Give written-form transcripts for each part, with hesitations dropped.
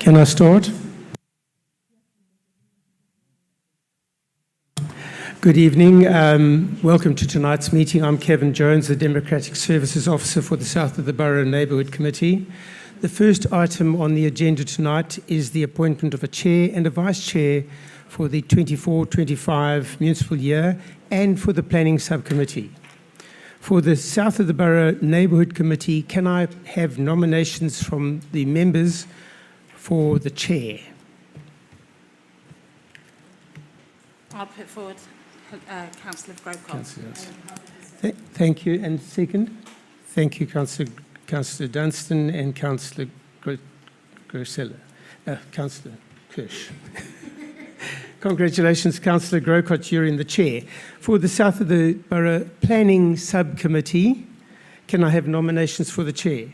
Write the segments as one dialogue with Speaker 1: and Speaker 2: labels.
Speaker 1: Can I start? Good evening. Welcome to tonight's meeting. I'm Kevin Jones, the Democratic Services Officer for the South of the Borough Neighbourhood Committee. The first item on the agenda tonight is the appointment of a chair and a vice chair for the 24-25 municipal year and for the planning subcommittee. For the South of the Borough Neighbourhood Committee, can I have nominations from the members for the chair?
Speaker 2: I'll put forward Councillor Grocott.
Speaker 1: Thank you. And second? Thank you, Councillor Dunstan and Councillor Councillor Kirsch. Congratulations, Councillor Grocott, you're in the chair. For the South of the Borough Planning Subcommittee, can I have nominations for the chair?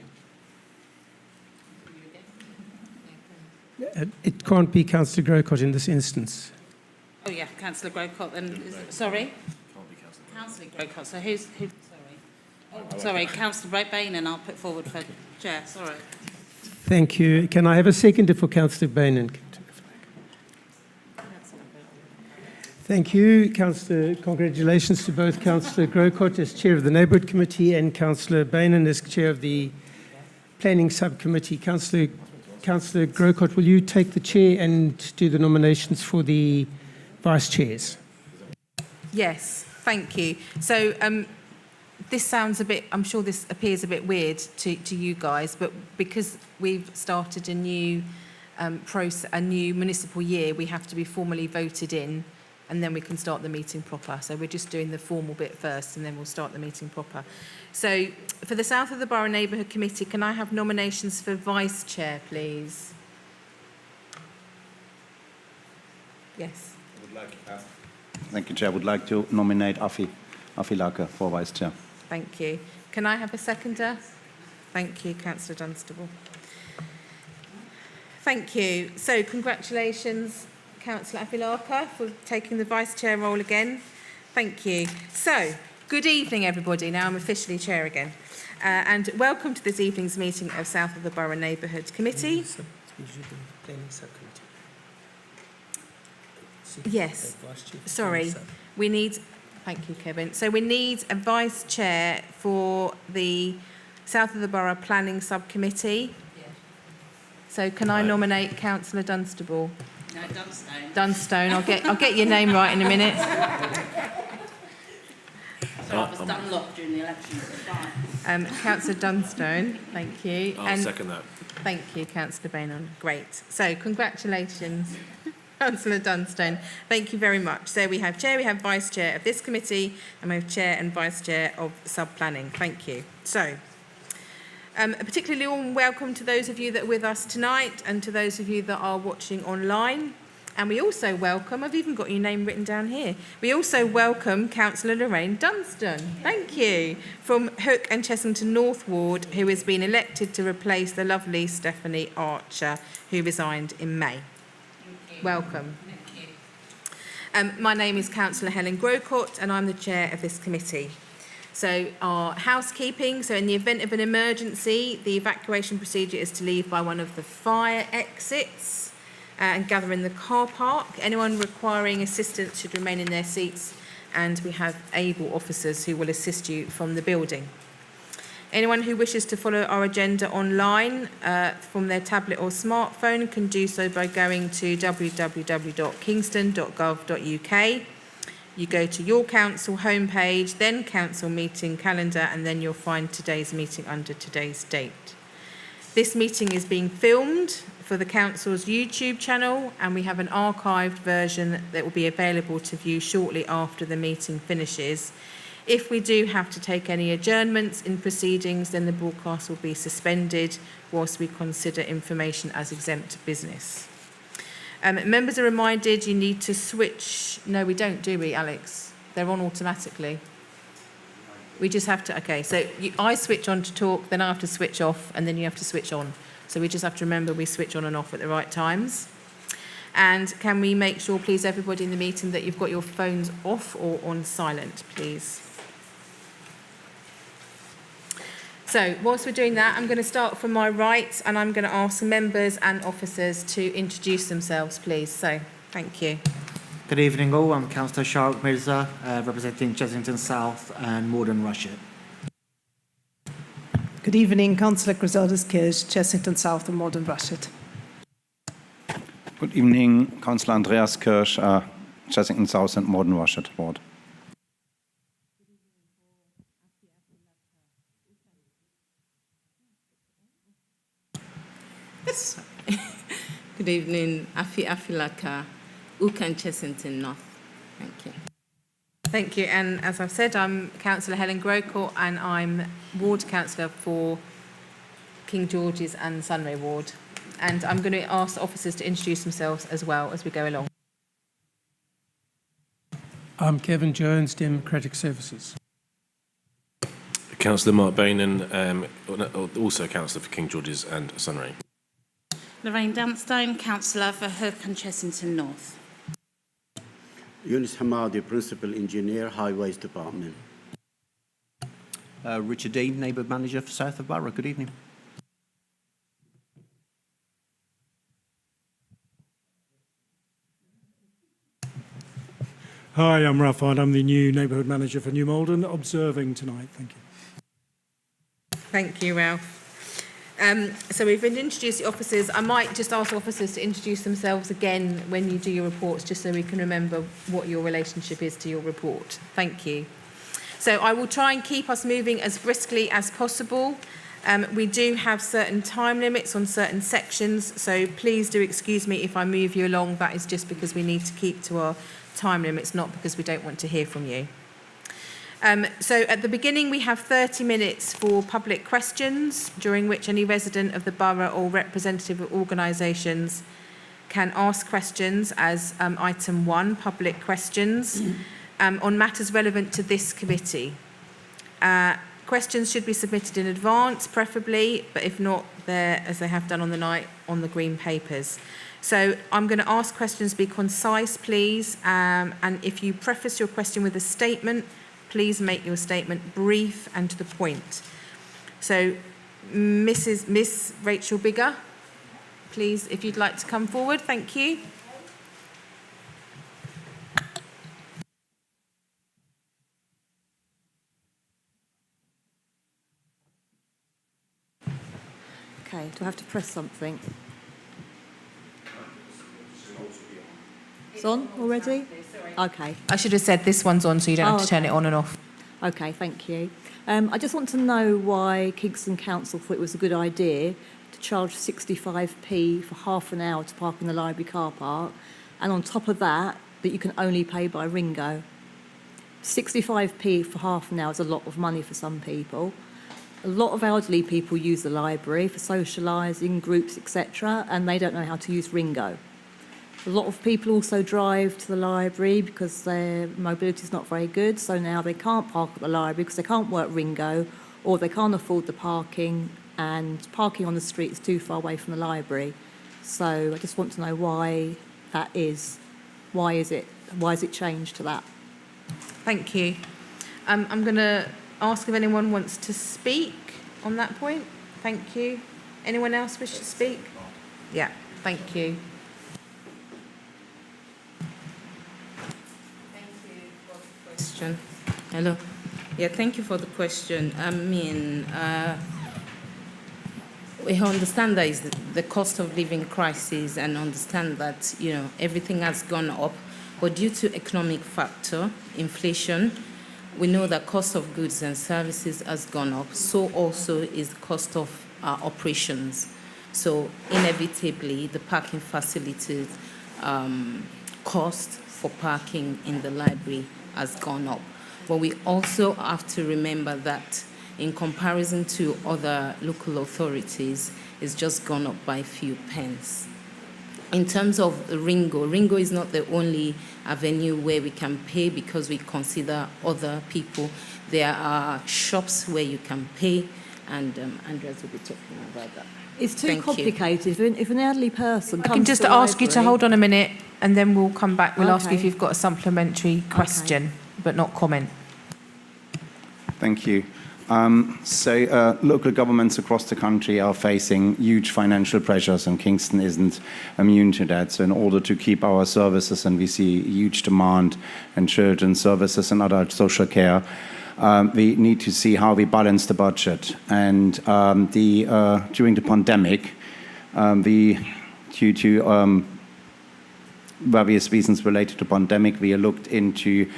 Speaker 1: It can't be Councillor Grocott in this instance.
Speaker 2: Oh yeah, Councillor Grocott. Then sorry, Councillor Grocott. So who's sorry? Oh, sorry, Councillor Bain, and I'll put forward for chair. Sorry.
Speaker 1: Thank you. Can I have a seconder for Councillor Bain? Thank you, Councillor. Congratulations to both Councillor Grocott as chair of the Neighbourhood Committee and Councillor Bain as chair of the Planning Subcommittee. Councillor Grocott, will you take the chair and do the nominations for the vice chairs?
Speaker 3: Yes, thank you. So this sounds a bit, I'm sure this appears a bit weird to you guys, but because we've started a new a new municipal year, we have to be formally voted in, and then we can start the meeting proper. So we're just doing the formal bit first, and then we'll start the meeting proper. So for the South of the Borough Neighbourhood Committee, can I have nominations for vice chair, please? Yes.
Speaker 4: Thank you, Chair. I would like to nominate Afi Laka for Vice Chair.
Speaker 3: Thank you. Can I have a seconder? Thank you, Councillor Dunstable. Thank you. So congratulations, Councillor Afi Laka, for taking the Vice Chair role again. Thank you. So, good evening, everybody. Now I'm officially Chair again. And welcome to this evening's meeting of South of the Borough Neighbourhood Committee. Yes, sorry, we need, thank you, Kevin. So we need a vice chair for the South of the Borough Planning Subcommittee. Yeah. So can I nominate Councillor Dunstable?
Speaker 2: No, Dunstone.
Speaker 3: Dunstone, I'll get your name right in a minute.
Speaker 2: So I was Dunlop during the election.
Speaker 3: Councillor Dunstone, thank you.
Speaker 5: I'll second that.
Speaker 3: Thank you, Councillor Bainon. Great. So congratulations, Councillor Dunstone. Thank you very much. So we have chair, we have vice chair of this committee, and we have chair and vice chair of sub-planning. Thank you. So, a particularly warm welcome to those of you that are with us tonight and to those of you that are watching online. And we also welcome, I've even got your name written down here, we also welcome Councillor Lorraine Dunstan, thank you, from Hook and Chessington North Ward, who has been elected to replace the lovely Stephanie Archer, who resigned in May. Welcome.
Speaker 2: Thank you.
Speaker 3: My name is Councillor Helen Grocott, and I'm the chair of this committee. So our housekeeping, so in the event of an emergency, the evacuation procedure is to leave by one of the fire exits and gather in the car park. Anyone requiring assistance should remain in their seats, and we have able officers who will assist you from the building. Anyone who wishes to follow our agenda online from their tablet or smartphone can do so by going to www.kingston.gov.uk. You go to your council homepage, then council meeting calendar, and then you'll find today's meeting under today's date. This meeting is being filmed for the council's YouTube channel, and we have an archived version that will be available to view shortly after the meeting finishes. If we do have to take any adjournments in proceedings, then the broadcast will be suspended whilst we consider information as exempt business. Members are reminded you need to switch. No, we don't, do we, Alex? They're on automatically. We just have to, okay, so I switch on to talk, then I have to switch off, and then you have to switch on. So we just have to remember we switch on and off at the right times. And can we make sure, please, everybody in the meeting, that you've got your phones off or on silent, please? So whilst we're doing that, I'm going to start from my right and I'm going to ask members and officers to introduce themselves, please. So, thank you.
Speaker 5: Good evening all, I'm Councillor Sharik Mirza, representing Chessington South and Morden Rushet.
Speaker 6: Good evening, Councillor Griselda's Kirsch, Chessington South and Morden Rushet.
Speaker 4: Good evening, Councillor Andreas Kirsch, Chessington South and Morden Rushet Ward.
Speaker 7: Good evening, Afilaka, Ukan Chessington North. Thank you.
Speaker 3: Thank you. And as I've said, I'm Councillor Helen Groscourt and I'm Ward Councillor for King George's and Sunray Ward. And I'm going to ask officers to introduce themselves as well as we go along.
Speaker 1: I'm Kevin Jones, Democratic Services.
Speaker 8: Councillor Mark Bainan, also Councillor for King George's and Sunray.
Speaker 2: Lorraine Dunstone, Councillor for Hook and Chessington North.
Speaker 9: Yunus Hamadi, Principal Engineer, Highways Department.
Speaker 10: Richard Dean, Neighbourhood Manager for South of Borough. Good evening.
Speaker 11: Hi, I'm Ralph Hyde. I'm the new Neighbourhood Manager for New Malden, observing tonight. Thank you.
Speaker 3: Thank you, Ralph. So we've introduced the officers. I might just ask officers to introduce themselves again when you do your reports, just so we can remember what your relationship is to your report. Thank you. So I will try and keep us moving as briskly as possible. We do have certain time limits on certain sections, so please do excuse me if I move you along. That is just because we need to keep to our time limits, not because we don't want to hear from you. So at the beginning, we have 30 minutes for public questions, during which any resident of the borough or representative of organisations can ask questions as item 1, public questions, on matters relevant to this committee. Questions should be submitted in advance, preferably, but if not, they're, as they have done on the night, on the green papers. So I'm going to ask questions be concise, please, and if you preface your question with a statement, please make your statement brief and to the point. So, Miss Rachel Bigger, please, if you'd like to come forward, thank you.
Speaker 12: Okay, do I have to press something? It's on already? Okay.
Speaker 3: I should have said this one's on, so you don't have to turn it on and off.
Speaker 12: Okay, thank you. I just want to know why Kingston Council thought it was a good idea to charge 65p for half an hour to park in the library car park, and on top of that you can only pay by Ringo. 65p for half an hour is a lot of money for some people. A lot of elderly people use the library for socialising, groups, etc., and they don't know how to use Ringo. A lot of people also drive to the library because their mobility is not very good, so now they can't park at the library because they can't work Ringo or they can't afford the parking, and parking on the street is too far away from the library. So I just want to know why that is. Why is it changed to that?
Speaker 3: Thank you. I'm going to ask if anyone wants to speak on that point. Thank you. Anyone else wish to speak? Yeah, thank you.
Speaker 7: Question. Hello. Yeah, thank you for the question. I mean, we understand that is the cost of living crisis, and understand that, you know, everything has gone up, but due to economic factor, inflation, we know that cost of goods and services has gone up. So also is the cost of operations. So inevitably, the parking facilities cost for parking in the library has gone up. But we also have to remember that in comparison to other local authorities, it's just gone up by a few pence. In terms of Ringo is not the only avenue where we can pay, because we consider other people. There are shops where you can pay, and Andreas will be talking about that.
Speaker 12: It's too complicated. If an elderly person comes
Speaker 3: I can just
Speaker 12: to the
Speaker 3: ask you to
Speaker 12: library-
Speaker 3: hold on a minute, and then we'll come back. We'll ask you if
Speaker 12: Okay.
Speaker 3: you've got a supplementary question, but not comment.
Speaker 4: Thank you. Local governments across the country are facing huge financial pressures, and Kingston isn't immune to that. So in order to keep our services, and we see huge demand in children's services and adult social care, we need to see how we balance the budget. And during the pandemic, due to various reasons related to pandemic, we looked into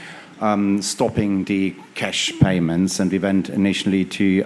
Speaker 4: stopping the cash payments, and we went initially to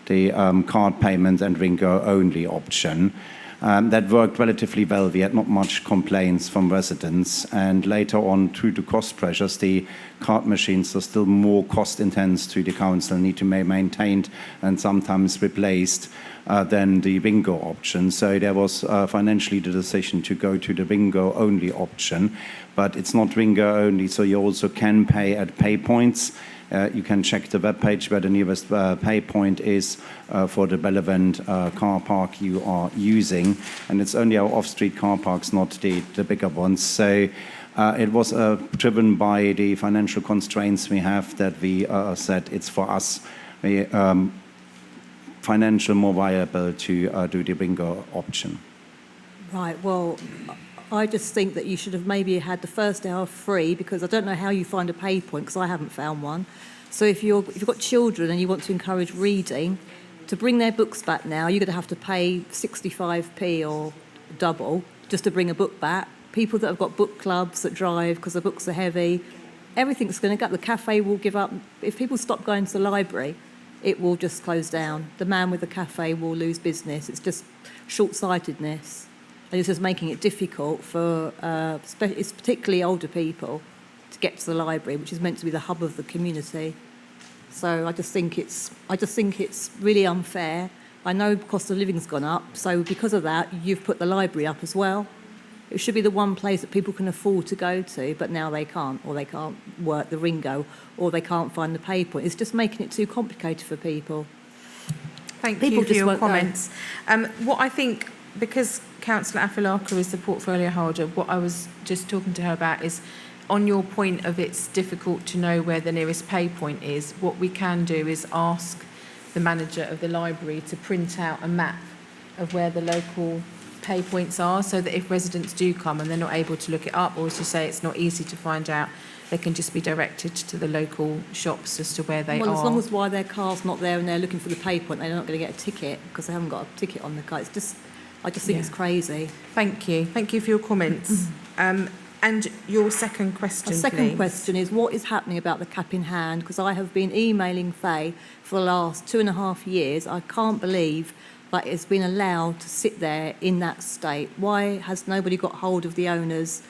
Speaker 4: the card payment and Ringo only option. That worked relatively well. We had not much complaints from residents, and later on, due to cost pressures, the card machines are still more cost intense to the council, need to be maintained and sometimes replaced than the Ringo option. So there was financially the decision to go to the Ringo only option, but it's not Ringo only, so you also can pay at pay points. You can check the webpage where the nearest pay point is for the relevant car park you are using, and it's only our off-street car parks, not the bigger ones. So it was driven by the financial constraints we have that we said it's for us financial more viable to do the bingo option.
Speaker 12: Right, well, I just think that you should have maybe had the first hour free, because I don't know how you find a pay point, because I haven't found one. So if you've got children and you want to encourage reading, to bring their books back now, you're going to have to pay 65p or double just to bring a book back. People that have got book clubs that drive because the books are heavy, everything's going to go. The cafe will give up. If people stop going to the library, it will just close down. The man with the cafe will lose business. It's just short-sightedness. And it's just making it difficult for, it's particularly older people, to get to the library, which is meant to be the hub of the community. So I just think it's really unfair. I know the cost of living's gone up, so because of that, you've put the library up as well. It should be the one place that people can afford to go to, but now they can't, or they can't work the Ringo, or they can't find the pay point. It's just making it too complicated for people.
Speaker 3: Thank you for your comments. What I think, because Councillor Afilaka is the portfolio holder, what I was just talking to her about is, on your point of it's difficult to know where the nearest pay point is, what we can do is ask the manager of the library to print out a map of where the local pay points are, so that if residents do come and they're not able to look it up, or as you say, it's not easy to find out, they can just be directed to the local shops as to where they are.
Speaker 12: Well, as long as why their car's not there and they're looking for the pay point, they're not going to get a ticket because they haven't got a ticket on the car. It's just, I just think it's crazy.
Speaker 3: Thank you. Thank you for your comments. And your second question,
Speaker 12: please. The second question is, what is happening about the cap in hand? Because I have been emailing Faye for the last 2.5 years. I can't believe that it's been allowed to sit there in that state. Why has nobody got hold of the owners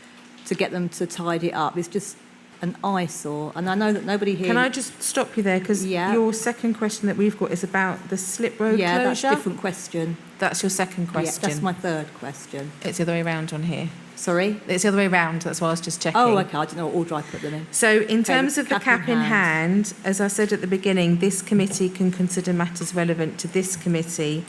Speaker 12: to get them to tidy it up? It's just an eyesore. And I know that nobody here...
Speaker 3: Can I just stop you there? Because your second question that we've got is about the slip road closure.
Speaker 12: Yeah, that's a different question.
Speaker 3: That's your second question?
Speaker 12: Yeah, that's my third question.
Speaker 3: It's the other way around on here.
Speaker 12: Sorry?
Speaker 3: It's the other way around, that's why I was just checking.
Speaker 12: Oh, OK, I didn't know what order I put them in.
Speaker 3: So in terms of the cap in hand, as I said at the beginning, this committee can consider matters relevant to this committee,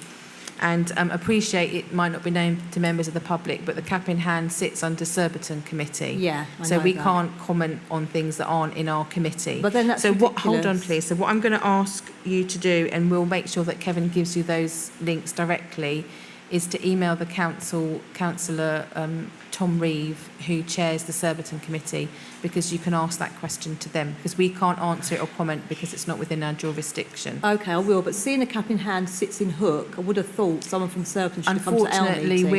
Speaker 3: and appreciate it might not be known to members of the public, but the cap in hand sits under Surbiton Committee.
Speaker 12: Yeah, I
Speaker 3: so
Speaker 12: know
Speaker 3: we
Speaker 12: that.
Speaker 3: Can't comment on things that aren't in our committee.
Speaker 12: But then that's
Speaker 3: so
Speaker 12: ridiculous.
Speaker 3: hold on, please. So what I'm going to ask you to do, and we'll make sure that Kevin gives you those links directly, is to email the councillor Tom Reeve, who chairs the Surbiton Committee, because you can ask that question to them, because we can't answer it or comment because it's not within our jurisdiction.
Speaker 12: OK, I will, but seeing the cap in hand sits in Hook, I would have thought someone from Surbiton should have come to our
Speaker 3: Unfortunately,
Speaker 12: meeting.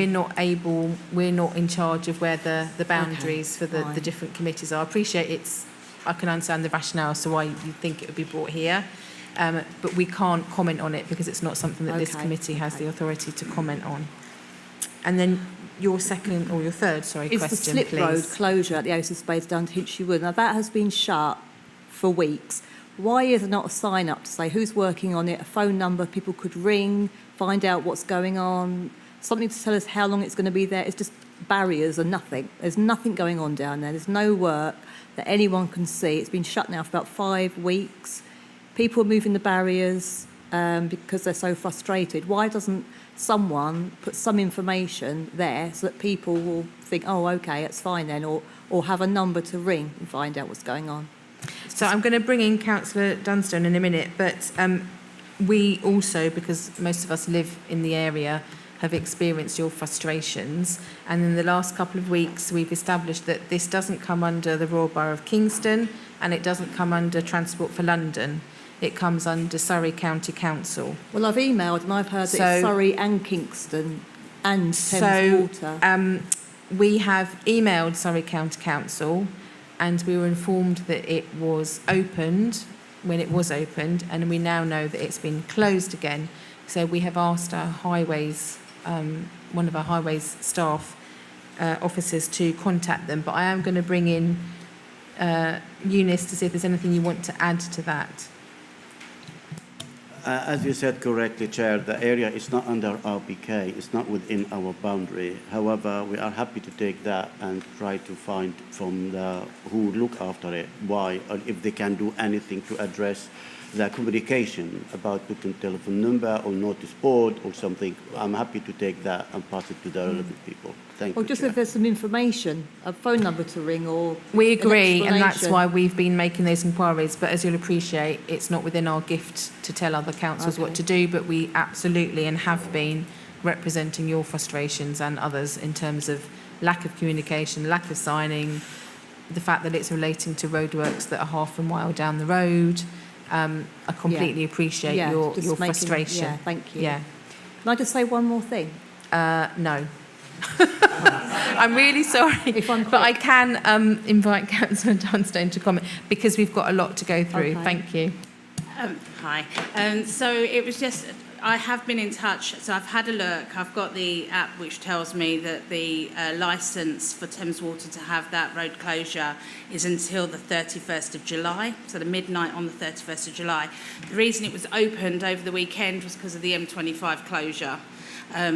Speaker 3: we're not in charge of where the boundaries for the different committees are. I appreciate I can understand the rationale, so why you think it would be brought here. But we can't comment on it because it's not something that this committee has the authority to comment on. And then your second, or your third, question, please.
Speaker 12: It's the slip road closure at the Ace of Spades down to Hinchley Wood. Now, that has been shut for weeks. Why is there not a sign up to say who's working on it, a phone number people could ring, find out what's going on, something to tell us how long it's going to be there? It's just barriers and nothing. There's nothing going on down there. There's no work that anyone can see. It's been shut now for about 5 weeks. People are moving the barriers because they're so frustrated. Why doesn't someone put some information there so that people will think, oh, OK, it's fine then, or have a number to ring and find out what's going on?
Speaker 3: So I'm going to bring in Councillor Dunstone in a minute, but we also, because most of us live in the area, have experienced your frustrations. And in the last couple of weeks, we've established that this doesn't come under the Royal Borough of Kingston and it doesn't come under Transport for London. It comes under Surrey County Council.
Speaker 12: Well, I've emailed and I've heard that it's Surrey and Kingston and Thames Water.
Speaker 3: We have emailed Surrey County Council and we were informed that it was opened when it was opened, and we now know that it's been closed again. So we have asked our highways, one of our highways staff officers to contact them. But I am going to bring in Eunice to see if there's anything you want to add to that.
Speaker 9: As you said correctly, Chair, the area is not under RBK. It's not within our boundary. However, we are happy to take that and try to find from the who look after it why, or if they can do anything to address the communication about putting telephone number or notice board or something. I'm happy to take that and pass it to the relevant people. Thank you,
Speaker 12: just
Speaker 9: Chair.
Speaker 12: if there's some information, a phone number to ring or
Speaker 3: We agree,
Speaker 12: an
Speaker 3: and that's
Speaker 12: explanation.
Speaker 3: why we've been making those inquiries. But as you'll appreciate, it's not within our gift to tell other councils what to do, but we absolutely and have been representing your frustrations and others in terms of lack of communication, lack of signing, the fact that it's relating to roadworks that are half a mile down the road. I completely appreciate your frustration.
Speaker 12: Yeah, thank you.
Speaker 3: Yeah.
Speaker 12: Can I just say one more thing?
Speaker 3: No. I'm really sorry, but I can invite Councillor Dunstone to comment because we've got a lot to go through.
Speaker 12: Okay.
Speaker 3: Thank you.
Speaker 2: Hi. So it was just, I have been in touch, so I've had a look. I've got the app which tells me that the licence for Thames Water to have that road closure is until the 31st of July, so the midnight on the 31st of July. The reason it was opened over the weekend was because of the M25 closure.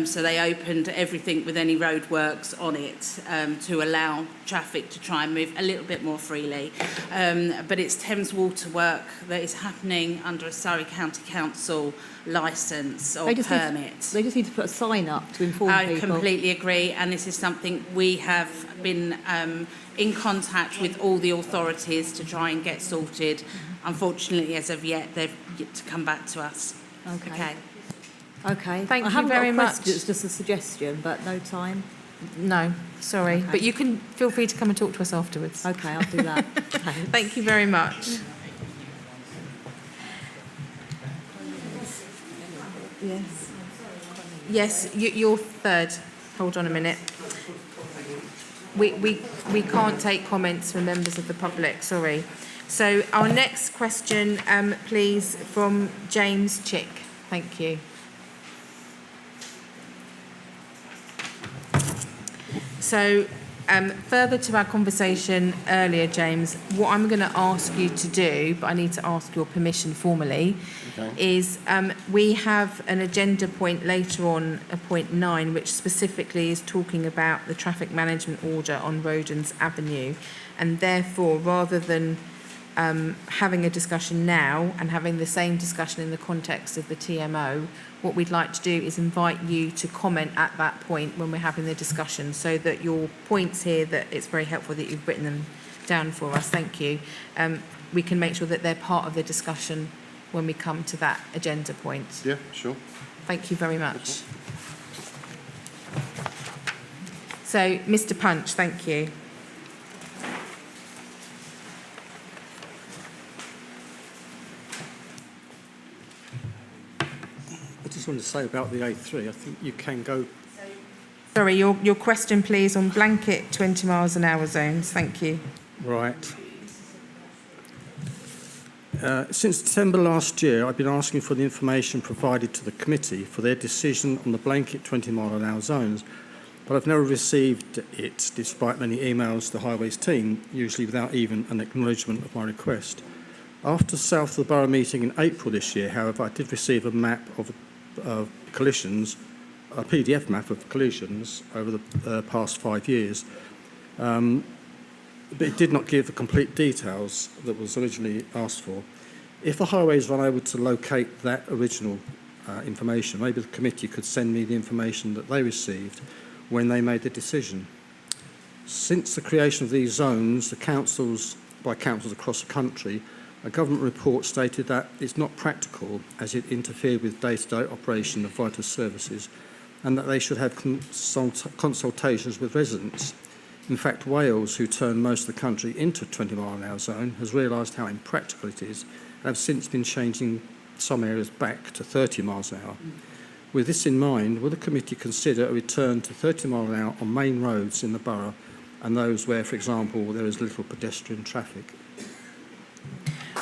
Speaker 2: So they opened everything with any roadworks on it to allow traffic to try and move a little bit more freely. But it's Thames Water work that is happening under a Surrey County Council licence or permit.
Speaker 12: They just need to put a sign up to inform people.
Speaker 2: I completely agree, and this is something we have been in contact with all the authorities to try and get sorted. Unfortunately, as of yet, they've yet to come back to us. Okay.
Speaker 12: Okay.
Speaker 3: Thank
Speaker 12: I
Speaker 3: you
Speaker 12: haven't
Speaker 3: very
Speaker 12: got a
Speaker 3: much.
Speaker 12: question, it's just a suggestion, but no time.
Speaker 3: No, sorry.
Speaker 12: Okay.
Speaker 3: But you can feel free to come and talk to us afterwards.
Speaker 12: Okay, I'll do that.
Speaker 3: Thank you very much.
Speaker 12: Yes.
Speaker 3: Yes, you're third. Hold on a minute. We can't take comments from members of the public, sorry. So our next question, please, from James Chick. Thank you. So, further to our conversation earlier, James, what I'm going to ask you to do, but I need to ask your permission formally, is we have an agenda point later on, point 9, which specifically is talking about the traffic management order on Rodens Avenue. And therefore, rather than having a discussion now and having the same discussion in the context of the TMO, what we'd like to do is invite you to comment at that point when we're having the discussion, so that your points here, that it's very helpful that you've written them down for us, thank you. We can make sure that they're part of the discussion when we come to that agenda point.
Speaker 13: Yeah, sure.
Speaker 3: Thank you very much. So, Mr. Punch, thank you.
Speaker 11: I just wanted to say about the A3, I think you can go...
Speaker 3: Sorry, your question, please, on blanket 20 miles an hour zones. Thank you.
Speaker 11: Right. Since December last year, I've been asking for the information provided to the committee for their decision on the blanket 20 mile an hour zones, but I've never received it, despite many emails to the Highways team, usually without even an acknowledgement of my request. After South of the Borough meeting in April this year, however, I did receive a map of collisions, a PDF map of collisions over the past 5 years, but it did not give the complete details that was originally asked for. If the Highways were unable to locate that original information, maybe the committee could send me the information that they received when they made the decision. Since the creation of these zones, the councils by councils across the country, a government report stated that it's not practical as it interfered with day-to-day operation of vital services and that they should have consultations with residents. In fact, Wales, who turned most of the country into a 20-mile-an-hour zone, has realised how impractical it is and have since been changing some areas back to 30 miles an hour. With this in mind, will the committee consider a return to 30 miles an hour on main roads in the borough and those where, for example, there is little pedestrian traffic?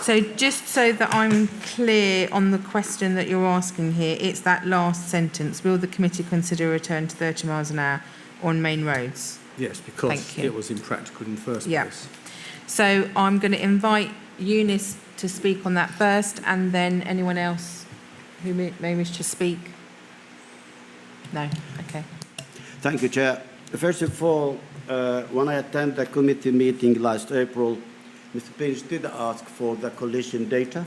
Speaker 3: So just so that I'm clear on the question that you're asking here, it's that last sentence. Will the committee consider a return to 30 miles an hour on main roads?
Speaker 11: Yes, because it was impractical in the first place.
Speaker 3: So I'm going to invite Eunice to speak on that first, and then anyone else who may wish to speak. No? Okay.
Speaker 9: Thank you, Chair. First of all, when I attended the committee meeting last April, Mr. Pinch did ask for the collision data,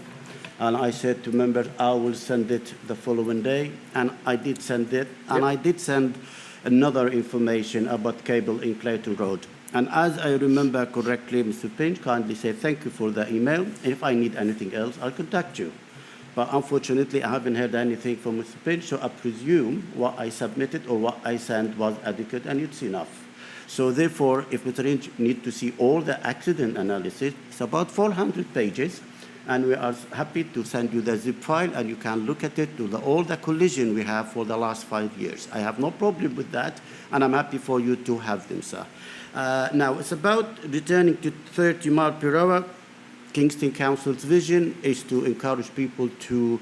Speaker 9: and I said to members, I will send it the following day, and I did send it, and I did send another information about cable in Clayton Road. And as I remember correctly, Mr. Pinch kindly said, thank you for the email. If I need anything else, I'll contact you. But unfortunately, I haven't heard anything from Mr. Pinch, so I presume what I submitted or what I sent was adequate and it's enough. So therefore, if Mr. Pinch needs to see all the accident analysis, it's about 400 pages, and we are happy to send you the zip file, and you can look at it to all the collision we have for the last 5 years. I have no problem with that, and I'm happy for you to have them, sir. Now, it's about returning to 30 miles per hour. Kingston Council's vision is to encourage people to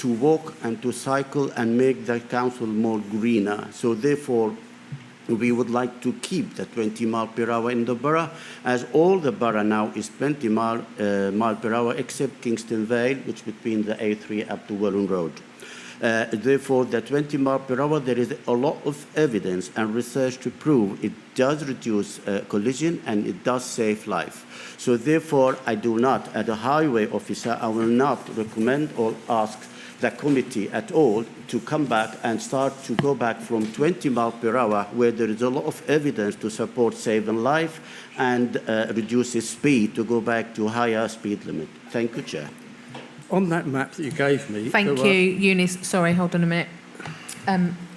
Speaker 9: walk and to cycle and make the council more greener. So therefore, we would like to keep the 20 miles per hour in the borough, as all the borough now is 20 miles per hour, except Kingston Vale, which is between the A3 up to Welland Road. Therefore, the 20 miles per hour, there is a lot of evidence and research to prove it does reduce collision and it does save life. So therefore, I do not, as a highway officer, I will not recommend or ask the committee at all to come back and start to go back from 20 miles per hour, where there is a lot of evidence to support saving life and reduces speed, to go back to higher speed limit. Thank you, Chair.
Speaker 11: On that map that you gave me...
Speaker 3: Thank you, Eunice. Sorry, hold on a minute.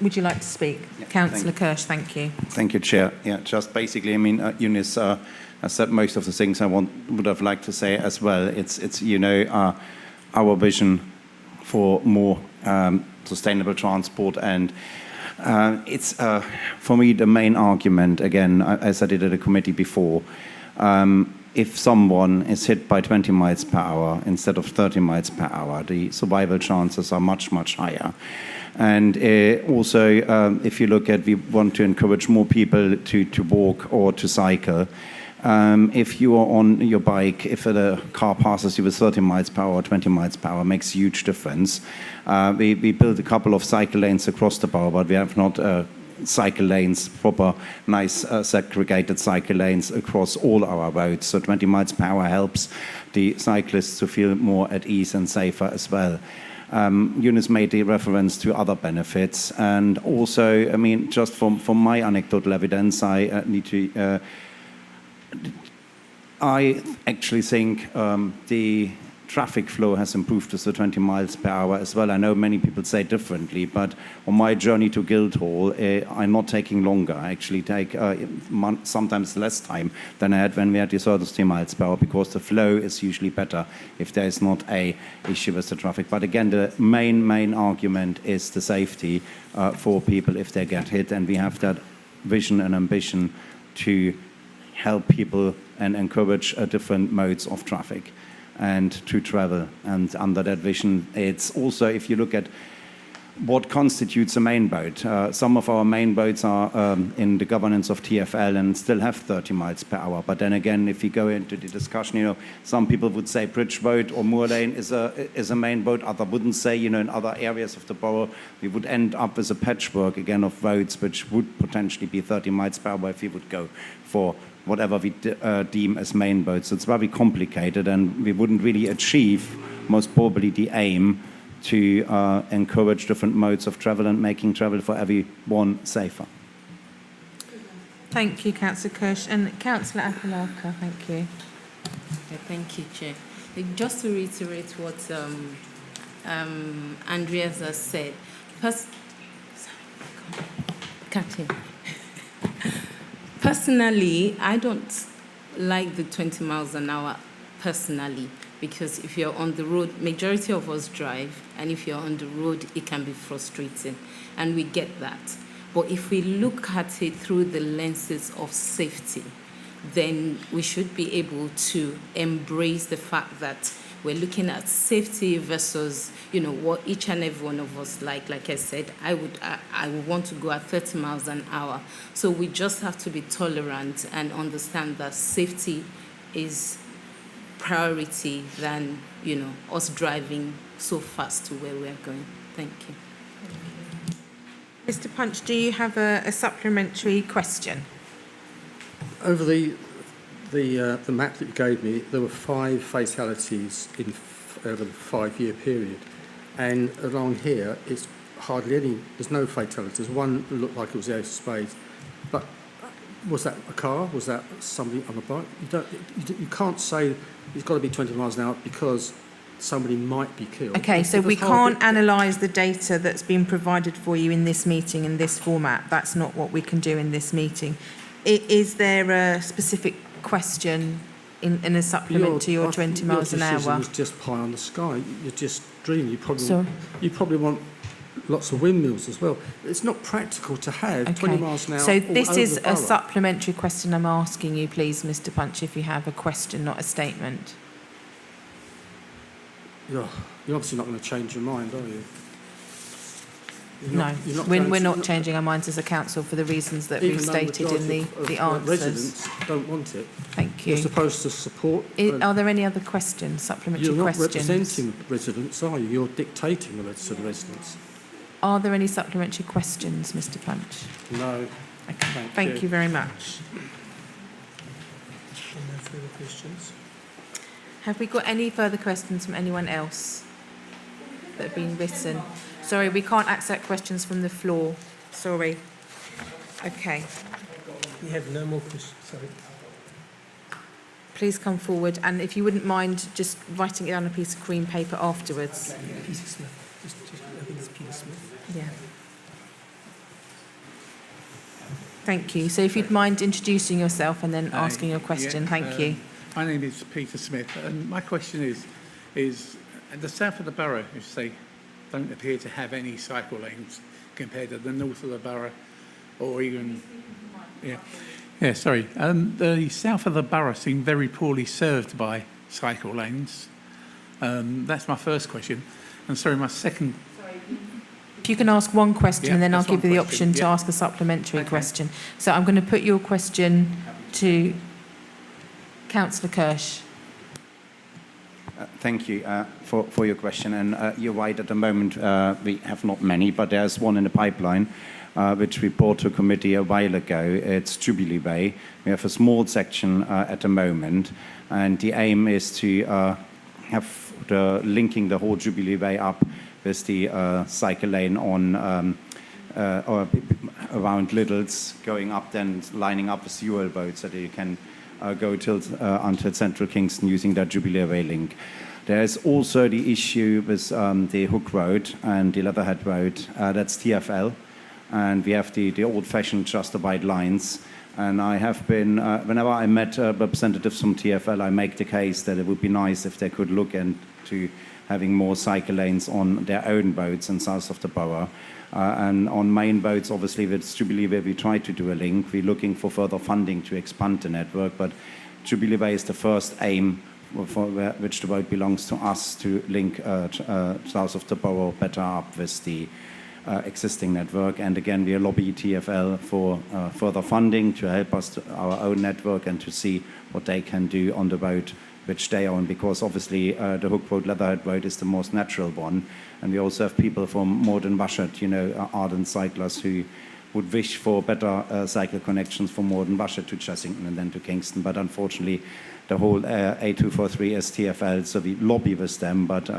Speaker 3: Would you like to speak?
Speaker 4: Yeah,
Speaker 3: Councillor Kirsch, thank you.
Speaker 4: Thank you, Chair. Yeah, just basically, I mean, Eunice has said most of the things I would have liked to say as well. It's you know, our vision for more sustainable transport, and it's for me the main argument, again, as I did at a committee before, if someone is hit by 20 miles per hour instead of 30 miles per hour, the survival chances are much, much higher. And also, if you look at, we want to encourage more people to walk or to cycle. If you are on your bike, if a car passes you with 30 miles per hour, 20 miles per hour, makes a huge difference. We built a couple of cycle lanes across the borough, but we have not cycle lanes, proper, nice segregated cycle lanes across all our roads. So 20 miles per hour helps the cyclists to feel more at ease and safer as well. Eunice made the reference to other benefits, and also, I mean, just from my anecdotal evidence, I need to. I actually think the traffic flow has improved to the 20 miles per hour as well. I know many people say differently, but on my journey to Guildhall, I'm not taking longer. I actually take sometimes less time than I had when we had the 30 miles per hour, because the flow is usually better if there is not a issue with the traffic. But again, the main argument is the safety for people if they get hit, and we have that vision and ambition to help people and encourage different modes of traffic and to travel. And under that vision, it's also, if you look at what constitutes a main boat, some of our main boats are in the governance of TfL and still have 30 miles per hour. But then again, if you go into the discussion, you know, some people would say Bridge Boat or Moor Lane is a main boat. Others wouldn't say, you know, in other areas of the borough, we would end up with a patchwork again of roads which would potentially be 30 miles per hour if we would go for whatever we deem as main boats. So it's very complicated, and we wouldn't really achieve, most probably, the aim to encourage different modes of travel and making travel for everyone safer.
Speaker 3: Thank you, Councillor Kirsch. And Councillor Akalaka, thank you.
Speaker 7: Okay, thank you, Chair. Just to reiterate what Andreas has said, Captain, personally, I don't like the 20 miles an hour personally, because if you're on the road, majority of us drive, and if you're on the road, it can be frustrating, and we get that. But if we look at it through the lenses of safety, then we should be able to embrace the fact that we're looking at safety versus, what each and every one of us like. Like I said, I would want to go at 30 miles an hour. So we just have to be tolerant and understand that safety is priority than, us driving so fast to where we're going. Thank you.
Speaker 3: Mr. Punch, do you have a supplementary question?
Speaker 11: Over the map that you gave me, there were 5 fatalities over the 5-year period, and along here, it's hardly any. There's no fatalities. One looked like it was the Ace of Spades, but was that a car? Was that somebody on a bike? You can't say it's got to be 20 miles an hour because somebody might be killed.
Speaker 3: Okay, so we can't analyse the data that's been provided for you in this meeting in this format. That's not what we can do in this meeting. Is there a specific question in a supplement to your 20 miles an hour?
Speaker 11: Your decision was just pie on the sky. You're just dreaming. You probably want lots of windmills as well. It's not practical to have 20 miles an hour.
Speaker 3: So this
Speaker 11: all over
Speaker 3: is
Speaker 11: the
Speaker 3: a
Speaker 11: borough.
Speaker 3: supplementary question I'm asking you, please, Mr. Punch, if you have a question, not a statement.
Speaker 11: You're obviously not going to change your mind, are you?
Speaker 3: We're not changing our minds as a council for the reasons that we've stated in the answers.
Speaker 11: Residents don't want it.
Speaker 3: Thank you.
Speaker 11: You're supposed to support.
Speaker 3: Are there any other questions, supplementary
Speaker 11: You're not
Speaker 3: questions?
Speaker 11: representing residents, are you? You're dictating the to the residents.
Speaker 3: Are there any supplementary questions, Mr. Punch?
Speaker 11: No.
Speaker 3: Okay. Thank you very much.
Speaker 1: No further questions.
Speaker 3: Have we got any further questions from anyone else that have been written? Sorry, we can't accept questions from the floor. Sorry. Okay.
Speaker 1: We have no more questions. Sorry.
Speaker 3: Please come forward, and if you wouldn't mind just writing it on a piece of cream paper afterwards.
Speaker 1: Peter Smith. I think it's Peter Smith.
Speaker 3: Yeah. Thank you. So if you'd mind introducing yourself and then asking your question. Thank you.
Speaker 13: My name is Peter Smith, and my question is at the south of the borough, you say, don't appear to have any cycle lanes compared to the north of the borough, or even, the south of the borough seem very poorly served by cycle lanes. That's my first question. And sorry, my second.
Speaker 3: If you can ask one question, and then I'll give you the option to ask a supplementary question. So I'm going to put your question to Councillor Kirsch.
Speaker 4: Thank you for your question. And you're right, at the moment we have not many, but there's one in the pipeline which we brought to committee a while ago. It's Jubilee Way. We have a small section at the moment, and the aim is to have linking the whole Jubilee Way up with the cycle lane on or around Littles, going up then lining up with UL boats so that you can go until central Kingston using that Jubilee Way link. There's also the issue with the Hook Road and the Leatherhead Road. That's TfL, and we have the old-fashioned justified lines. And I have been, whenever I met representatives from TfL, I make the case that it would be nice if they could look into having more cycle lanes on their own boats in south of the borough. And on main boats, obviously, with Jubilee Way, we try to do a link. We're looking for further funding to expand the network, but Jubilee Way is the first aim for which the boat belongs to us to link south of the borough better up with the existing network. And again, we lobby TfL for further funding to help us our own network and to see what they can do on the boat which they own, because obviously the Hook Road, Leatherhead Road is the most natural one. And we also have people from Morden Washart, ardent cyclists who would wish for better cycle connections from Morden Washart to Chessington and then to Kingston. But unfortunately, the whole A243 is TfL, so we lobby with them, but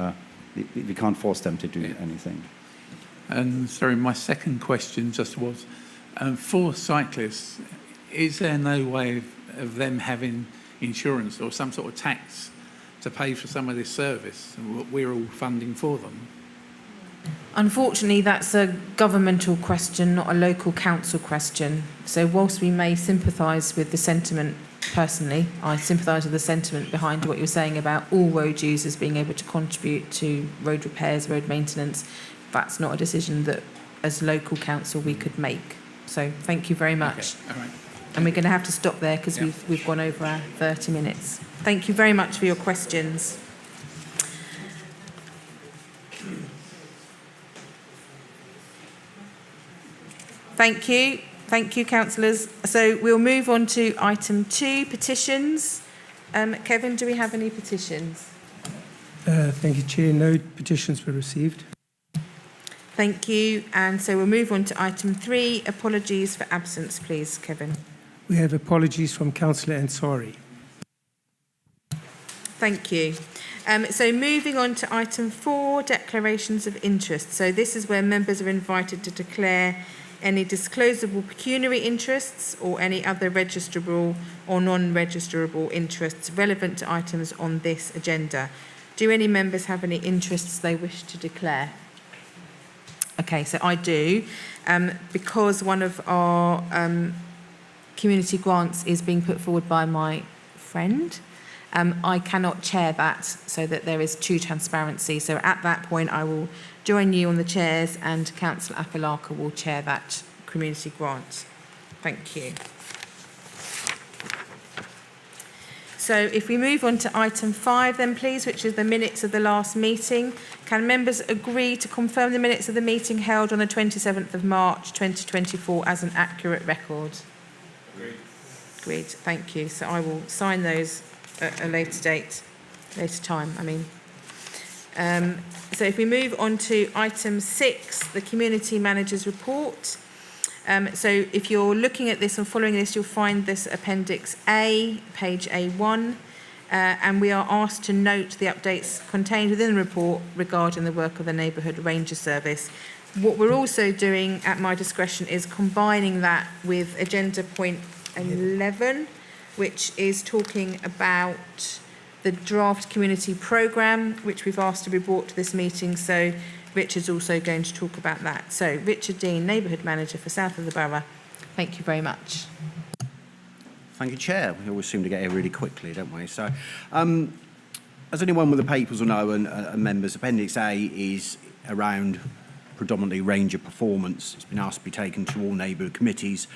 Speaker 4: we can't force them to do anything.
Speaker 13: And sorry, my second question just was, for cyclists, is there no way of them having insurance or some sort of tax to pay for some of this service. We're all funding for them.
Speaker 3: Unfortunately, that's a governmental question, not a local council question. So whilst we may sympathise with the sentiment, personally, I sympathise with the sentiment behind what you're saying about all road users being able to contribute to road repairs, road maintenance. That's not a decision that, as local council, we could make. So thank you very much.
Speaker 13: Okay. All right.
Speaker 3: And we're going to have to stop there because we've gone over our 30 minutes. Thank you very much for your questions. Thank you. Thank you, councillors. So we'll move on to item 2, petitions. Kevin, do we have any petitions?
Speaker 1: Thank you, Chair. No petitions were received.
Speaker 3: Thank you. And so we'll move on to item 3, apologies for absence, please, Kevin.
Speaker 1: We have apologies from Councillor Ansari.
Speaker 3: Thank you. So moving on to item 4, declarations of interest. So this is where members are invited to declare any disclosable pecuniary interests or any other registrable or non-registrable interests relevant to items on this agenda. Do any members have any interests they wish to declare? Okay, so I do. Because one of our community grants is being put forward by my friend, I cannot chair that so that there is true transparency. So at that point, I will join you on the chairs and Councillor Afilaka will chair that community grant. Thank you. So if we move on to item 5 then please, which is the minutes of the last meeting. Can members agree to confirm the minutes of the meeting held on the 27th of March 2024 as an accurate record? Agreed. Agreed, thank you. So I will sign those at a later time, I mean. So if we move on to item 6, the Community Manager's Report. So if you're looking at this and following this, you'll find this Appendix A, page A1, and we are asked to note the updates contained within the report regarding the work of the Neighbourhood Ranger Service. What we're also doing at my discretion is combining that with agenda point 11, which is talking about the draft community programme, which we've asked to be brought to this meeting. So Richard's also going to talk about that. So Richard Dean, Neighbourhood Manager for South of the Borough. Thank you very much.
Speaker 10: Thank you, Chair. We always seem to get here really quickly, don't we? So, as anyone with the papers will know, and members, Appendix A is around predominantly ranger performance. It's been asked to be taken to all neighbourhood committees,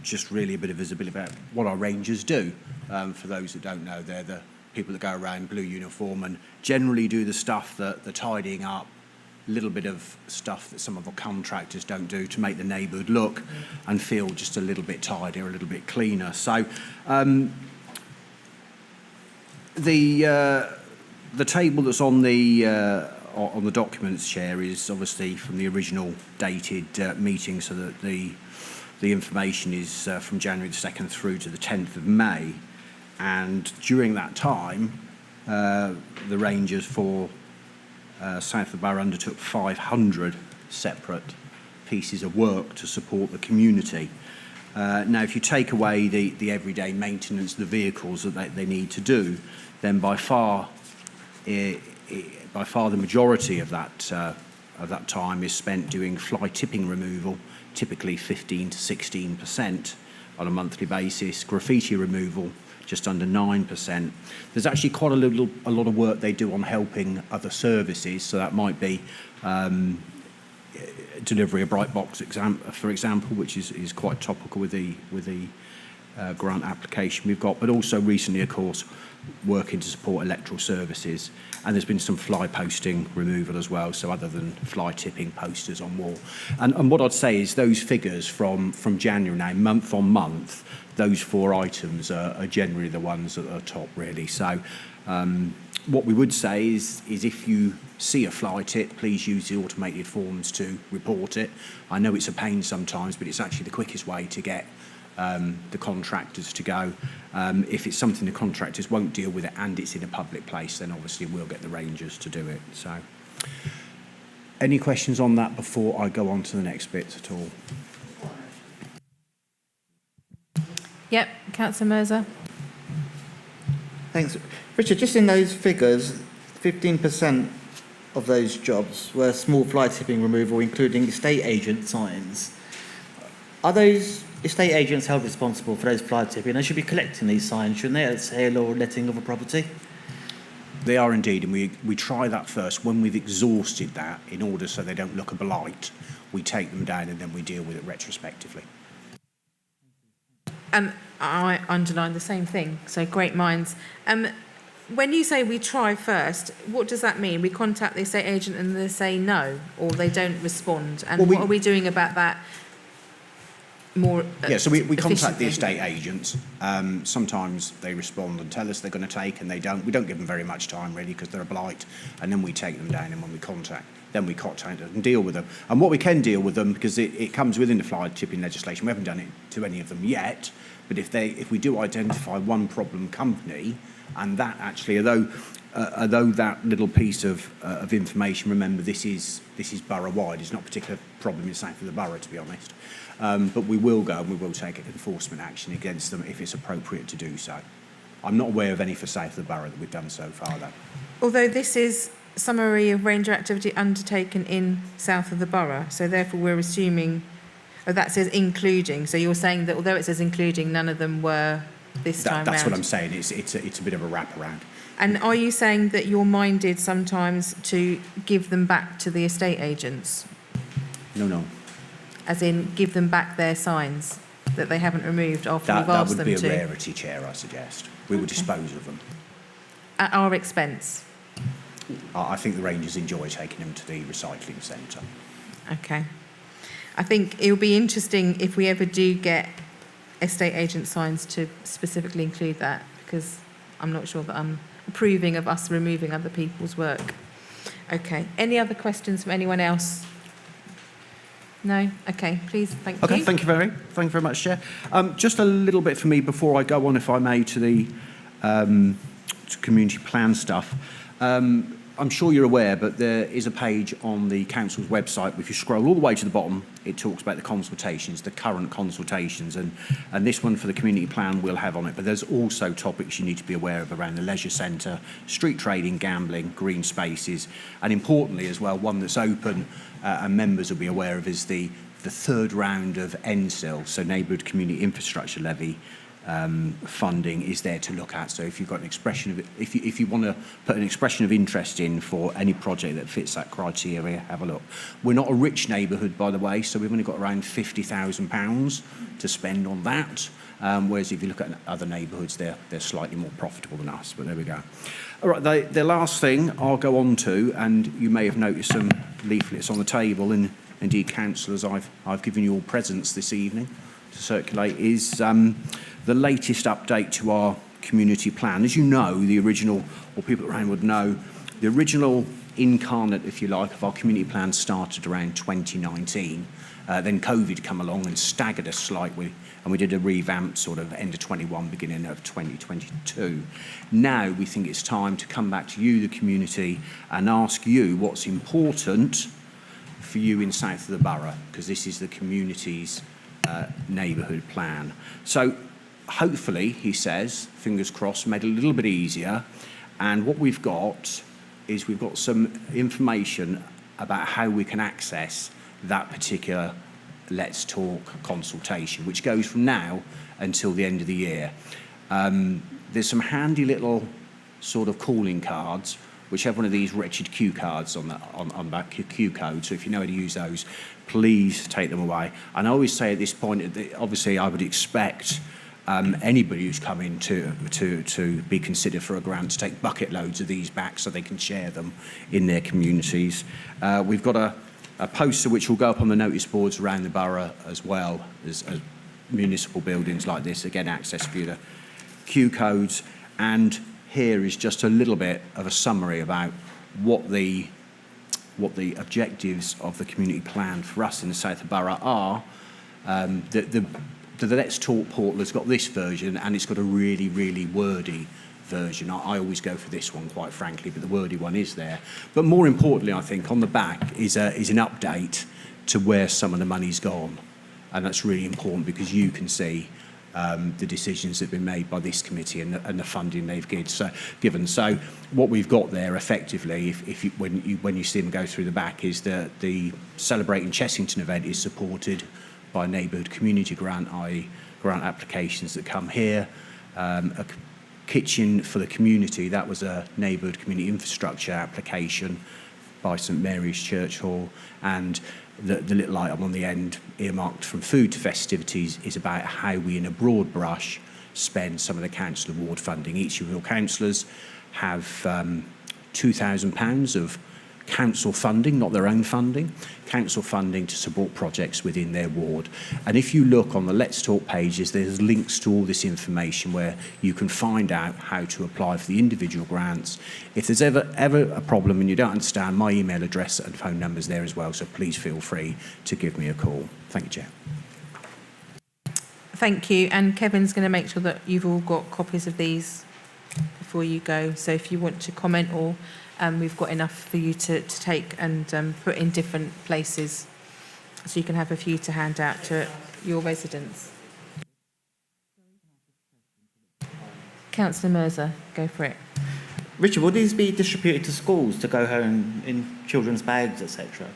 Speaker 10: just really a bit of visibility about what our rangers do. For those that don't know, they're the people that go around blue uniform and generally do the stuff, the tidying up, a little bit of stuff that some of our contractors don't do to make the neighbourhood look and feel just a little bit tidier, a little bit cleaner. So the table that's on the documents, Chair, is obviously from the original dated meeting, so that the information is from January the 2nd through to the 10th of May. And during that time, the Rangers for South of the Borough undertook 500 separate pieces of work to support the community. Now, if you take away the everyday maintenance of the vehicles that they need to do, then by far the majority of that time is spent doing fly tipping removal, typically 15 to 16% on a monthly basis, graffiti removal, just under 9%. There's actually quite a lot of work they do on helping other services, so that might be delivery of bright box for example, which is quite topical with the grant application we've got, but also recently, of course, working to support electoral services, and there's been some fly posting removal as well, so other than fly tipping posters on wall. And what I'd say is those figures from January now, month on month, those 4 items are generally the ones that are top, really. So what we would say is if you see a fly tip, please use the automated forms to report it. I know it's a pain sometimes, but it's actually the quickest way to get the contractors to go. If it's something the contractors won't deal with it and it's in a public place, then obviously we'll get the Rangers to do it. So, any questions on that before I go on to the next bits at all?
Speaker 3: Yep, Councillor Mirza.
Speaker 5: Thanks. Richard, just in those figures, 15% of those jobs were small fly tipping removal, including estate agent signs. Are those estate agents held responsible for those fly tipping? They should be collecting these signs, shouldn't they, at sale or letting of a property?
Speaker 10: They are indeed, and we try that first. When we've exhausted that, in order so they don't look a blight, we take them down and then we deal with it retrospectively.
Speaker 3: And I underline the same thing, so great minds. When you say we try first, what does that mean? We contact the estate agent and they say no, or they don't respond? And what are we doing about that more
Speaker 10: so we contact the
Speaker 3: efficiently?
Speaker 10: estate agents. Sometimes they respond and tell us they're going to take, and they don't. We don't give them very much time, really, because they're a blight, and then we take them down, and when we contact them and deal with them. And what we can deal with them, because it comes within the fly tipping legislation, we haven't done it to any of them yet, but if we do identify one problem company, and that actually, although that little piece of information, remember this is borough-wide, it's not a particular problem in south of the borough, to be honest, but we will go and we will take enforcement action against them if it's appropriate to do so. I'm not aware of any for south of the borough that we've done so far, though.
Speaker 3: Although this is summary of ranger activity undertaken in south of the borough, so therefore we're assuming, that says including, so you're saying that although it says including, none of them were this time round?
Speaker 10: That's what I'm saying, it's a bit of a wraparound.
Speaker 3: And are you saying that you're minded sometimes to give them back to the estate agents?
Speaker 10: No.
Speaker 3: As in, give them back their signs that they haven't removed after we've asked them to?
Speaker 10: That would be a rarity, Chair, I suggest. We would dispose of them.
Speaker 3: At our expense?
Speaker 10: I think the Rangers enjoy taking them to the recycling centre.
Speaker 3: Okay. I think it will be interesting if we ever do get estate agent signs to specifically include that, because I'm not sure that I'm approving of us removing other people's work. Okay. Any other questions from anyone else? No? Okay, please, thank you.
Speaker 10: Okay, thank you very much, Chair. Just a little bit for me before I go on, if I may, to the to community plan stuff. I'm sure you're aware, but there is a page on the council's website. If you scroll all the way to the bottom, it talks about the consultations, the current consultations, and this one for the community plan we'll have on it. But there's also topics you need to be aware of around the leisure centre, street trading, gambling, green spaces, and importantly as well, one that's open and members will be aware of is the third round of NSIL, so Neighbourhood Community Infrastructure Levy. Funding is there to look at. So if you've got an expression of, if you want to put an expression of interest in for any project that fits that criteria, have a look. We're not a rich neighbourhood, by the way, so we've only got around £50,000 to spend on that. Whereas if you look at other neighbourhoods, they're slightly more profitable than us. But there we go. All right, the last thing I'll go on to, and you may have noticed some leaflets on the table, and indeed, councillors, I've given you all presents this evening to circulate, is the latest update to our community plan. As you know, the original, or people around would know, the original incarnate, if you like, of our community plan started around 2019. Then COVID come along and staggered us slightly, and we did a revamp sort of end of 21, beginning of 2022. Now we think it's time to come back to you, the community, and ask you what's important for you in south of the borough, because this is the community's neighbourhood plan. So hopefully, he says, fingers crossed, made it a little bit easier. And what we've got is we've got some information about how we can access that particular Let's Talk consultation, which goes from now until the end of the year. There's some handy little sort of calling cards, which have one of these wretched Q cards on that Q code. So if you know how to use those, please take them away. And I always say at this point, obviously I would expect anybody who's coming to be considered for a grant to take bucket loads of these back so they can share them in their communities. We've got a poster which will go up on the notice boards around the borough as well as municipal buildings like this. Again, access via the Q codes. And here is just a little bit of a summary about what the objectives of the community plan for us in the south of borough are. The Let's Talk portal has got this version, and it's got a really, really wordy version. I always go for this one, quite frankly, but the wordy one is there. But more importantly, I think, on the back is an update to where some of the money's gone. And that's really important because you can see the decisions that have been made by this committee and the funding they've given. So what we've got there effectively, when you see them go through the back, is that the Celebrating Chessington event is supported by Neighbourhood Community Grant, i.e. grant applications that come here. A kitchen for the community, that was a Neighbourhood Community Infrastructure application by St Mary's Church Hall, and the little item on the end earmarked from food to festivities is about how we, in a broad brush, spend some of the council award funding. Each of your councillors have £2,000 of council funding, not their own funding, council funding to support projects within their ward. And if you look on the Let's Talk pages, there's links to all this information where you can find out how to apply for the individual grants. If there's ever a problem and you don't understand, my email address and phone number's there as well, so please feel free to give me a call. Thank you, Chair.
Speaker 3: Thank you. And Kevin's going to make sure that you've all got copies of these before you go. So if you want to comment, or we've got enough for you to take and put in different places, so you can have a few to hand out to your residents. Councillor Mirza, go for it.
Speaker 5: Richard, will these be distributed to schools to go home in children's bags, etc.?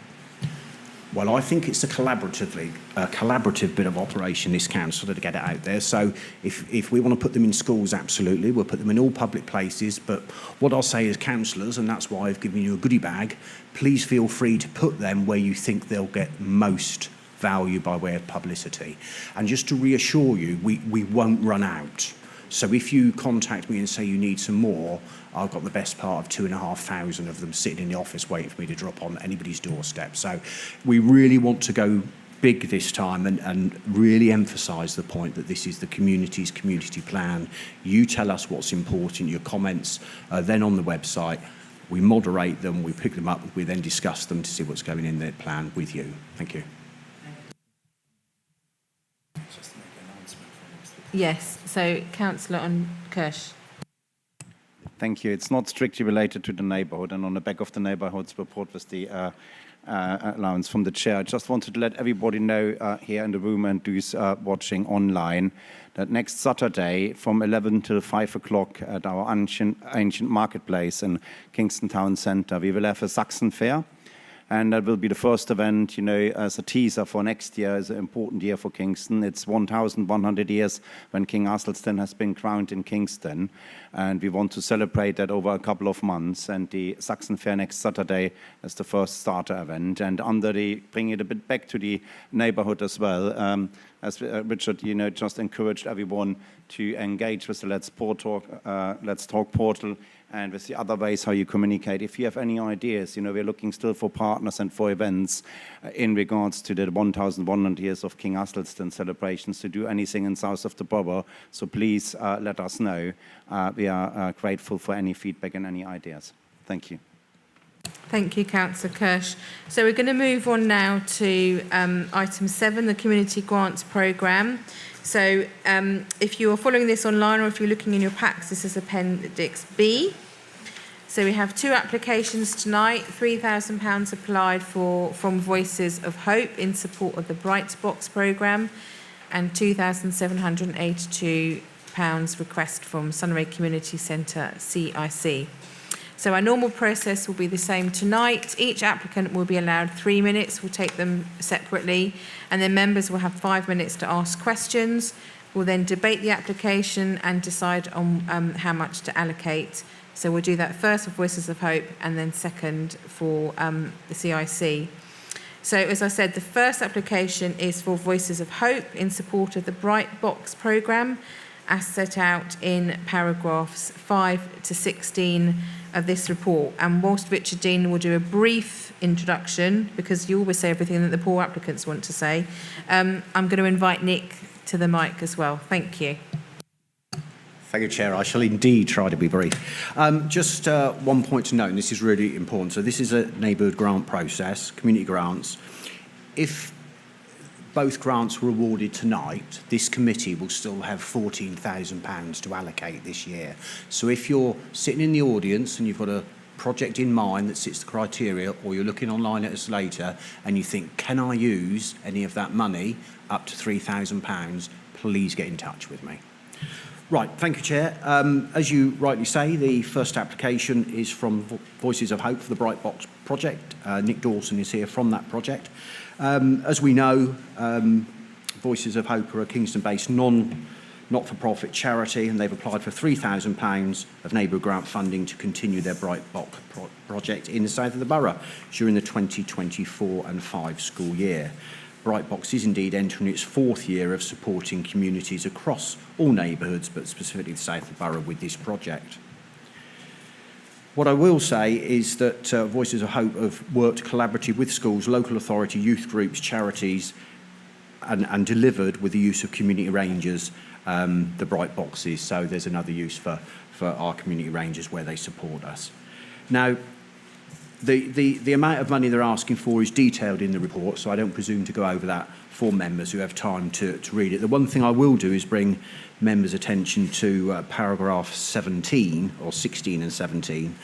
Speaker 10: Well, I think it's a collaborative bit of operation, this council, to get it out there. So if we want to put them in schools, absolutely. We'll put them in all public places. But what I'll say as councillors, and that's why I've given you a goodie bag, please feel free to put them where you think they'll get most value by way of publicity. And just to reassure you, we won't run out. So if you contact me and say you need some more, I've got the best part of 2,500 of them sitting in the office waiting for me to drop on anybody's doorstep. So we really want to go big this time and really emphasise the point that this is the community's community plan. You tell us what's important, your comments are then on the website. We moderate them, we pick them up, we then discuss them to see what's going in their plan with you. Thank you.
Speaker 3: Yes, so Councillor Kirsch.
Speaker 4: Thank you. It's not strictly related to the neighbourhood, and on the back of the neighbourhood's report was the allowance from the chair. I just wanted to let everybody know here in the room and those watching online that next Saturday from 11 till 5 o'clock at our ancient marketplace in Kingston Town Centre, we will have a Saxon Fair. And that will be the first event, as a teaser for next year. Is an important year for Kingston. It's 1,100 years when King Athelstan has been crowned in Kingston. And we want to celebrate that over a couple of months. And the Saxon Fair next Saturday is the first starter event. And bring it a bit back to the neighbourhood as well. As Richard, just encouraged everyone to engage with the Let's Talk portal and with the other ways how you communicate. If you have any ideas, we're looking still for partners and for events in regards to the 1,100 years of King Athelstan celebrations to do anything in south of the Borough. So please let us know. We are grateful for any feedback and any ideas. Thank you.
Speaker 3: Thank you, Councillor Kirsch. So we're going to move on now to item 7, the Community Grants Programme. So if you are following this online or if you're looking in your packs, this is Appendix B. So we have 2 applications tonight, £3,000 applied from Voices of Hope in support of the Bright Box programme, and £2,782 request from Sunray Community Centre CIC. So our normal process will be the same tonight. Each applicant will be allowed 3 minutes. We'll take them separately, and then members will have 5 minutes to ask questions. We'll then debate the application and decide on how much to allocate. So we'll do that first for Voices of Hope and then second for the CIC. So as I said, the first application is for Voices of Hope in support of the Bright Box programme, as set out in paragraphs 5 to 16 of this report. And whilst Richard Dean will do a brief introduction, because you always say everything that the poor applicants want to say, I'm going to invite Nick to the mic as well. Thank you.
Speaker 10: Thank you, Chair. I shall indeed try to be brief. Just one point to note, and this is really important. So this is a neighbourhood grant process, community grants. If both grants were awarded tonight, this committee will still have £14,000 to allocate this year. So if you're sitting in the audience and you've got a project in mind that sits the criteria, or you're looking online at us later and you think, can I use any of that money up to £3,000, please get in touch with me. Right, thank you, Chair. As you rightly say, the first application is from Voices of Hope for the Bright Box project. Nick Dawson is here from that project. As we know, Voices of Hope are a Kingston-based not-for-profit charity, and they've applied for £3,000 of Neighbourhood grant funding to continue their Bright Box project in the south of the borough during the 2024 and 5 school year. Brightbox is indeed entering its 4th year of supporting communities across all neighbourhoods, but specifically the south of the borough with this project. What I will say is that Voices of Hope have worked collaboratively with schools, local authority, youth groups, charities, and delivered with the use of community rangers the bright boxes. So there's another use for our community rangers where they support us. Now, the amount of money they're asking for is detailed in the report, so I don't presume to go over that for members who have time to read it. The one thing I will do is bring members' attention to paragraph 17, or 16 and 17.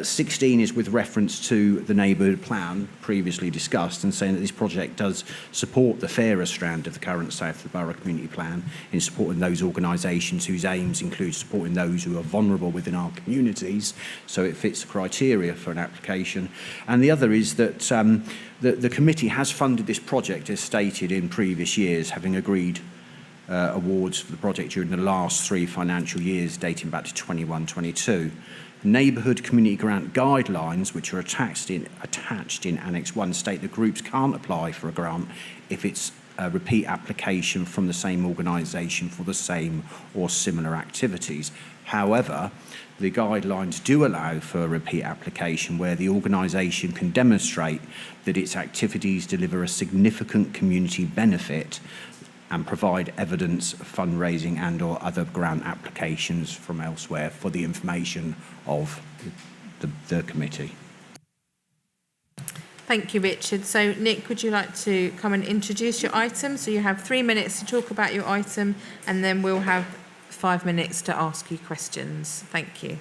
Speaker 10: 16 is with reference to the neighbourhood plan previously discussed, and saying that this project does support the fairer strand of the current South of the Borough Community Plan in supporting those organisations whose aims include supporting those who are vulnerable within our communities, so it fits the criteria for an application. And the other is that the committee has funded this project as stated in previous years, having agreed awards for the project during the last 3 financial years dating back to 21-22. Neighbourhood community grant guidelines, which are attached in Annex 1, state that groups can't apply for a grant if it's a repeat application from the same organisation for the same or similar activities. However, the guidelines do allow for a repeat application where the organisation can demonstrate that its activities deliver a significant community benefit and provide evidence of fundraising and or other grant applications from elsewhere for the information of the committee.
Speaker 3: Thank you, Richard. So, Nick, would you like to come and introduce your item? So you have 3 minutes to talk about your item, and then we'll have 5 minutes to ask you questions. Thank you.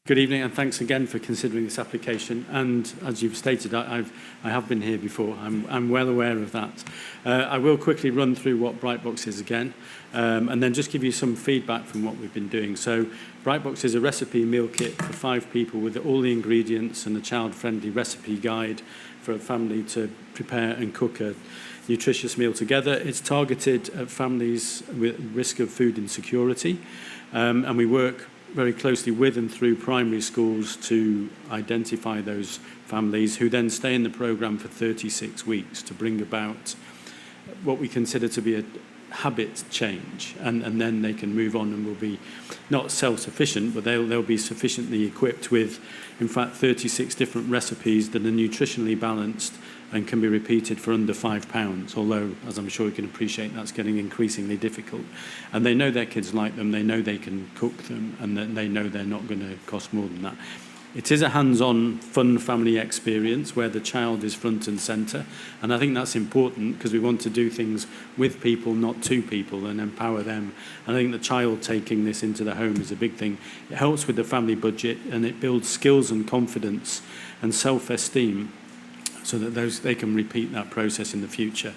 Speaker 14: Good evening, and thanks again for considering this application. And as you've stated, I have been here before. I'm well aware of that. I will quickly run through what Brightbox is again, and then just give you some feedback from what we've been doing. So Brightbox is a recipe meal kit for 5 people with all the ingredients and a child-friendly recipe guide for a family to prepare and cook a nutritious meal together. It's targeted at families with risk of food insecurity, and we work very closely with and through primary schools to identify those families who then stay in the programme for 36 weeks to bring about what we consider to be a habit change, and then they can move on and will be not self-sufficient, but they'll be sufficiently equipped with, in fact, 36 different recipes that are nutritionally balanced and can be repeated for under £5, although, as I'm sure you can appreciate, that's getting increasingly difficult. And they know their kids like them, they know they can cook them, and they know they're not going to cost more than that. It is a hands-on, fun family experience where the child is front and centre, and I think that's important because we want to do things with people, not to people, and empower them. And I think the child taking this into the home is a big thing. It helps with the family budget, and it builds skills and confidence and self-esteem, so that they can repeat that process in the future.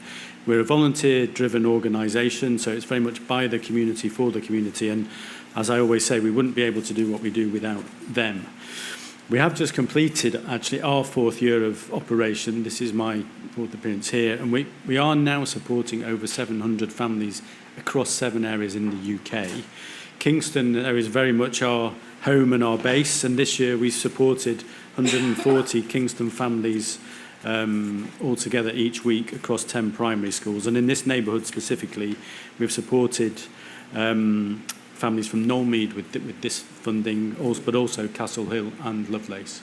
Speaker 14: We're a volunteer-driven organisation, so it's very much by the community, for the community, and as I always say, we wouldn't be able to do what we do without them. We have just completed, actually, our 4th year of operation. This is my 4th appearance here, and we are now supporting over 700 families across 7 areas in the UK. Kingston is very much our home and our base, and this year we supported 140 Kingston families altogether each week across 10 primary schools. And in this neighbourhood specifically, we've supported families from Knowlmead with this funding, but also Castle Hill and Lovelace.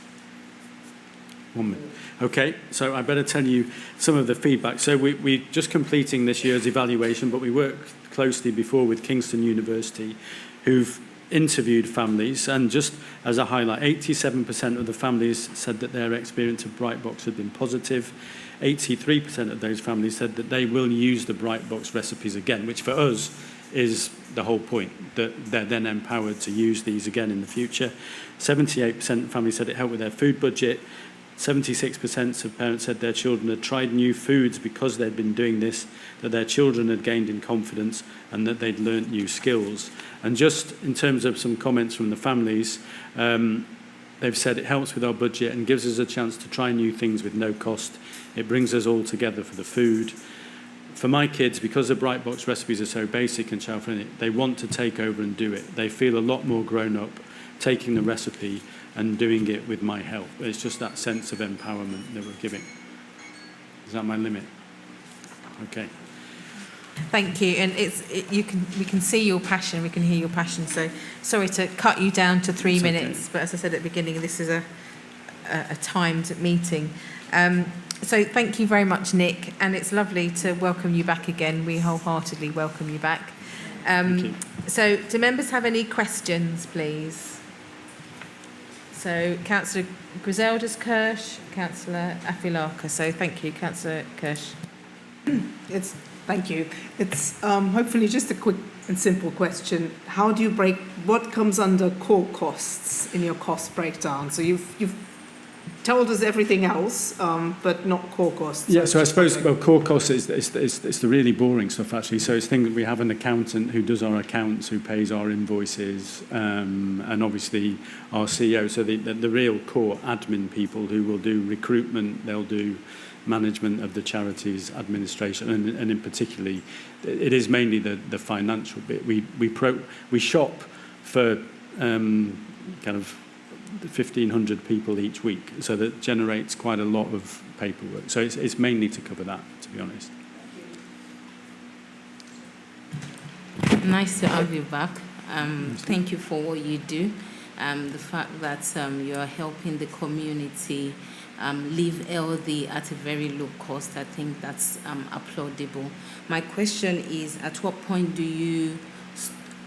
Speaker 14: 1 minute. Okay, so I better tell you some of the feedback. So we're just completing this year's evaluation, but we worked closely before with Kingston University, who've interviewed families, and just as a highlight, 87% of the families said that their experience of Brightbox had been positive. 83% of those families said that they will use the Brightbox recipes again, which for us is the whole point, that they're then empowered to use these again in the future. 78% of families said it helped with their food budget. 76% of parents said their children had tried new foods because they'd been doing this, that their children had gained in confidence and that they'd learnt new skills. And just in terms of some comments from the families, they've said it helps with our budget and gives us a chance to try new things with no cost. It brings us all together for the food. For my kids, because the Bright Box recipes are so basic and child-friendly, they want to take over and do it. They feel a lot more grown up taking the recipe and doing it with my help. It's just that sense of empowerment that we're giving. Is that my limit? Okay.
Speaker 3: Thank you, and we can see your passion, we can hear your passion. So sorry to cut you down to 3 minutes, but as I said at the beginning, this is a timed meeting. So thank you very much, Nick, and it's lovely to welcome you back again. We wholeheartedly welcome you back.
Speaker 14: Thank you.
Speaker 3: So do members have any questions, please? So Councillor Griselda's Kirsch, Councillor Afilaka. So thank you, Councillor Kirsch.
Speaker 6: Thank you. It's hopefully just a quick and simple question. How do you what comes under core costs in your cost breakdown? So you've told us everything else, but not core costs.
Speaker 14: Yeah, so I suppose, well, core costs is the really boring stuff, actually. So it's things that we have an accountant who does our accounts, who pays our invoices, and obviously our CEO. So the real core admin people who will do recruitment, they'll do management of the charities, administration, and in particularly, it is mainly the financial bit. We shop for kind of 1,500 people each week, so that generates quite a lot of paperwork. So it's mainly to cover that, to be honest.
Speaker 7: Nice to have you back. Thank you for what you do. The fact that you are helping the community live healthy at a very low cost, I think that's applaudable. My question is, at what point do you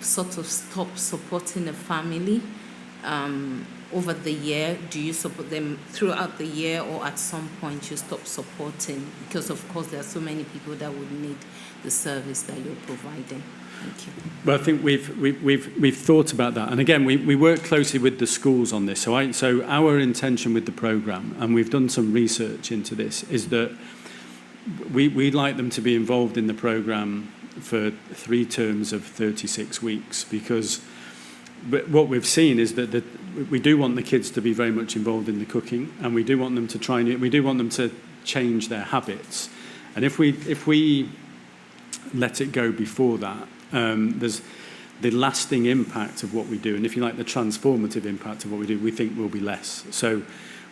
Speaker 7: sort of stop supporting a family over the year? Do you support them throughout the year, or at some point you stop supporting? Because, of course, there are so many people that would need the service that you're providing. Thank you.
Speaker 14: Well, I think we've thought about that, and again, we work closely with the schools on this. So our intention with the programme, and we've done some research into this, is that we'd like them to be involved in the programme for 3 terms of 36 weeks, because what we've seen is that we do want the kids to be very much involved in the cooking, and we do want them to we do want them to change their habits. And if we let it go before that, there's the lasting impact of what we do, and if you like, the transformative impact of what we do, we think will be less. So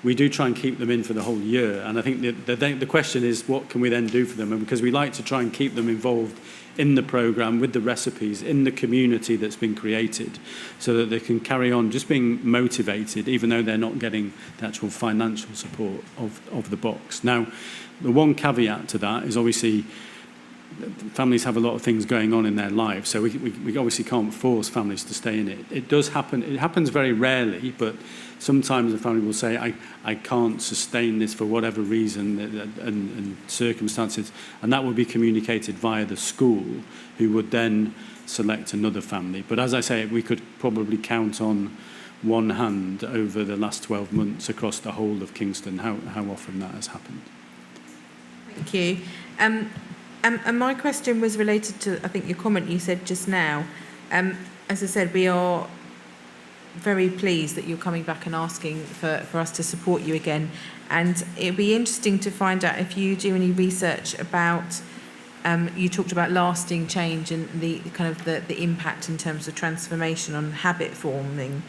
Speaker 14: we do try and keep them in for the whole year, and I think the question is, what can we then do for them? And because we like to try and keep them involved in the programme, with the recipes, in the community that's been created, so that they can carry on just being motivated, even though they're not getting the actual financial support of the box. Now, the one caveat to that is obviously families have a lot of things going on in their lives, so we obviously can't force families to stay in it. It does happen. It happens very rarely, but sometimes a family will say, I can't sustain this for whatever reason and circumstances, and that will be communicated via the school, who would then select another family. But as I say, we could probably count on one hand over the last 12 months across the whole of Kingston how often that has happened.
Speaker 3: Thank you. And my question was related to, I think, your comment you said just now. As I said, we are very pleased that you're coming back and asking for us to support you again. And it'd be interesting to find out if you do any research about, you talked about lasting change and the kind of the impact in terms of transformation on habit forming.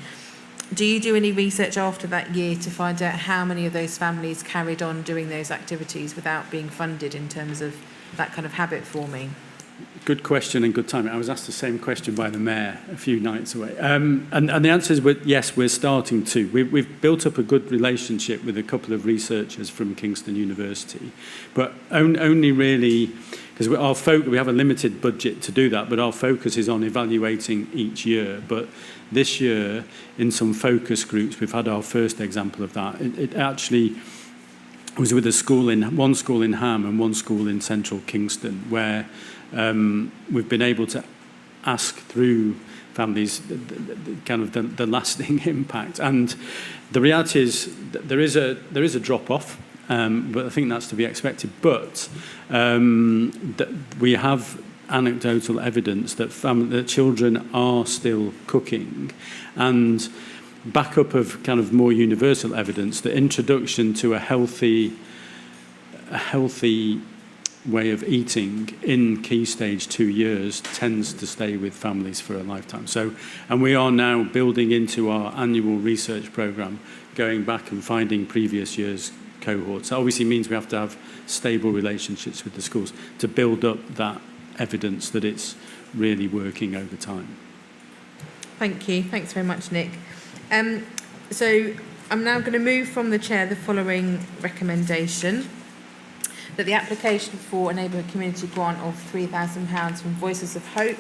Speaker 3: Do you do any research after that year to find out how many of those families carried on doing those activities without being funded in terms of that kind of habit forming?
Speaker 14: Good question and good timing. I was asked the same question by the Mayor a few nights away. And the answer is yes, we're starting to. We've built up a good relationship with a couple of researchers from Kingston University, but only really, because we have a limited budget to do that, but our focus is on evaluating each year. But this year, in some focus groups, we've had our first example of that. It actually was with one school in Ham and one school in central Kingston, where we've been able to ask through families, kind of the lasting impact. And the reality is that there is a drop-off, but I think that's to be expected. But we have anecdotal evidence that children are still cooking, and backup of kind of more universal evidence, the introduction to a healthy way of eating in key stage 2 years tends to stay with families for a lifetime. So, and we are now building into our annual research programme, going back and finding previous years' cohorts. That obviously means we have to have stable relationships with the schools to build up that evidence that it's really working over time.
Speaker 3: Thank you. Thanks very much, Nick. So I'm now going to move from the chair the following recommendation: that the application for a neighbourhood community grant of £3,000 from Voices of Hope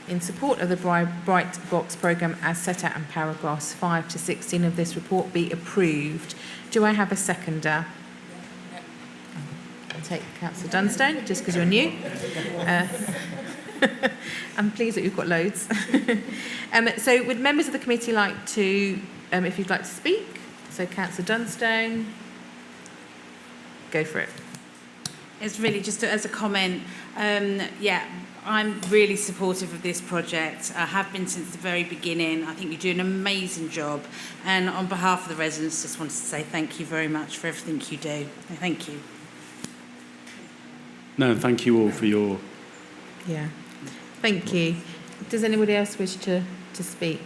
Speaker 3: in support of the Bright Box programme as set out in paragraphs 5 to 16 of this report be approved. Do I have a seconder? I'll take Councillor Dunstone, just because you're new. I'm pleased that you've got loads. So would members of the committee like to, if you'd like to speak? So Councillor Dunstone, go for it.
Speaker 2: It's really just as a comment, yeah, I'm really supportive of this project. I have been since the very beginning. I think you do an amazing job. And on behalf of the residents, just wanted to say thank you very much for everything you do. Thank you.
Speaker 14: No, thank you all for your...
Speaker 3: Yeah, thank you. Does anybody else wish to speak?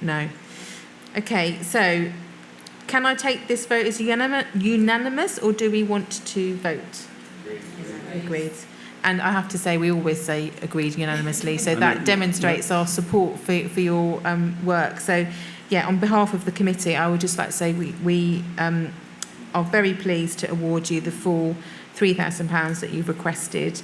Speaker 3: No. Okay, so can I take this vote as unanimous, or do we want to vote? Agreed. And I have to say, we always say agreed unanimously, so that demonstrates our support for your work. So, yeah, on behalf of the committee, I would just like to say we are very pleased to award you the full £3,000 that you've requested.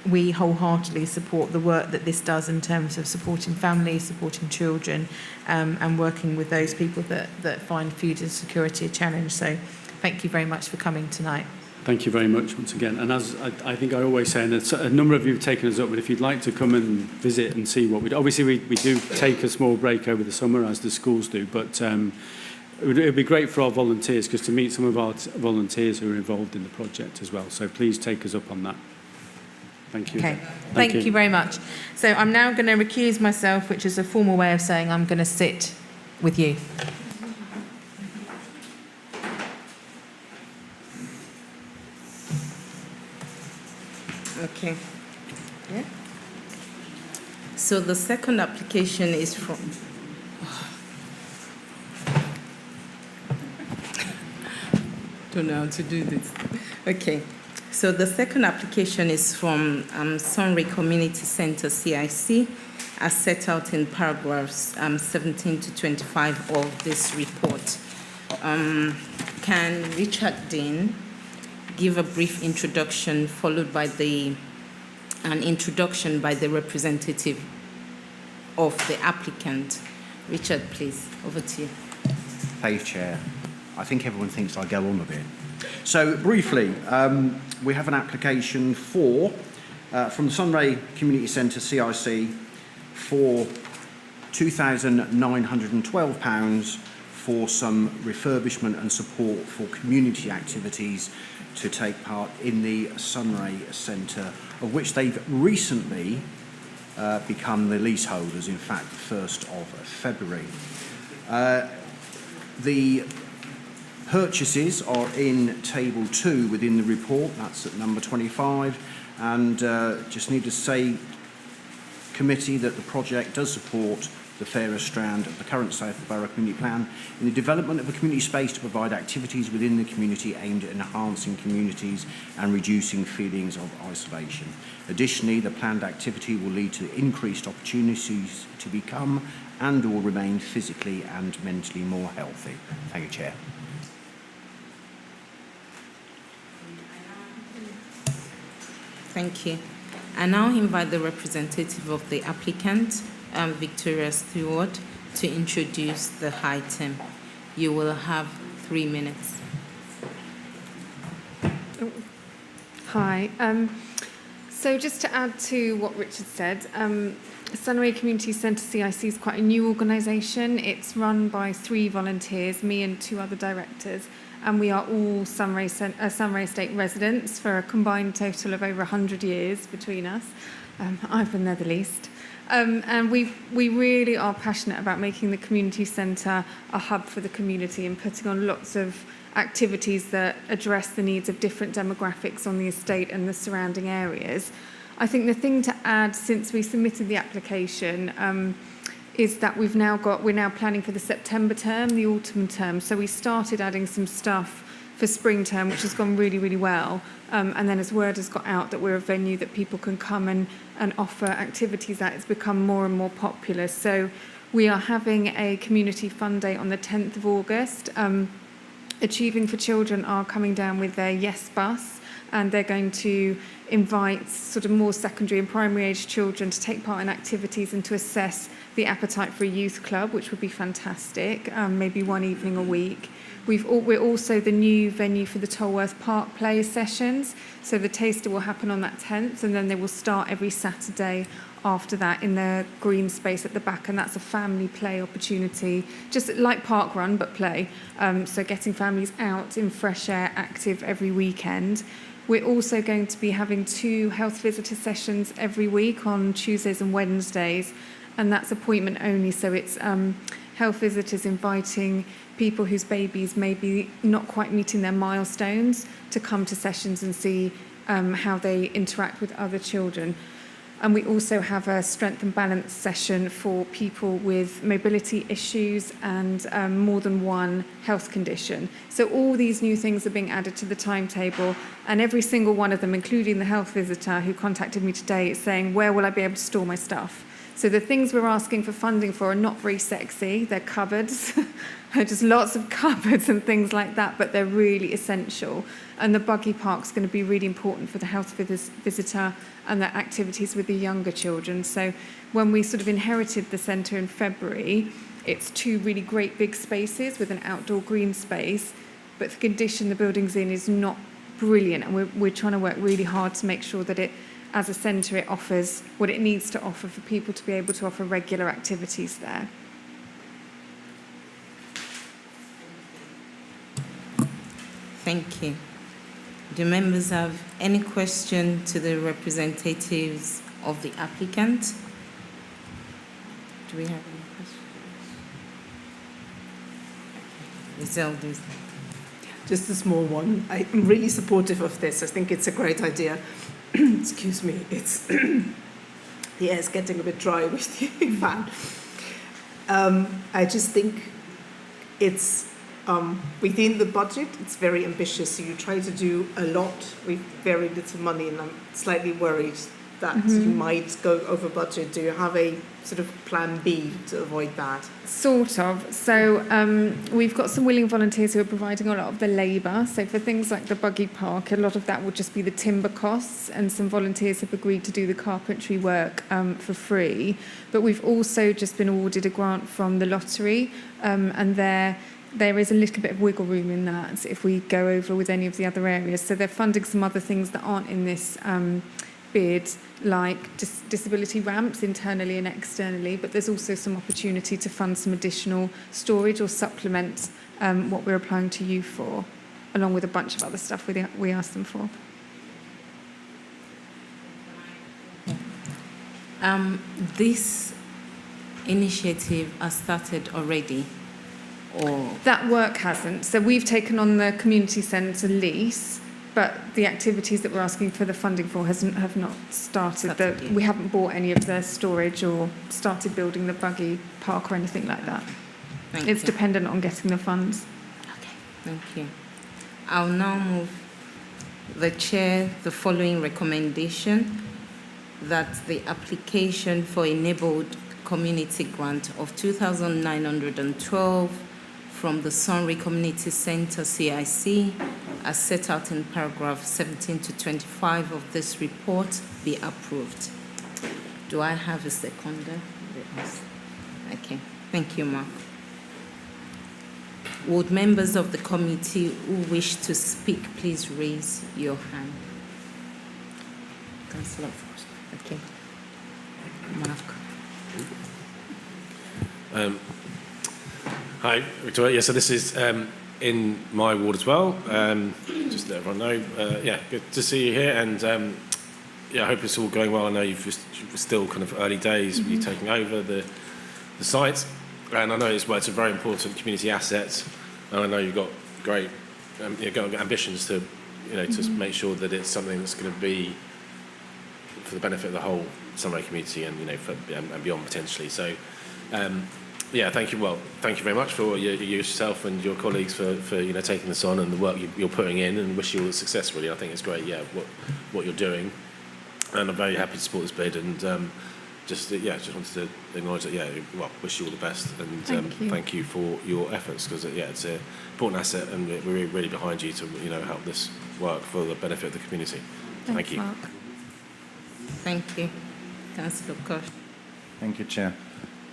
Speaker 3: We wholeheartedly support the work that this does in terms of supporting families, supporting children, and working with those people that find food insecurity a challenge. So thank you very much for coming tonight.
Speaker 14: Thank you very much once again. And as I think I always say, and a number of you have taken us up, but if you'd like to come and visit and see what we do, obviously we do take a small break over the summer, as the schools do, but it would be great for our volunteers, because to meet some of our volunteers who are involved in the project as well. So please take us up on that. Thank you.
Speaker 3: Okay, thank you very much. So I'm now going to recuse myself, which is a formal way of saying I'm going to sit with you.
Speaker 7: Okay. Yeah. So the second application is from... Don't know how to do this. Okay. So the second application is from Sunray Community Centre, CIC, as set out in paragraphs 17 to 25 of this report. Can Richard Dean give a brief introduction, followed by an introduction by the representative of the applicant? Richard, please, over to you.
Speaker 10: Thank you, Chair. I think everyone thinks I go on a bit. So, briefly, we have an application from the Sunray Community Centre, CIC, for £2,912 for some refurbishment and support for community activities to take part in the Sunray Centre, of which they've recently become the leaseholders, in fact, the 1st of February. The purchases are in Table 2 within the report, that's at number 25, and just need to say, committee, that the project does support the fairer strand of the current South Borough Community Plan in the development of a community space to provide activities within the community aimed at enhancing communities and reducing feelings of isolation. Additionally, the planned activity will lead to increased opportunities to become and or remain physically and mentally more healthy. Thank you, Chair.
Speaker 7: Thank you. I now invite the representative of the applicant, Victoria Stewart, to introduce the item. You will have 3 minutes.
Speaker 15: Hi. So just to add to what Richard said, Sunray Community Centre CIC is quite a new organisation. It's run by 3 volunteers, me and 2 other directors, and we are all Sunray Estate residents for a combined total of over 100 years between us. I've been there the least. And we really are passionate about making the community centre a hub for the community and putting on lots of activities that address the needs of different demographics on the estate and the surrounding areas. I think the thing to add since we submitted the application is that we're now planning for the September term, the autumn term. So we started adding some stuff for spring term, which has gone really, really well. And then as word has got out that we're a venue that people can come and offer activities at, it's become more and more popular. So we are having a community fun day on the 10th of August. Achieving for Children are coming down with their Yes bus, and they're going to invite sort of more secondary and primary age children to take part in activities and to assess the appetite for a youth club, which would be fantastic, maybe one evening a week. We're also the new venue for the Tolworth Park play sessions, so the taster will happen on that 10th, and then they will start every Saturday after that in the green space at the back, and that's a family play opportunity, just like Park Run but play, so getting families out in fresh air, active every weekend. We're also going to be having 2 health visitor sessions every week on Tuesdays and Wednesdays, and that's appointment only, so it's health visitors inviting people whose babies may be not quite meeting their milestones to come to sessions and see how they interact with other children. And we also have a strength and balance session for people with mobility issues and more than one health condition. So all these new things are being added to the timetable, and every single one of them, including the health visitor who contacted me today, is saying, where will I be able to store my stuff? So the things we're asking for funding for are not very sexy. They're cupboards, just lots of cupboards and things like that, but they're really essential. And the buggy park's going to be really important for the health visitor and the activities with the younger children. So when we sort of inherited the centre in February, it's 2 really great big spaces with an outdoor green space, but the condition the building's in is not brilliant, and we're trying to work really hard to make sure that it, as a centre, it offers what it needs to offer for people to be able to offer regular activities there.
Speaker 7: Thank you. Do members have any question to the representatives of the applicant? Do we have any questions?
Speaker 6: Just a small one. I'm really supportive of this. I think it's a great idea. Excuse me, it's the air's getting a bit dry with the fan. I just think it's within the budget, it's very ambitious. So you try to do a lot with very little money, and I'm slightly worried that you might go over budget. Do you have a sort of plan B to avoid that?
Speaker 15: Sort of. So we've got some willing volunteers who are providing a lot of the labour. So for things like the buggy park, a lot of that will just be the timber costs, and some volunteers have agreed to do the carpentry work for free. But we've also just been awarded a grant from the lottery, and there is a little bit of wiggle room in that if we go over with any of the other areas. So they're funding some other things that aren't in this bid, like disability ramps internally and externally, but there's also some opportunity to fund some additional storage or supplement what we're applying to you for, along with a bunch of other stuff we asked them for.
Speaker 7: This initiative has started already, or?
Speaker 15: That work hasn't. So we've taken on the community centre lease, but the activities that we're asking for the funding for have not started. We haven't bought any of the storage or started building the buggy park or anything like that. It's dependent on getting the funds.
Speaker 7: Okay, thank you. I'll now move the chair the following recommendation, that the application for a Neighbourhood community grant of 2,912 from the Sunray Community Centre CIC, as set out in paragraph 17 to 25 of this report, be approved. Do I have a seconder? Okay, thank you, Mark. Would members of the committee who wish to speak please raise your hand? Councillor Frost. Okay. Mark.
Speaker 8: Hi, Victoria. Yeah, so this is in my ward as well. Just to let everyone know. Yeah, good to see you here, and yeah, I hope it's all going well. I know you're still kind of early days, with you taking over the site, and I know it's a very important community asset, and I know you've got great you've got ambitions to to make sure that it's something that's going to be for the benefit of the whole Sunray community and and beyond potentially. So. Yeah, thank you. Well, thank you very much for yourself and your colleagues for taking this on and the work you're putting in, and wish you all the success. Really, I think it's great. Yeah, what you're doing, and I'm very happy to support this bid. And just wanted to acknowledge that. Yeah, well, wish you all the best, and thank you for your efforts, because it's an important asset, and we're really behind you to help this work for the benefit of the community. Thank you.
Speaker 15: Mark.
Speaker 7: Thank you. Councillor Kosh.
Speaker 4: Thank you, Chair.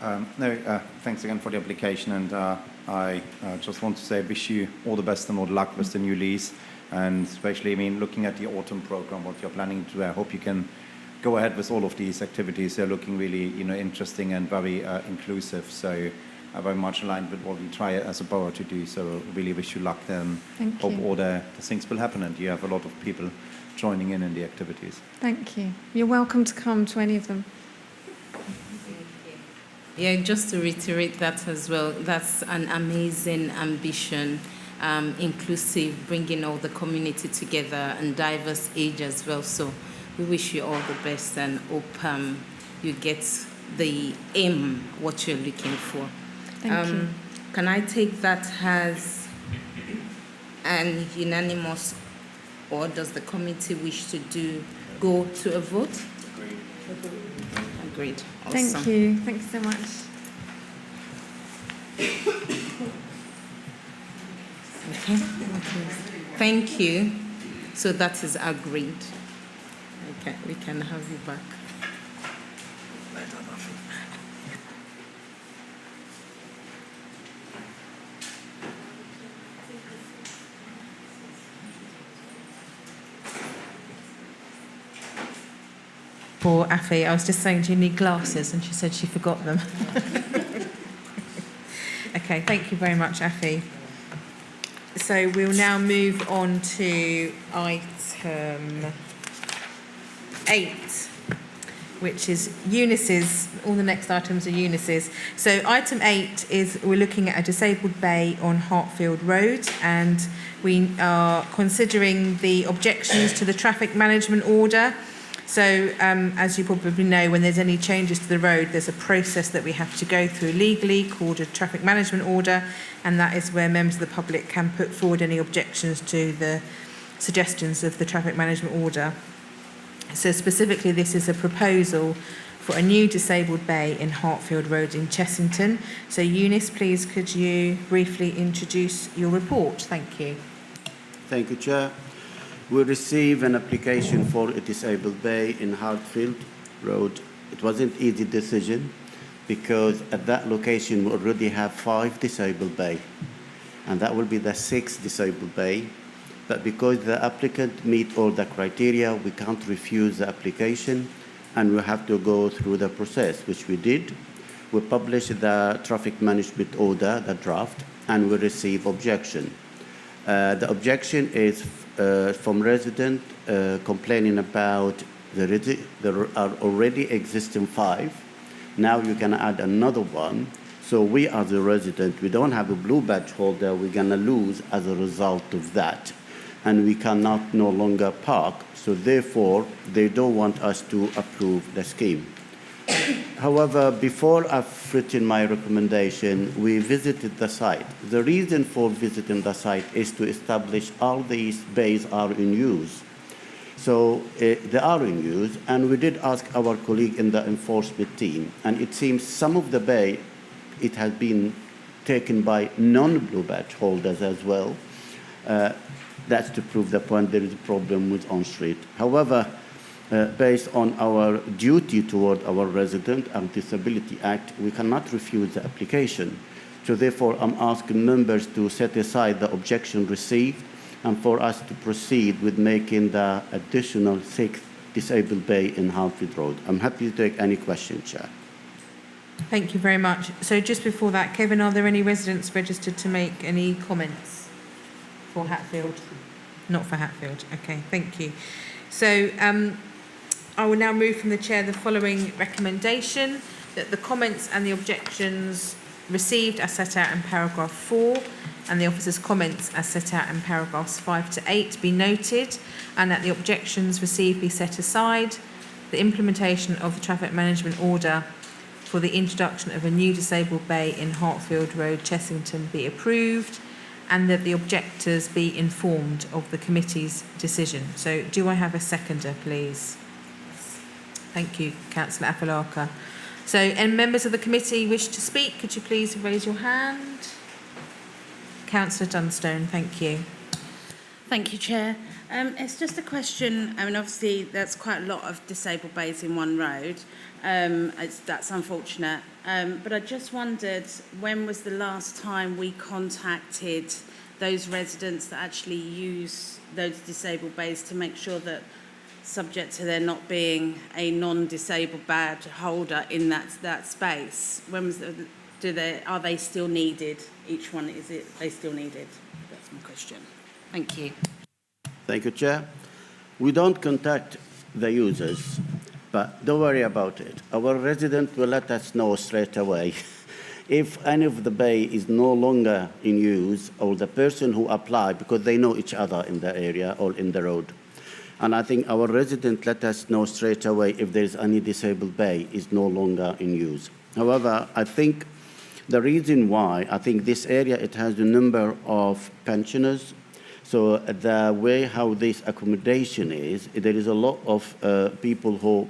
Speaker 4: Thanks again for the application, and I just want to say wish you all the best and all the luck with the new lease, and especially, looking at the autumn program, what you're planning to do, I hope you can go ahead with all of these activities. They're looking really, interesting and very inclusive, so very much aligned with what we try as a borough to do, so really wish you luck then.
Speaker 15: Thank
Speaker 4: hope
Speaker 15: you.
Speaker 4: all the things will happen, and you have a lot of people joining in the activities.
Speaker 15: Thank you. You're welcome to come to any of them.
Speaker 7: Yeah, just to reiterate that as well, that's an amazing ambition, inclusive, bringing all the community together and diverse age as well. So we wish you all the best and hope you get the aim, what you're looking for.
Speaker 15: Thank you.
Speaker 7: Can I take that as an unanimous, or does the committee wish to go to a vote? Agreed. Awesome.
Speaker 15: Thank you. Thank you so much.
Speaker 7: Okay. Thank you. So that is agreed. Okay, we can have you back.
Speaker 3: For Afi, I was just saying, do you need glasses? And she said she forgot them. Okay, thank you very much, Afi. So we'll now move on to item 8, which is Eunice's. All the next items are Eunice's. So item 8 is we're looking at a disabled bay on Hartfield Road, and we are considering the objections to the traffic management order. So, as you probably know, when there's any changes to the road, there's a process that we have to go through legally called a traffic management order, and that is where members of the public can put forward any objections to the suggestions of the traffic management order. So specifically, this is a proposal for a new disabled bay in Hartfield Road in Chessington. So Eunice, please could you briefly introduce your report? Thank you.
Speaker 9: Thank you, Chair. We received an application for a disabled bay in Hartfield Road. It wasn't an easy decision because at that location we already have 5 disabled bay, and that will be the 6th disabled bay. But because the applicant meet all the criteria, we can't refuse the application, and we have to go through the process, which we did. We published the traffic management order, the draft, and we received objection. The objection is from resident complaining about there are already existing 5. Now you can add another one. So we as a resident, we don't have a blue badge holder, we're gonna lose as a result of that. And we cannot no longer park. So therefore, they don't want us to approve the scheme. However, before I've written my recommendation, we visited the site. The reason for visiting the site is to establish all these bays are in use. So they are in use, and we did ask our colleague in the enforcement team, and it seems some of the bay, it has been taken by non-blue badge holders as well. That's to prove the point there is a problem with on-street. However, based on our duty toward our resident and Disability Act, we cannot refuse the application. So therefore, I'm asking members to set aside the objection received and for us to proceed with making the additional 6th disabled bay in Hartfield Road. I'm happy to take any question, Chair.
Speaker 3: Thank you very much. So just before that, Kevin, are there any residents registered to make any comments for Hatfield? Not for Hatfield. Okay, thank you. So I will now move from the chair the following recommendation, that the comments and the objections received as set out in paragraph 4 and the officer's comments as set out in paragraphs 5 to 8 be noted, and that the objections received be set aside, the implementation of the traffic management order for the introduction of a new disabled bay in Hartfield Road, Chessington be approved, and that the objectors be informed of the committee's decision. So do I have a seconder, please? Thank you, Councillor Afalaka. So any members of the committee wish to speak? Could you please raise your hand? Councillor Dunstone, thank you.
Speaker 2: Thank you, Chair. It's just a question. I mean, obviously, there's quite a lot of disabled bays in one road. That's unfortunate. But I just wondered, when was the last time we contacted those residents that actually use those disabled bays to make sure that, subject to there not being a non-disabled badge holder in that space, when was are they still needed? Each one, they still needed? That's my question. Thank you.
Speaker 9: Thank you, Chair. We don't contact the users, but don't worry about it. Our resident will let us know straight away if any of the bay is no longer in use, or the person who applied, because they know each other in the area or in the road. And I think our resident let us know straight away if there is any disabled bay is no longer in use. However, I think the reason why, I think this area, it has a number of pensioners. So the way how this accommodation is, there is a lot of people who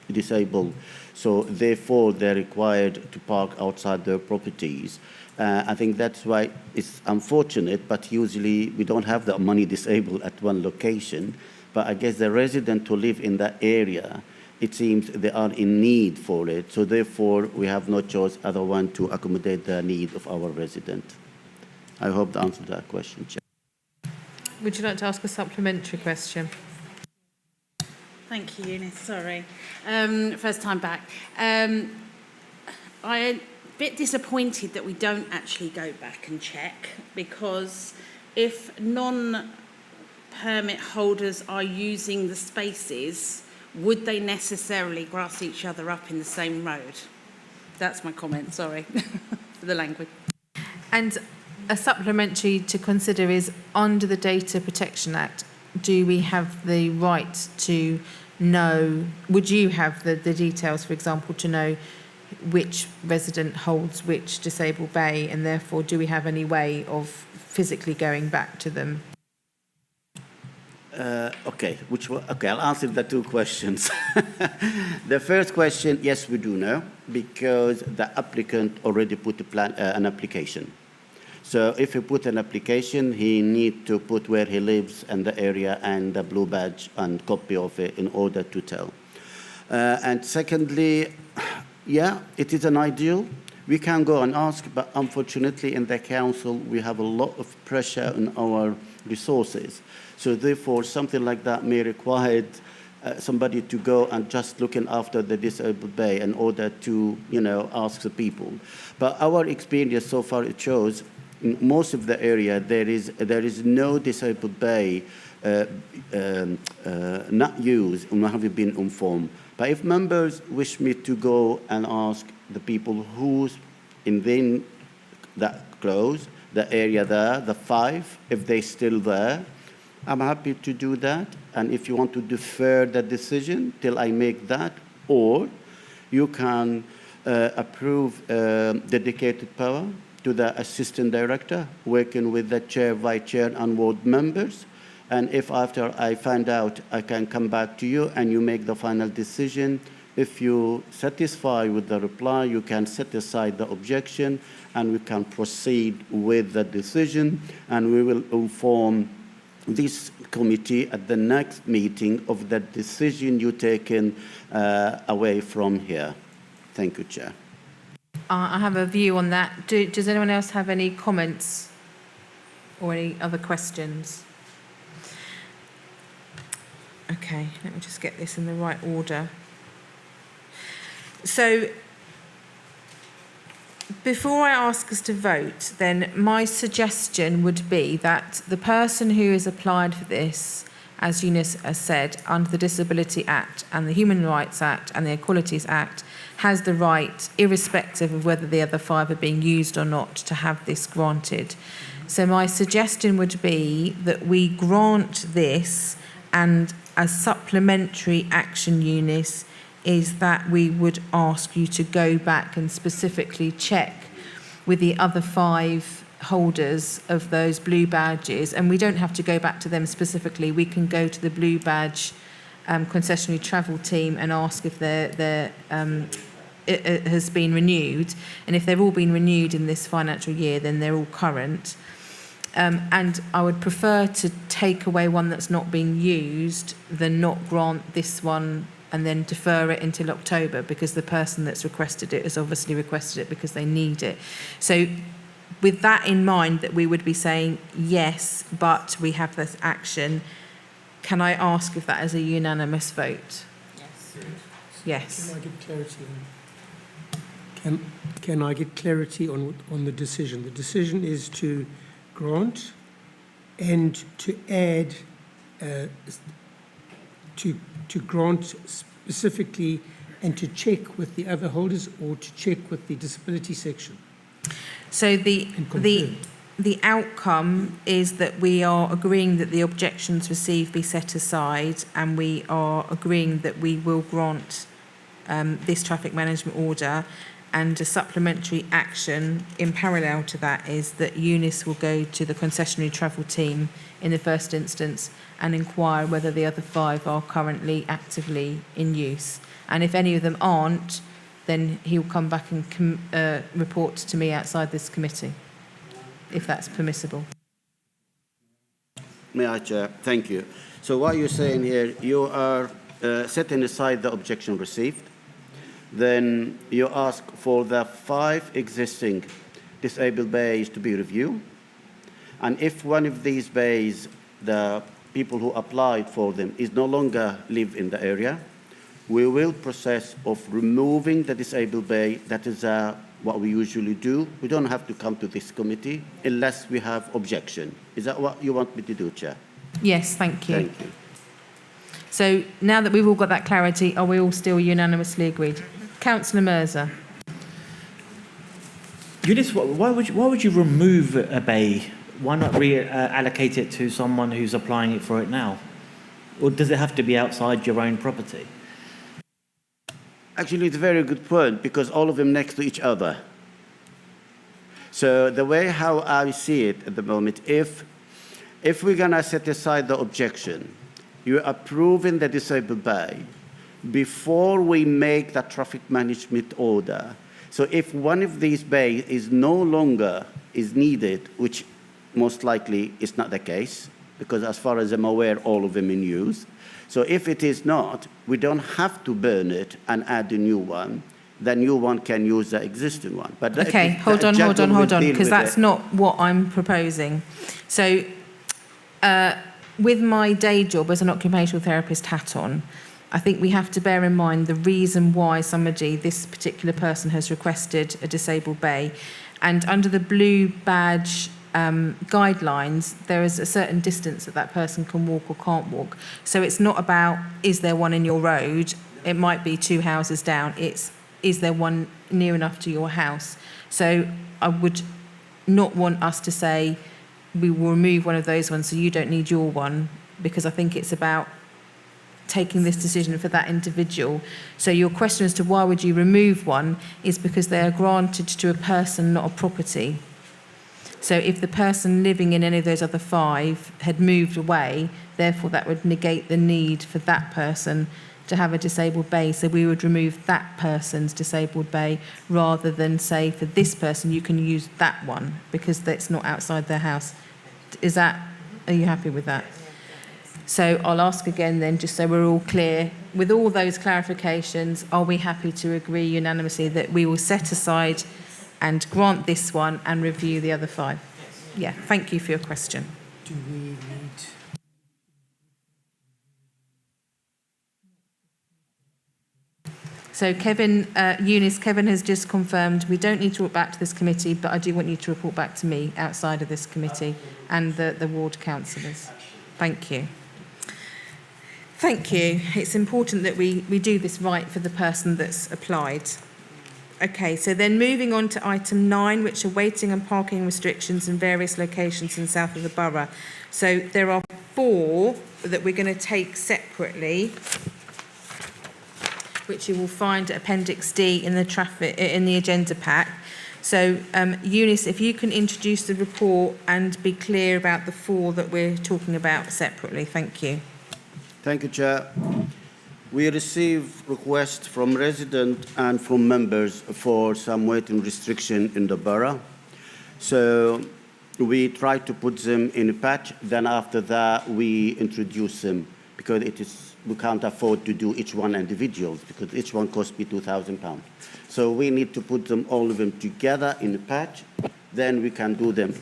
Speaker 9: are disabled. So therefore, they're required to park outside their properties. I think that's why it's unfortunate, but usually we don't have that many disabled at one location. But I guess the residents who live in that area, it seems they are in need for it. So therefore, we have no choice other than to accommodate the need of our resident. I hope that answers that question, Chair.
Speaker 3: Would you like to ask a supplementary question?
Speaker 2: Thank you, Eunice. Sorry. First time back. I'm a bit disappointed that we don't actually go back and check, because if non-permit holders are using the spaces, would they necessarily grass each other up in the same road? That's my comment, sorry for the language.
Speaker 3: And a supplementary to consider is, under the Data Protection Act, do we have the right to know, would you have the details, for example, to know which resident holds which disabled bay, and therefore do we have any way of physically going back to them?
Speaker 9: Okay, I'll answer the two questions. The first question, yes, we do know, because the applicant already put an application. So if he put an application, he needs to put where he lives and the area and the blue badge and copy of it in order to tell. And secondly, yeah, it is an ideal. We can go and ask, but unfortunately in the council, we have a lot of pressure on our resources. So therefore, something like that may require somebody to go and just looking after the disabled bay in order to, ask the people. But our experience so far, it shows in most of the area, there is no disabled bay not used and haven't been informed. But if members wish me to go and ask the people who's in that close, the area there, the 5, if they're still there, I'm happy to do that. And if you want to defer the decision till I make that, or you can approve dedicated power to the assistant director, working with the chair, vice chair, and ward members. And if after I find out, I can come back to you and you make the final decision. If you're satisfied with the reply, you can set aside the objection and we can proceed with the decision, and we will inform this committee at the next meeting of the decision you've taken away from here. Thank you, Chair.
Speaker 3: I have a view on that. Does anyone else have any comments or any other questions? Okay. Okay, let me just get this in the right order. So, before I ask us to vote, then my suggestion would be that the person who has applied for this, as Eunice has said, under the Disability Act and the Human Rights Act and the Equalities Act, has the right, irrespective of whether the other 5 are being used or not, to have this granted. So my suggestion would be that we grant this, and as supplementary action, Eunice, is that we would ask you to go back and specifically check with the other 5 holders of those blue badges, and we don't have to go back to them specifically. We can go to the blue badge concessionary travel team and ask if it has been renewed, and if they've all been renewed in this financial year, then they're all current. And I would prefer to take away one that's not being used than not grant this one and then defer it until October, because the person that's requested it has obviously requested it because they need it. So with that in mind, that we would be saying yes, but we have this action, can I ask if that is a unanimous vote?
Speaker 2: Yes.
Speaker 3: Yes.
Speaker 1: Can I get clarity can I get clarity on the decision? The decision is to grant and to add to grant specifically and to check with the other holders, or to check with the disability section?
Speaker 3: So the outcome is that we are agreeing that the objections received be set aside, and we are agreeing that we will grant this traffic management order, and a supplementary action in parallel to that is that Eunice will go to the concessionary travel team in the first instance and inquire whether the other 5 are currently actively in use. And if any of them aren't, then he'll come back and report to me outside this committee, if that's permissible.
Speaker 9: May I, Chair? Thank you. So what you're saying here, you are setting aside the objection received. Then you ask for the 5 existing disabled bays to be reviewed. And if one of these bays, the people who applied for them, is no longer live in the area, we will process of removing the disabled bay. That is what we usually do. We don't have to come to this committee unless we have objection. Is that what you want me to do, Chair?
Speaker 3: Yes, thank you.
Speaker 9: Thank you.
Speaker 3: So now that we've all got that clarity, are we all still unanimously agreed? Councillor Mirza.
Speaker 16: Eunice, why would you remove a bay? Why not reallocate it to someone who's applying it for it now? Or does it have to be outside your own property?
Speaker 9: Actually, it's a very good point, because all of them next to each other. So the way how I see it at the moment, if we're going to set aside the objection, you're approving the disabled bay before we make the traffic management order. So if one of these bays is no longer is needed, which most likely is not the case, because as far as I'm aware, all of them in use. So if it is not, we don't have to burn it and add a new one. The new one can use the existing one. But
Speaker 3: okay, hold on, because that's not what I'm proposing. So with my day job as an occupational therapist hat on, I think we have to bear in mind the reason why this particular person has requested a disabled bay. And under the blue badge guidelines, there is a certain distance that person can walk or can't walk. So it's not about, is there one in your road? It might be 2 houses down. It's, is there one near enough to your house? So I would not want us to say, we will remove one of those ones so you don't need your one, because I think it's about taking this decision for that individual. So your question as to why would you remove one is because they are granted to a person, not a property. So if the person living in any of those other 5 had moved away, therefore that would negate the need for that person to have a disabled bay. So we would remove that person's disabled bay rather than say for this person you can use that one because that's not outside their house. Are you happy with that? So I'll ask again then, just so we're all clear, with all those clarifications, are we happy to agree unanimously that we will set aside and grant this one and review the other 5? Yes. Yeah, thank you for your question.
Speaker 1: Do we need...
Speaker 3: So Kevin has just confirmed we don't need to report back to this committee, but I do want you to report back to me outside of this committee and the ward councillors. Thank you. Thank you. It's important that we do this right for the person that's applied. Okay, so then moving on to item 9, which are waiting and parking restrictions in various locations in south of the borough. So there are 4 that we're going to take separately, which you will find at Appendix D in the agenda pack. So Eunice, if you can introduce the report and be clear about the 4 that we're talking about separately. Thank you.
Speaker 9: Thank you, Chair. We received requests from residents and from members for some waiting restriction in the borough. So we try to put them in a patch. Then after that, we introduce them because we can't afford to do each one individuals because each one costs me £2,000. So we need to put them all of them together in a patch. Then we can do them.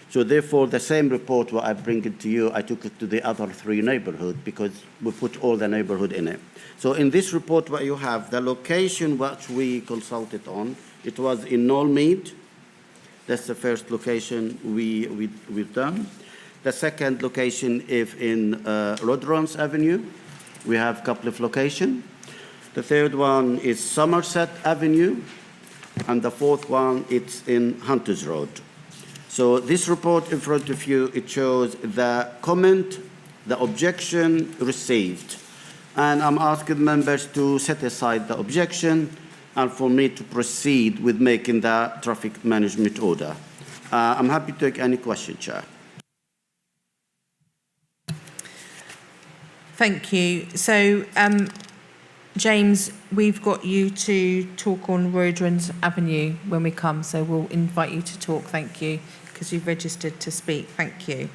Speaker 9: So therefore, the same report what I bring it to you, I took it to the other 3 neighbourhoods because we put all the neighbourhood in it. So in this report, what you have, the location which we consulted on, it was in Knollmead. That's the first location we've done. The second location is in Rodrons Avenue. We have a couple of locations. The third one is Somerset Avenue. And the fourth one, it's in Hunters Road. So this report in front of you, it shows the comment, the objection received. And I'm asking members to set aside the objection and for me to proceed with making the traffic management order. I'm happy to take any question, Chair.
Speaker 3: Thank you. So, James, we've got you to talk on Rodrons Avenue when we come, so we'll invite you to talk. Thank you, because you've registered to speak. Thank you.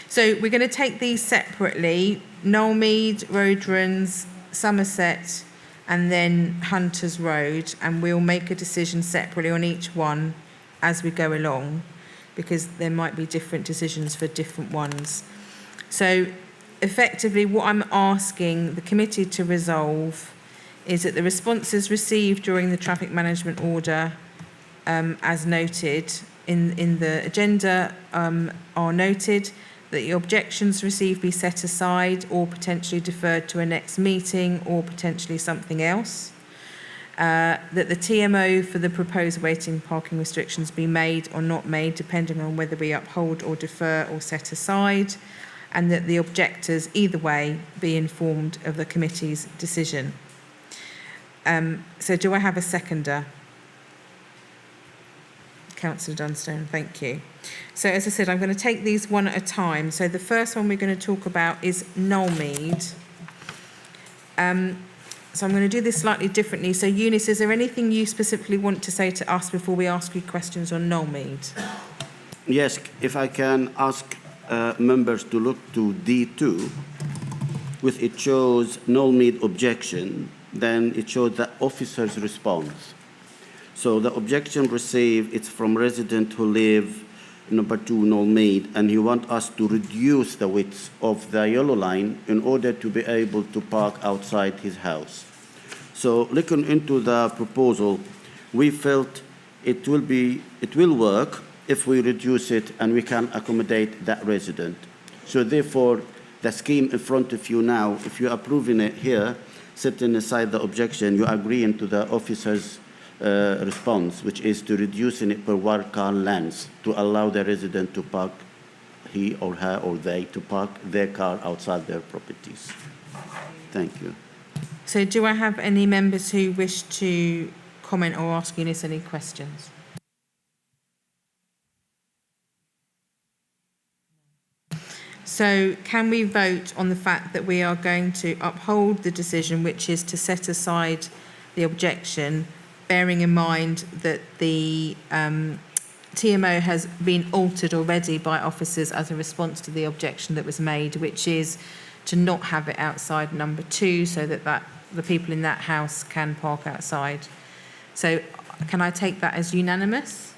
Speaker 3: So we're going to take these separately: Knollmead, Rodrons, Somerset, and then Hunters Road, and we'll make a decision separately on each one as we go along, because there might be different decisions for different ones. So effectively, what I'm asking the committee to resolve is that the responses received during the traffic management order, as noted in the agenda, are noted, that the objections received be set aside or potentially deferred to a next meeting or potentially something else, that the TMO for the proposed waiting parking restrictions be made or not made depending on whether we uphold or defer or set aside, and that the objectors either way be informed of the committee's decision. So do I have a seconder? Councillor Dunstone, thank you. So as I said, I'm going to take these one at a time. So the first one we're going to talk about is Knollmead. So I'm going to do this slightly differently. So Eunice, is there anything you specifically want to say to us before we ask you questions on Knollmead?
Speaker 9: Yes, if I can ask members to look to D2, which it shows Knollmead objection, then it shows the officer's response. So the objection received, it's from resident who live number 2 Knollmead, and he wants us to reduce the width of the yellow line in order to be able to park outside his house. So looking into the proposal, we felt it will work if we reduce it and we can accommodate that resident. So therefore, the scheme in front of you now, if you're approving it here, setting aside the objection, you're agreeing to the officer's response, which is to reducing it per 1 car length to allow the resident to park, he or her or they, to park their car outside their properties. Thank you.
Speaker 3: So do I have any members who wish to comment or ask Eunice any questions? So can we vote on the fact that we are going to uphold the decision, which is to set aside the objection, bearing in mind that the TMO has been altered already by officers as a response to the objection that was made, which is to not have it outside number 2 so that the people in that house can park outside. So can I take that as unanimous?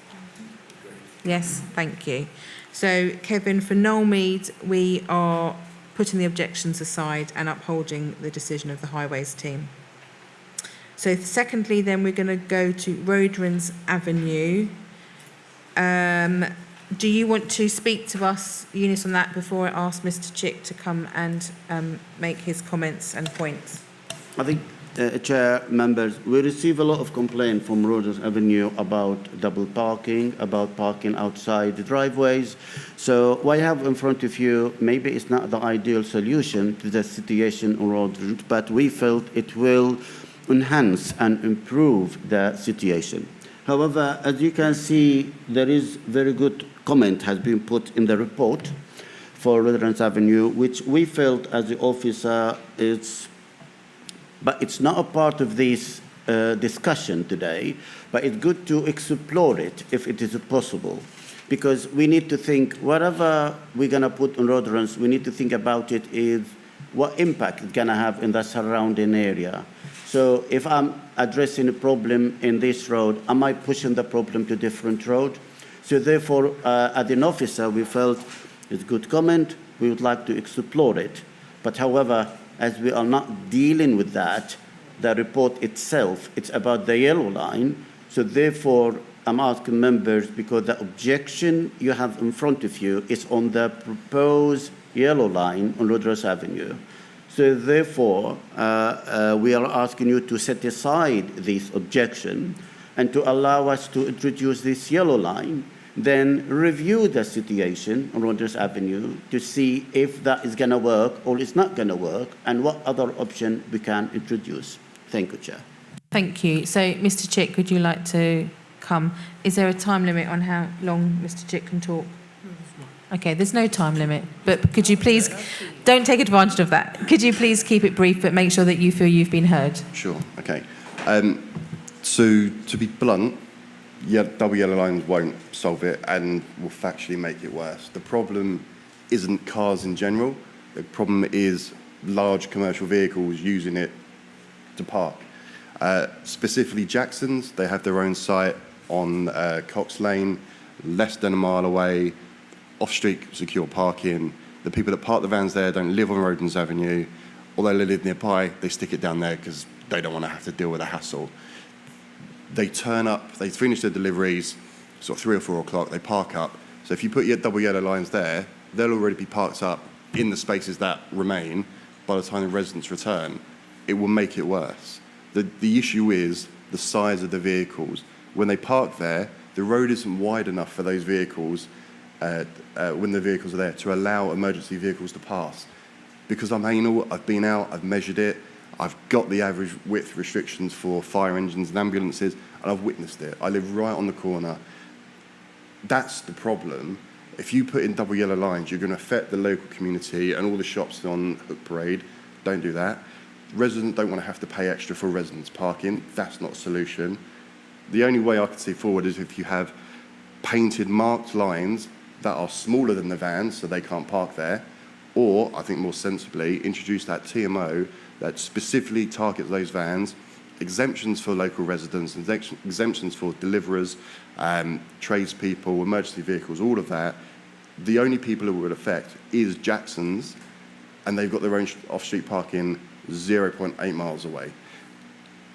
Speaker 3: Yes, thank you. So, Kevin, for Knollmead, we are putting the objections aside and upholding the decision of the Highways team. So secondly, then we're going to go to Roderans Avenue. Do you want to speak to us, Eunice, on that before I ask Mr. Chick to come and make his comments and points?
Speaker 9: I think, Chair, members, we receive a lot of complaint from Rogers Avenue about double parking, about parking outside the driveways. So what I have in front of you, maybe it's not the ideal solution to the situation on Rogers, but we felt it will enhance and improve the situation. However, as you can see, there is very good comment has been put in the report for Rogers Avenue, which we felt as the officer but it's not a part of this discussion today, but it's good to explore it if it is possible. Because we need to think, whatever we're going to put on Roderans, we need to think about it is what impact it's going to have in the surrounding area. So if I'm addressing a problem in this road, am I pushing the problem to different road? So therefore, as an officer, we felt it's good comment, we would like to explore it. But however, as we are not dealing with that, the report itself, it's about the yellow line. So therefore, I'm asking members, because the objection you have in front of you is on the proposed yellow line on Rogers Avenue. So therefore, we are asking you to set aside this objection and to allow us to introduce this yellow line, then review the situation on Rogers Avenue to see if that is going to work or it's not going to work, and what other option we can introduce. Thank you, Chair.
Speaker 3: Thank you. So, Mr. Chick, would you like to come? Is there a time limit on how long Mr. Chick can talk? Okay, there's no time limit, but could you please, don't take advantage of that. Could you please keep it brief, but make sure that you feel you've been heard?
Speaker 17: Sure, okay. So, to be blunt, double yellow lines won't solve it and will factually make it worse. The problem isn't cars in general. The problem is large commercial vehicles using it to park. Specifically Jackson's, they have their own site on Cox Lane, less than a mile away, off-street secure parking. The people that park the vans there don't live on Roderans Avenue. Although they live nearby, they stick it down there because they don't want to have to deal with the hassle. They turn up, they finish their deliveries, sort of 3 or 4 o'clock, they park up. So if you put your double yellow lines there, they'll already be parked up in the spaces that remain. By the time the residents return, it will make it worse. The issue is the size of the vehicles. When they park there, the road isn't wide enough for those vehicles, when the vehicles are there, to allow emergency vehicles to pass. Because I'm anal, I've been out, I've measured it, I've got the average width restrictions for fire engines and ambulances, and I've witnessed it. I live right on the corner. That's the problem. If you put in double yellow lines, you're going to affect the local community and all the shops on Hook Parade. Don't do that. Residents don't want to have to pay extra for residents parking. That's not a solution. The only way I can see forward is if you have painted marked lines that are smaller than the vans, so they can't park there, or, I think more sensibly, introduce that TMO that specifically targets those vans, exemptions for local residents, exemptions for deliverers, tradespeople, emergency vehicles, all of that. The only people it will affect is Jackson's, and they've got their own off-street parking 0.8 miles away.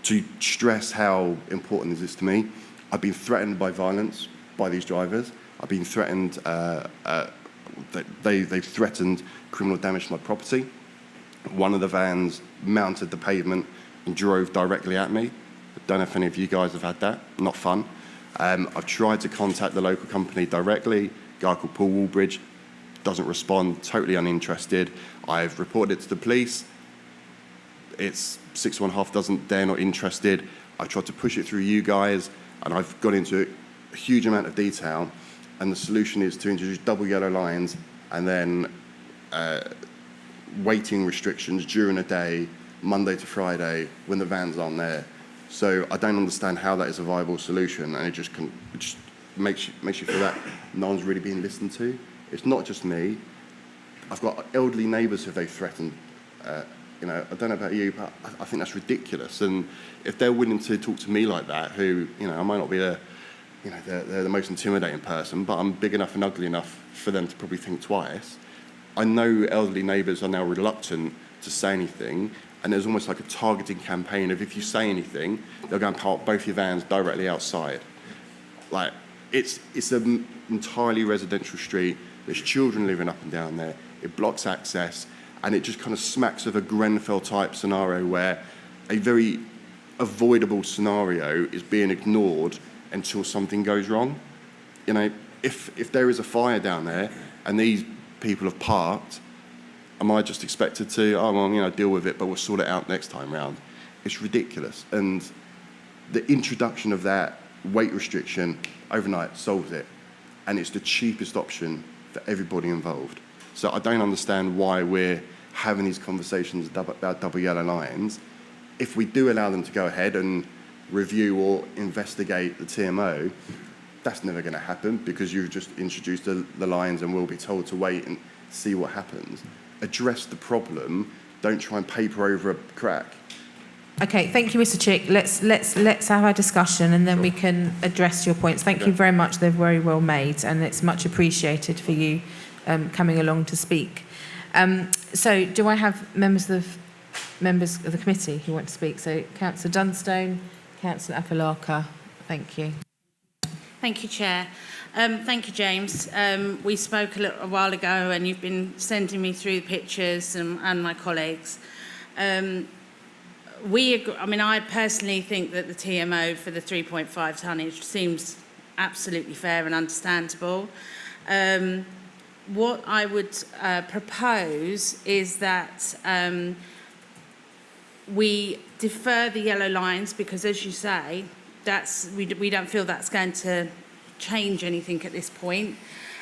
Speaker 17: To stress how important this is to me, I've been threatened by violence by these drivers. I've been threatened, they've threatened criminal damage to my property. One of the vans mounted the pavement and drove directly at me. I don't know if any of you guys have had that. Not fun. I've tried to contact the local company directly. A guy called Paul Wallbridge doesn't respond, totally uninterested. I've reported it to the police. It's 6.5 they're not interested. I tried to push it through you guys, and I've got into a huge amount of detail. And the solution is to introduce double yellow lines and then waiting restrictions during the day, Monday to Friday, when the vans aren't there. So I don't understand how that is a viable solution, and it just makes you feel that no one's really being listened to. It's not just me. I've got elderly neighbours who they've threatened. I don't know about you, but I think that's ridiculous. And if they're willing to talk to me like that, who, I might not be they're the most intimidating person, but I'm big enough and ugly enough for them to probably think twice. I know elderly neighbours are now reluctant to say anything, and there's almost like a targeting campaign of if you say anything, they'll go and park both your vans directly outside. Like, it's an entirely residential street. There's children living up and down there. It blocks access, and it just kind of smacks of a Grenfell-type scenario where a very avoidable scenario is being ignored until something goes wrong. You know, if there is a fire down there and these people have parked, am I just expected to, oh, well, you know, deal with it, but we'll sort it out next time round? It's ridiculous. And the introduction of that weight restriction overnight solves it. And it's the cheapest option for everybody involved. So I don't understand why we're having these conversations about double yellow lines. If we do allow them to go ahead and review or investigate the TMO, that's never going to happen because you've just introduced the lines and we'll be told to wait and see what happens. Address the problem. Don't try and paper over a crack.
Speaker 3: Okay, thank you, Mr. Chick. Let's have our discussion and then we can address your points. Thank you very much. They're very well made, and it's much appreciated for you coming along to speak. So, do I have members of the committee who want to speak? So, Councillor Dunstone, Councillor Afalaka. Thank you.
Speaker 2: Thank you, Chair. Thank you, James. We spoke a while ago, and you've been sending me through the pictures and my colleagues. I personally think that the TMO for the 3.5 tonnage seems absolutely fair and understandable. What I would propose is that we defer the yellow lines because, as you say, we don't feel that's going to change anything at this point,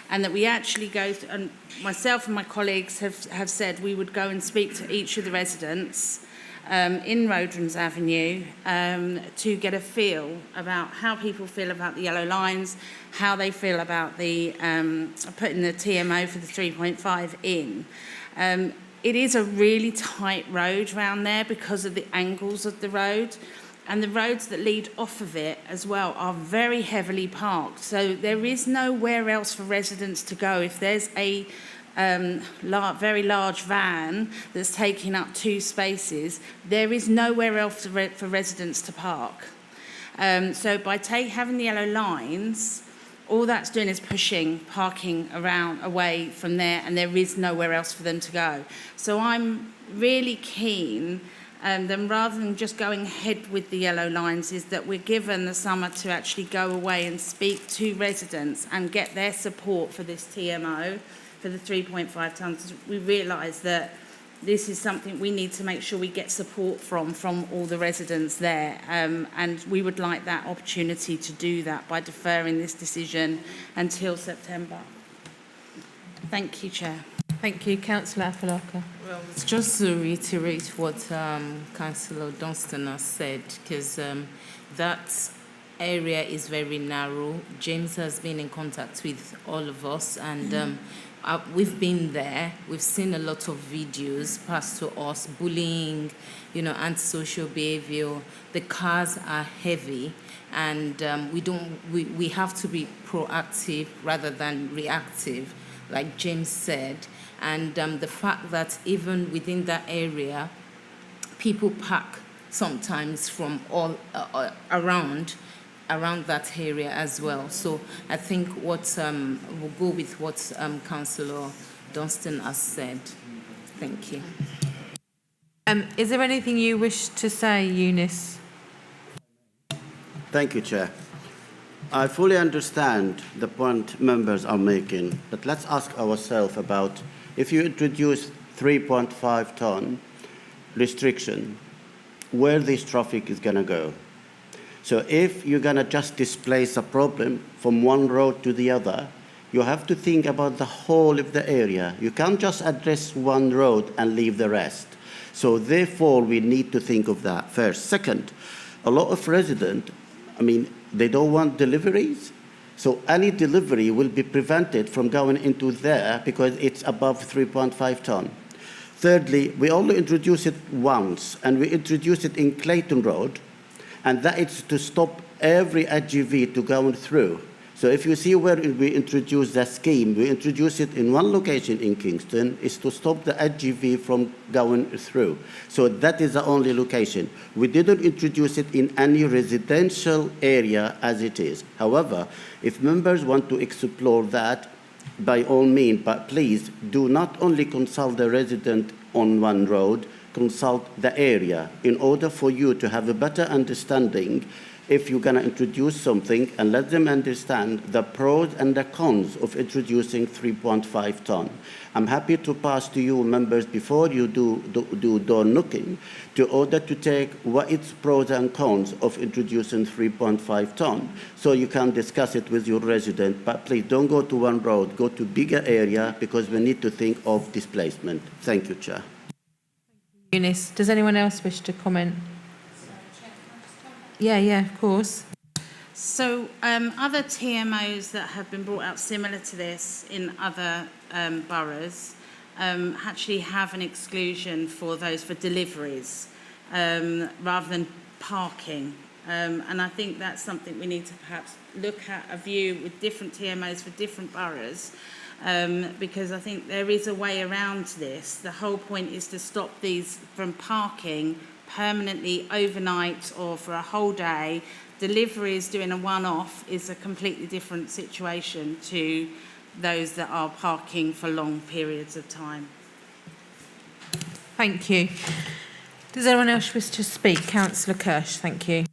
Speaker 2: and that we actually go, and myself and my colleagues have said we would go and speak to each of the residents in Rodrens Avenue to get a feel about how people feel about the yellow lines, how they feel about the putting the TMO for the 3.5 in. It is a really tight road round there because of the angles of the road, and the roads that lead off of it as well are very heavily parked. So there is nowhere else for residents to go. If there's a very large van that's taking up 2 spaces, there is nowhere else for residents to park. So by having the yellow lines, all that's doing is pushing parking around away from there, and there is nowhere else for them to go. So I'm really keen, then rather than just going ahead with the yellow lines, is that we're given the summer to actually go away and speak to residents and get their support for this TMO, for the 3.5 tonnes. We realise that this is something we need to make sure we get support from all the residents there, and we would like that opportunity to do that by deferring this decision until September. Thank you, Chair.
Speaker 3: Thank you, Councillor Afalaka.
Speaker 7: Well, it's just to reiterate what Councillor Dunstan has said, because that area is very narrow. James has been in contact with all of us, and we've been there. We've seen a lot of videos passed to us, bullying, antisocial behavior. The cars are heavy, and we have to be proactive rather than reactive, like James said. And the fact that even within that area, people park sometimes from all around that area as well. So I think we'll go with what Councillor Dunstan has said. Thank you.
Speaker 3: Is there anything you wish to say, Eunice?
Speaker 9: Thank you, Chair. I fully understand the point members are making, but let's ask ourselves about if you introduce 3.5 ton restriction, where this traffic is going to go. So if you're going to just displace a problem from one road to the other, you have to think about the whole of the area. You can't just address one road and leave the rest. So therefore, we need to think of that first. Second, a lot of residents, they don't want deliveries. So any delivery will be prevented from going into there because it's above 3.5 ton. Thirdly, we only introduced it once, and we introduced it in Clayton Road, and that is to stop every SUV to going through. So if you see where we introduce the scheme, we introduce it in one location in Kingston, is to stop the HGV from going through. So that is the only location. We didn't introduce it in any residential area as it is. However, if members want to explore that, by all means, but please do not only consult the resident on one road, consult the area in order for you to have a better understanding if you're going to introduce something, and let them understand the pros and the cons of introducing 3.5 ton. I'm happy to pass to you members before you do door knocking to order to take what its pros and cons of introducing 3.5 ton, so you can discuss it with your resident. But please don't go to one road, go to bigger area, because we need to think of displacement. Thank you, Chair.
Speaker 3: Eunice, does anyone else wish to comment? Yeah, of course.
Speaker 2: So other TMOs that have been brought out similar to this in other boroughs actually have an exclusion for those for deliveries rather than parking. And I think that's something we need to perhaps look at, a view with different TMOs for different boroughs, because I think there is a way around this. The whole point is to stop these from parking permanently overnight or for a whole day. Deliveries doing a one-off is a completely different situation to those that are parking for long periods of time.
Speaker 3: Thank you. Does anyone else wish to speak? Councillor Kirsch, thank you.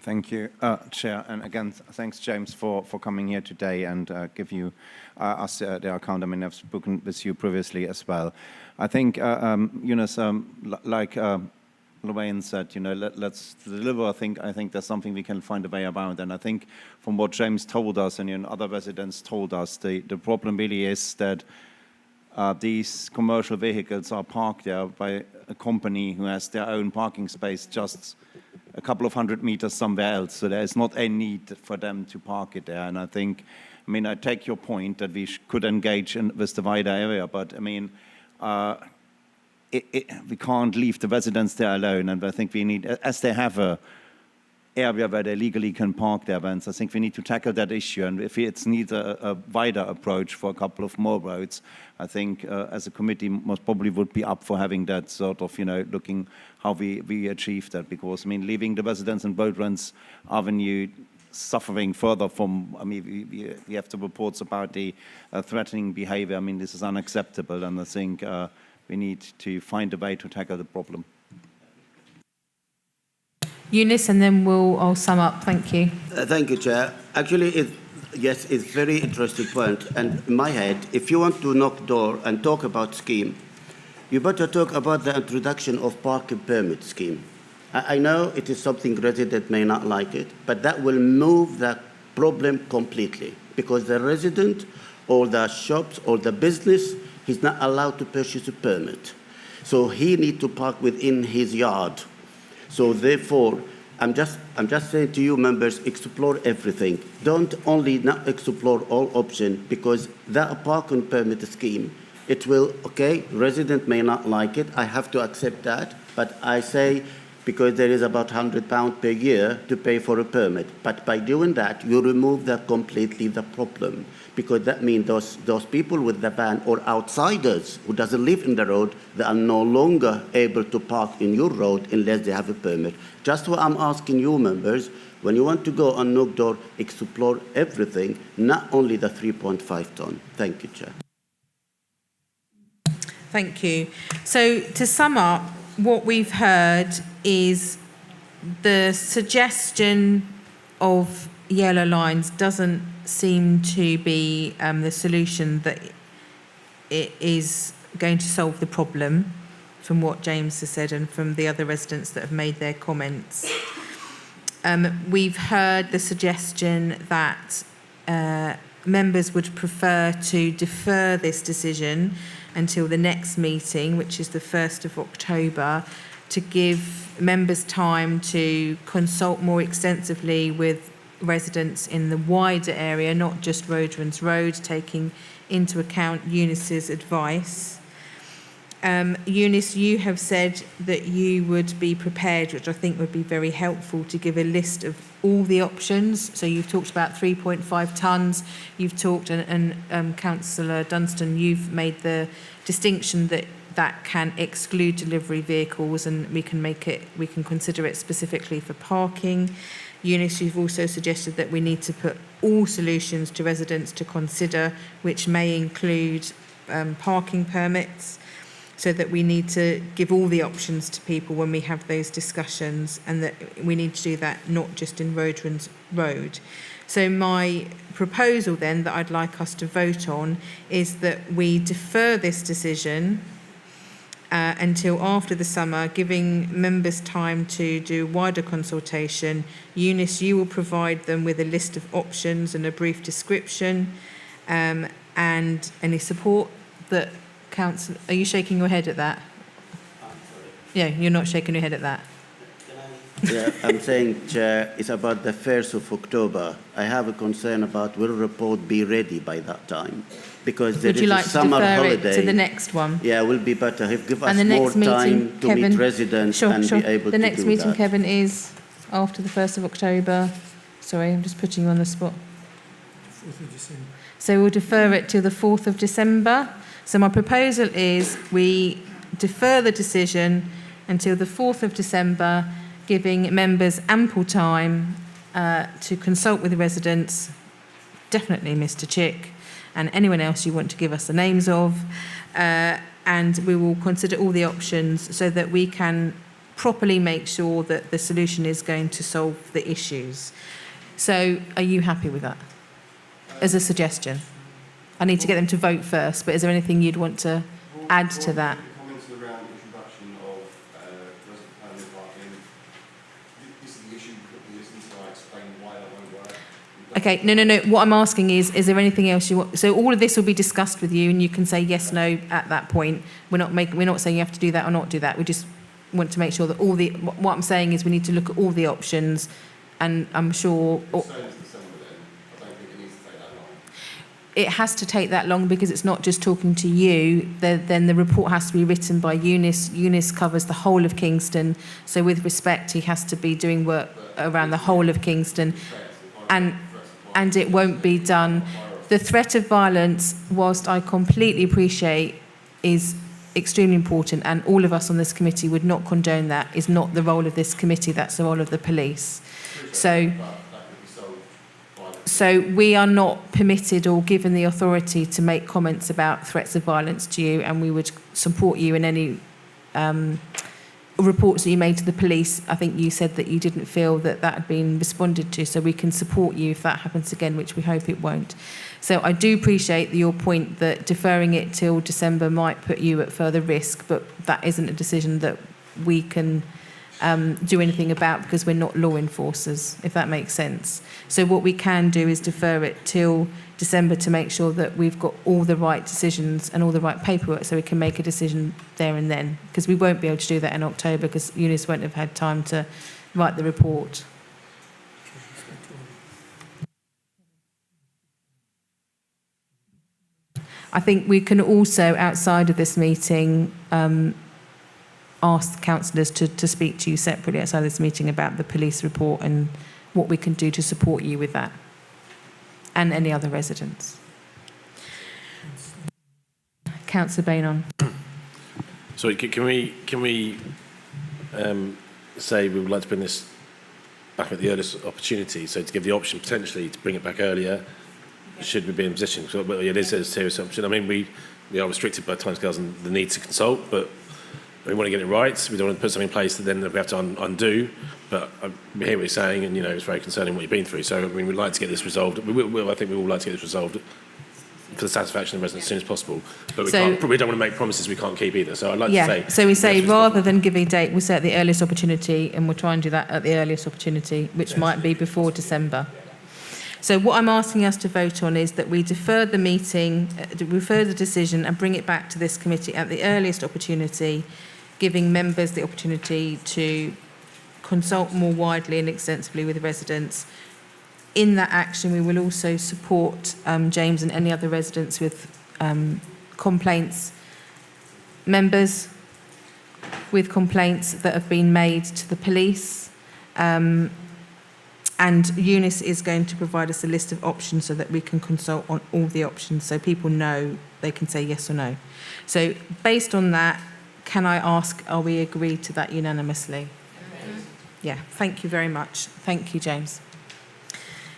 Speaker 4: Thank you, Chair. And again, thanks, James, for coming here today and give you us the account. I mean, I've spoken with you previously as well. I think, Eunice, like Lorraine said, you know, let's deliver. I think there's something we can find a way around. And I think from what James told us and other residents told us, the problem really is that these commercial vehicles are parked there by a company who has their own parking space just a couple of 100 meters somewhere else. So there is not a need for them to park it there. And I think, I mean, I take your point that we could engage with the wider area, but I mean, we can't leave the residents there alone, and I think we need, as they have a area where they legally can park their vans, I think we need to tackle that issue, and if it needs a wider approach for a couple of more roads, I think as a committee most probably would be up for having that sort of, looking how we achieve that, because, I mean, leaving the residents in Boatlands Avenue suffering further from, I mean, we have the reports about the threatening behavior. I mean, this is unacceptable, and I think we need to find a way to tackle the problem.
Speaker 3: Eunice, and then I'll sum up. Thank you.
Speaker 9: Thank you, Chair. Actually, yes, it's a very interesting point. And in my head, if you want to knock door and talk about scheme, you better talk about the introduction of parking permit scheme. I know it is something resident may not like it, but that will move the problem completely, because the resident or the shops or the business, he's not allowed to purchase a permit. So he needs to park within his yard. So therefore, I'm just saying to you members, explore everything. Don't only not explore all options, because that parking permit scheme, it will, okay, resident may not like it, I have to accept that, but I say, because there is about £100 per year to pay for a permit. But by doing that, you remove that completely the problem, because that means those people with the van or outsiders who doesn't live in the road, they are no longer able to park in your road unless they have a permit. Just what I'm asking you members, when you want to go on knock door, explore everything, not only the 3.5 ton. Thank you, Chair.
Speaker 3: Thank you. So to sum up, what we've heard is the suggestion of yellow lines doesn't seem to be the solution that it is going to solve the problem, from what James has said and from the other residents that have made their comments. We've heard the suggestion that members would prefer to defer this decision until the next meeting, which is the 1st of October, to give members time to consult more extensively with residents in the wider area, not just Roadruns Road, taking into account Eunice's advice. Eunice, you have said that you would be prepared, which I think would be very helpful, to give a list of all the options. So you've talked about 3.5 tonnes. You've talked, and Councillor Dunstan, you've made the distinction that that can exclude delivery vehicles, and we can consider it specifically for parking. Eunice, you've also suggested that we need to put all solutions to residents to consider, which may include parking permits, so that we need to give all the options to people when we have those discussions, and that we need to do that not just in Roadruns Road. So my proposal then that I'd like us to vote on is that we defer this decision until after the summer, giving members time to do wider consultation. Eunice, you will provide them with a list of options and a brief description, and any support that council. Are you shaking your head at that? Yeah, you're not shaking your head at that.
Speaker 9: Yeah, I'm saying, Chair, it's about the 1st of October. I have a concern about will report be ready by that time? Because there
Speaker 3: Would you
Speaker 9: is
Speaker 3: like
Speaker 9: a summer
Speaker 3: to defer
Speaker 9: holiday.
Speaker 3: it to the next one?
Speaker 9: Yeah, it will be better if give us
Speaker 3: And the
Speaker 9: more
Speaker 3: next meeting,
Speaker 9: time to
Speaker 3: Kevin,
Speaker 9: meet residents
Speaker 3: sure,
Speaker 9: and
Speaker 3: sure.
Speaker 9: be able to
Speaker 3: The
Speaker 9: do
Speaker 3: next meeting,
Speaker 9: that.
Speaker 3: Kevin, is after the 1st of October. Sorry, I'm just putting you on the spot.
Speaker 1: 4th of December.
Speaker 3: So we'll defer it to the 4th of December. So my proposal is we defer the decision until the 4th of December, giving members ample time to consult with the residents, definitely Mr. Chick, and anyone else you want to give us the names of, and we will consider all the options so that we can properly make sure that the solution is going to solve the issues. So are you happy with that as a suggestion? I need to get them to vote first, but is there anything you'd want to add to that?
Speaker 17: Comments around introduction of resident permit parking. This is the issue that listens to. I explain why that won't work.
Speaker 3: Okay, no. What I'm asking is there anything else you want? So all of this will be discussed with you, and you can say yes, no at that point. We're not saying you have to do that or not do that. We just want to make sure that what I'm saying is we need to look at all the options, and I'm sure. It has to take that long because it's not just talking to you. Then the report has to be written by Eunice. Eunice covers the whole of Kingston. So with respect, he has to be doing work around the whole of Kingston. And it won't be done. The threat of violence, whilst I completely appreciate, is extremely important, and all of us on this committee would not condone that. Is not the role of this committee, that's the role of the police. So we are not permitted or given the authority to make comments about threats of violence to you, and we would support you in any reports that you made to the police. I think you said that you didn't feel that that had been responded to, so we can support you if that happens again, which we hope it won't. So I do appreciate your point that deferring it till December might put you at further risk, but that isn't a decision that we can do anything about because we're not law enforcers, if that makes sense. So what we can do is defer it till December to make sure that we've got all the right decisions and all the right paperwork so we can make a decision there and then, because we won't be able to do that in October because Eunice won't have had time to write the report. I think we can also, outside of this meeting, ask councillors to speak to you separately outside of this meeting about the police report and what we can do to support you with that and any other residents. Councillor Bainon.
Speaker 8: Sorry, can we say we would like to bring this back at the earliest opportunity, so to give the option potentially to bring it back earlier should we be in a position, so it is a serious option. I mean, we are restricted by timescales and the need to consult, but we want to get it right. We don't want to put something in place that then we have to undo. But I hear what you're saying, and it's very concerning what you've been through. So I mean, we'd like to get this resolved. I think we would like to get this resolved for the satisfaction of residents as soon as possible. But we don't want to make promises we can't keep either. So I'd like to say.
Speaker 3: So we say rather than give a date, we'll say at the earliest opportunity, and we'll try and do that at the earliest opportunity, which might be before December. So what I'm asking us to vote on is that we defer the meeting, defer the decision, and bring it back to this committee at the earliest opportunity, giving members the opportunity to consult more widely and extensively with the residents. In that action, we will also support James and any other residents with complaints, members with complaints that have been made to the police, And Eunice is going to provide us a list of options so that we can consult on all the options so people know they can say yes or no. So based on that, can I ask, are we agreed to that unanimously? Yeah, thank you very much. Thank you, James.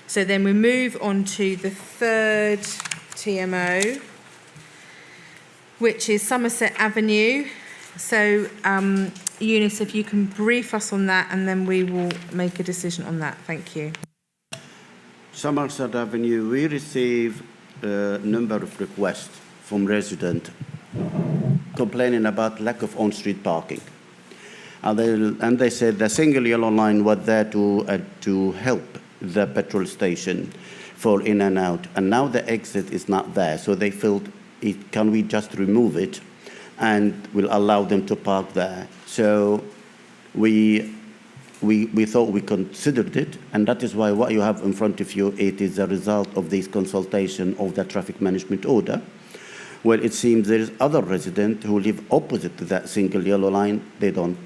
Speaker 3: So then we move on to the third TMO, which is Somerset Avenue. So, Eunice, if you can brief us on that, and then we will make a decision on that. Thank you.
Speaker 9: Somerset Avenue, we receive a number of requests from residents complaining about lack of on-street parking. And they said the single yellow line was there to help the petrol station for in and out. And now the exit is not there. So they felt, can we just remove it and will allow them to park there? So we thought we considered it, and that is why what you have in front of you, it is a result of this consultation of the traffic management order. Well, it seems there is other residents who live opposite to that single yellow line. They don't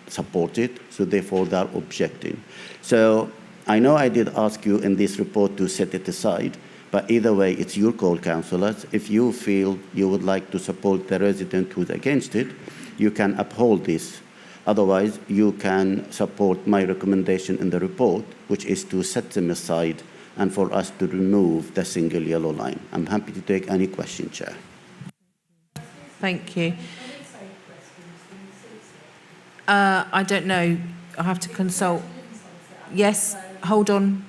Speaker 9: support it, so therefore they are objecting. So I know I did ask you in this report to set it aside, but either way, it's your call, councillors. If you feel you would like to support the resident who's against it, you can uphold this. Otherwise, you can support my recommendation in the report, which is to set them aside and for us to remove the single yellow line. I'm happy to take any question, Chair.
Speaker 3: Thank you. I don't know. I have to consult. Yes, hold on.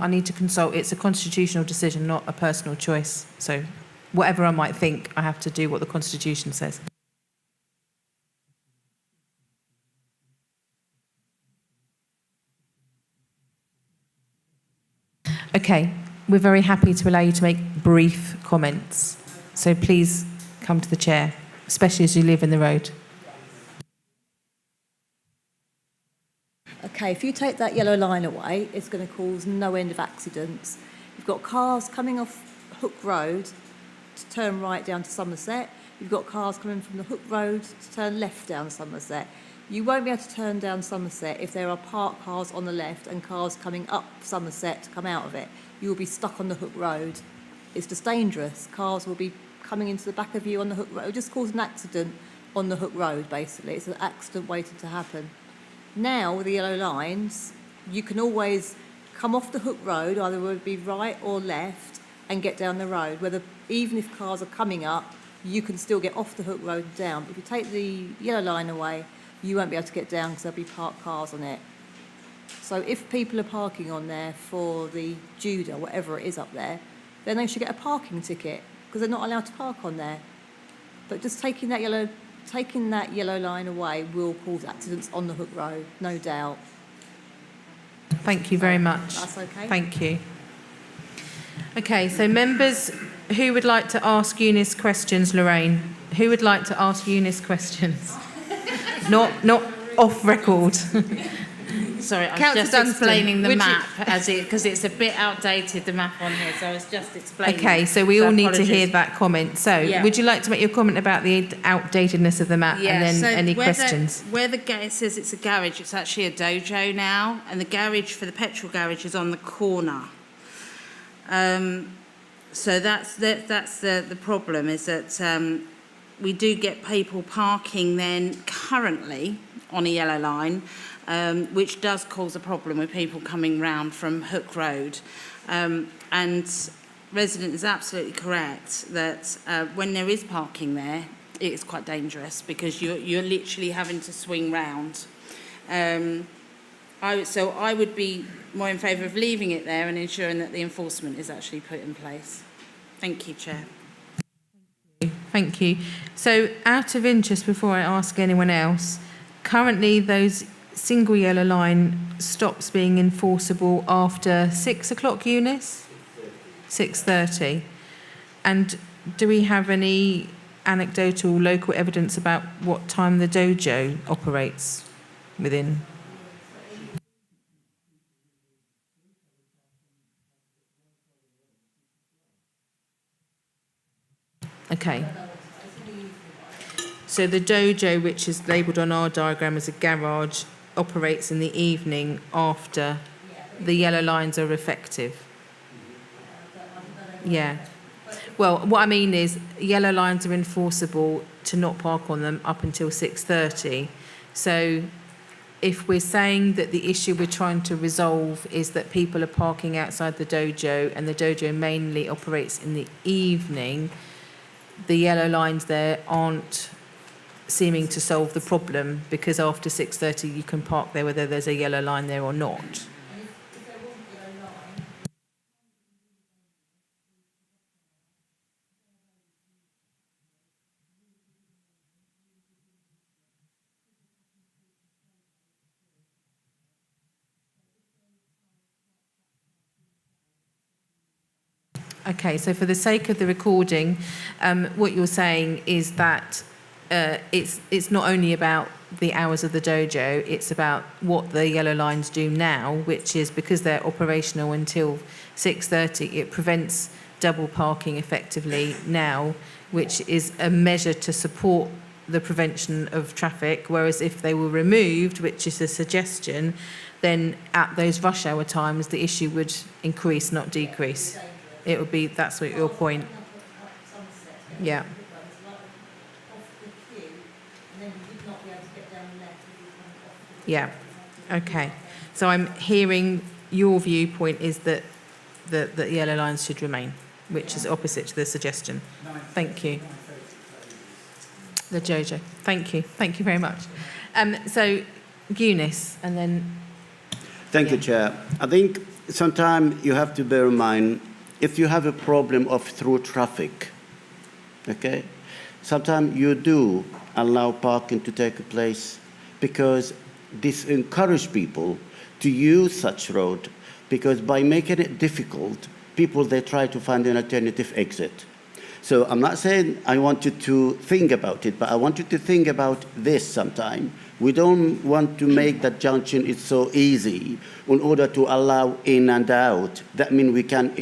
Speaker 3: I need to consult. It's a constitutional decision, not a personal choice. So whatever I might think, I have to do what the Constitution says. Okay, we're very happy to allow you to make brief comments. So please come to the chair, especially as you live in the road.
Speaker 12: Okay, if you take that yellow line away, it's going to cause no end of accidents. You've got cars coming off Hook Road to turn right down to Somerset. You've got cars coming from the Hook Road to turn left down Somerset. You won't be able to turn down Somerset if there are parked cars on the left and cars coming up Somerset to come out of it. You will be stuck on the Hook Road. It's just dangerous. Cars will be coming into the back of you on the Hook Road. It'll just cause an accident on the Hook Road, basically. It's an accident waiting to happen. Now, with the yellow lines, you can always come off the Hook Road, either it would be right or left, and get down the road. Even if cars are coming up, you can still get off the Hook Road and down. But if you take the yellow line away, you won't be able to get down because there'll be parked cars on it. So if people are parking on there for the Judah, whatever it is up there, then they should get a parking ticket because they're not allowed to park on there. But just taking that yellow line away will cause accidents on the Hook Road, no doubt.
Speaker 3: Thank you very much.
Speaker 12: That's okay.
Speaker 3: Thank you. Okay, so members who would like to ask Eunice questions, Lorraine? Who would like to ask Eunice questions? Not off record.
Speaker 2: Sorry, I was
Speaker 3: Councillor
Speaker 2: just
Speaker 3: Dunstan,
Speaker 2: explaining the
Speaker 3: would
Speaker 2: map because it's a bit outdated, the map on here, so I was just explaining.
Speaker 3: Okay, so we all need to hear
Speaker 2: apologies.
Speaker 3: that comment. So,
Speaker 2: Yeah.
Speaker 3: would you like to make your comment about the outdatedness of the map and then
Speaker 2: so
Speaker 3: any
Speaker 2: where
Speaker 3: questions?
Speaker 2: it says it's a garage, it's actually a dojo now, and the garage for the petrol garage is on the corner. So that's the problem, is that we do get people parking then currently on a yellow line, which does cause a problem with people coming round from Hook Road. And resident is absolutely correct that when there is parking there, it is quite dangerous because you're literally having to swing round. So I would be more in favour of leaving it there and ensuring that the enforcement is actually put in place. Thank you, Chair.
Speaker 3: Thank you. So, out of interest, before I ask anyone else, currently those single yellow line stops being enforceable after 6 o'clock, Eunice? 6:30. And do we have any anecdotal local evidence about what time the dojo operates within? Okay. So the dojo, which is labelled on our diagram as a garage, operates in the evening after the yellow lines are effective. Yeah. Well, what I mean is yellow lines are enforceable to not park on them up until 6:30. So if we're saying that the issue we're trying to resolve is that people are parking outside the dojo and the dojo mainly operates in the evening, the yellow lines there aren't seeming to solve the problem, because after 6:30 you can park there whether there's a yellow line there or not. Okay, so for the sake of the recording, what you're saying is that it's not only about the hours of the dojo, it's about what the yellow lines do now, which is because they're operational until 6:30, it prevents double parking effectively now, which is a measure to support the prevention of traffic, whereas if they were removed, which is a suggestion, then at those rush hour times the issue would increase, not decrease. It would be, that's what your point. Yeah. Yeah. Okay. So I'm hearing your viewpoint is that the yellow lines should remain, which is opposite to the suggestion. Thank you. The Jojo. Thank you. Thank you very much. So Eunice, and then.
Speaker 9: Thank you, Chair. I think sometimes you have to bear in mind, if you have a problem of through traffic, okay, sometimes you do allow parking to take place because this encourages people to use such road, because by making it difficult, people, they try to find an alternative exit. So I'm not saying I want you to think about it, but I want you to think about this sometime. We don't want to make that junction it's so easy in order to allow in and out. That means we can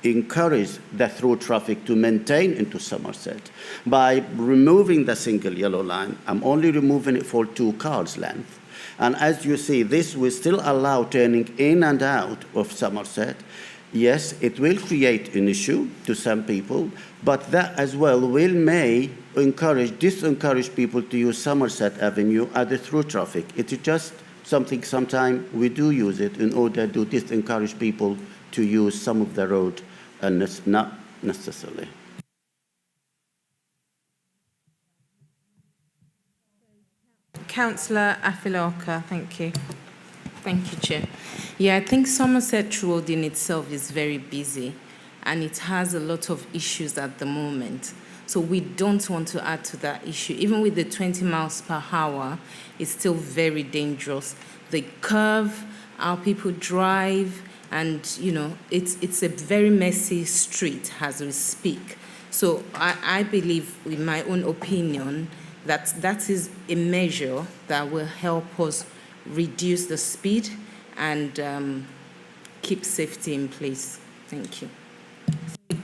Speaker 9: encourage the through traffic to maintain into Somerset. By removing the single yellow line, I'm only removing it for 2 cars length. And as you see, this will still allow turning in and out of Somerset. Yes, it will create an issue to some people, but that as well may disencourage people to use Somerset Avenue as a through traffic. It's just something sometimes we do use it in order to disencourage people to use some of the road, and it's not necessarily.
Speaker 3: Councillor Afilaka, thank you.
Speaker 7: Thank you, Chair. Yeah, I think Somerset Road in itself is very busy and it has a lot of issues at the moment. So we don't want to add to that issue. Even with the 20 miles per hour, it's still very dangerous. The curve, how people drive, and, you know, it's a very messy street as we speak. So I believe, in my own opinion, that is a measure that will help us reduce the speed and keep safety in place. Thank you.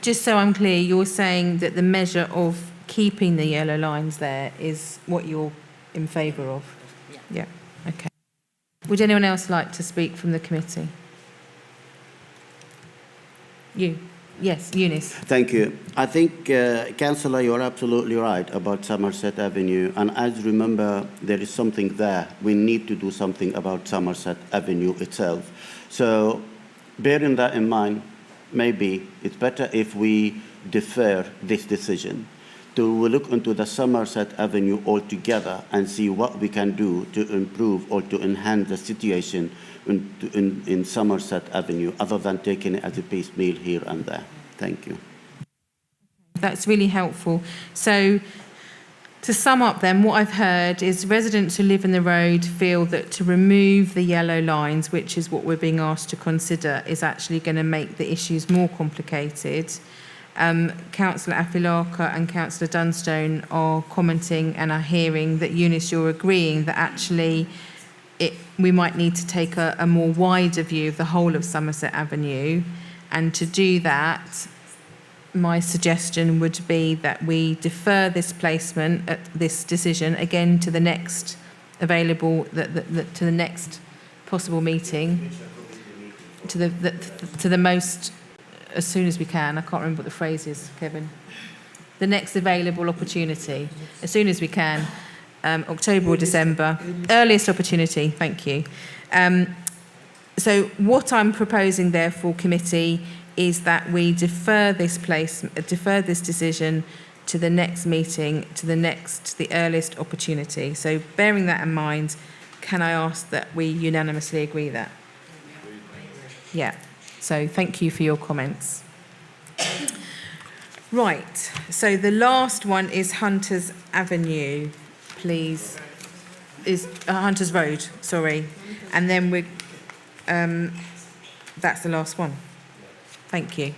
Speaker 3: Just so I'm clear, you're saying that the measure of keeping the yellow lines there is what you're in favour of? Yeah. Okay. Would anyone else like to speak from the committee? You. Yes, Eunice.
Speaker 9: Thank you. I think, Councillor, you're absolutely right about Somerset Avenue. And as you remember, there is something there. We need to do something about Somerset Avenue itself. So bearing that in mind, maybe it's better if we defer this decision to look into the Somerset Avenue altogether and see what we can do to improve or to enhance the situation in Somerset Avenue, other than taking it as a piecemeal here and there. Thank you.
Speaker 3: That's really helpful. So to sum up then, what I've heard is residents who live in the road feel that to remove the yellow lines, which is what we're being asked to consider, is actually going to make the issues more complicated. Councillor Afilaka and Councillor Dunstone are commenting and are hearing that, Eunice, you're agreeing that actually we might need to take a more wider view of the whole of Somerset Avenue. And to do that, my suggestion would be that we defer this placement, this decision, again to the next available, to the next possible meeting. to the most, as soon as we can. I can't remember what the phrase is, Kevin. The next available opportunity, as soon as we can, October or December, earliest opportunity, thank you. So what I'm proposing therefore, committee, is that we defer this decision to the next meeting, to the earliest opportunity. So bearing that in mind, can I ask that we unanimously agree that? Yeah, so thank you for your comments. Right, so the last one is Hunters Avenue, please. Is Hunters Road, sorry. And then that's the last one. Thank you.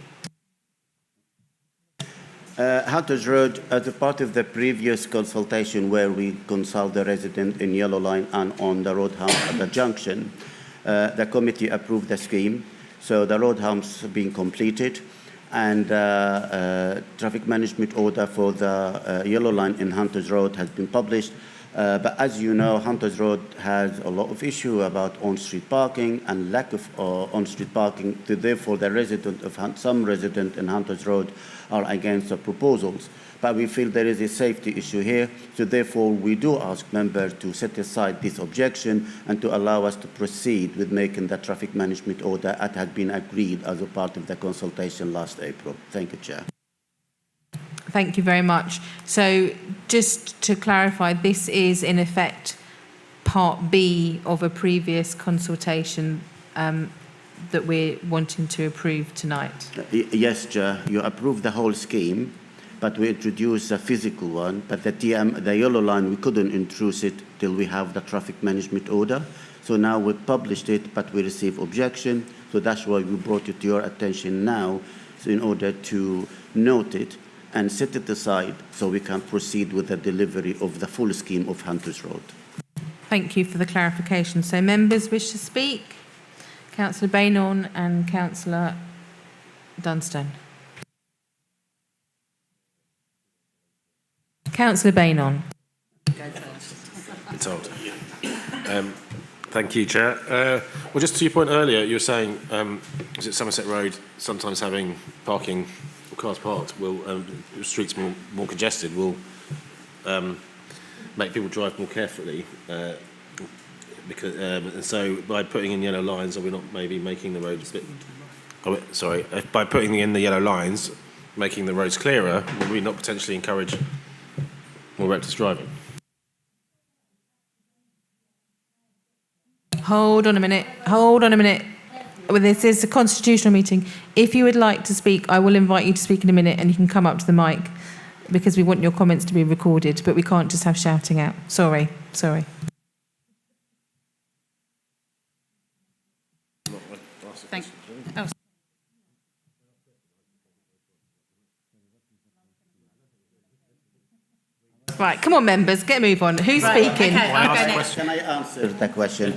Speaker 9: Hunters Road, as a part of the previous consultation where we consult the resident in Yellow Line and on the road hump at the junction, the committee approved the scheme. So the road humps being completed, and traffic management order for the Yellow Line in Hunters Road has been published. But as you know, Hunters Road has a lot of issue about on-street parking and lack of on-street parking. So therefore, some resident in Hunters Road are against the proposals. But we feel there is a safety issue here. So therefore, we do ask members to set aside this objection and to allow us to proceed with making the traffic management order that had been agreed as a part of the consultation last April. Thank you, Chair.
Speaker 3: Thank you very much. So just to clarify, this is in effect part B of a previous consultation that we're wanting to approve tonight.
Speaker 9: Yes, Chair, you approved the whole scheme, but we introduced a physical one, but the Yellow Line, we couldn't introduce it till we have the traffic management order. So now we published it, but we received objection. So that's why we brought it to your attention now, so in order to note it and set it aside so we can proceed with the delivery of the full scheme of Hunters Road.
Speaker 3: Thank you for the clarification. So members wish to speak? Councillor Bainon and Councillor Dunstone. Councillor Bainon.
Speaker 8: Been told. Thank you, Chair. Well, just to your point earlier, you were saying, is it Somerset Road sometimes having parking or cars parked will streets more congested will make people drive more carefully. Because and so by putting in yellow lines, are we not maybe making the roads a bit? By putting in the yellow lines, making the roads clearer, will we not potentially encourage more reckless driving?
Speaker 3: Hold on a minute. Well, this is a constitutional meeting. If you would like to speak, I will invite you to speak in a minute and you can come up to the mic because we want your comments to be recorded, but we can't just have shouting out. Sorry.
Speaker 2: Thank you. Oh.
Speaker 3: Right, come on, members, get a move on. Who's speaking?
Speaker 2: Okay, I'll go next.
Speaker 9: Can I answer the question?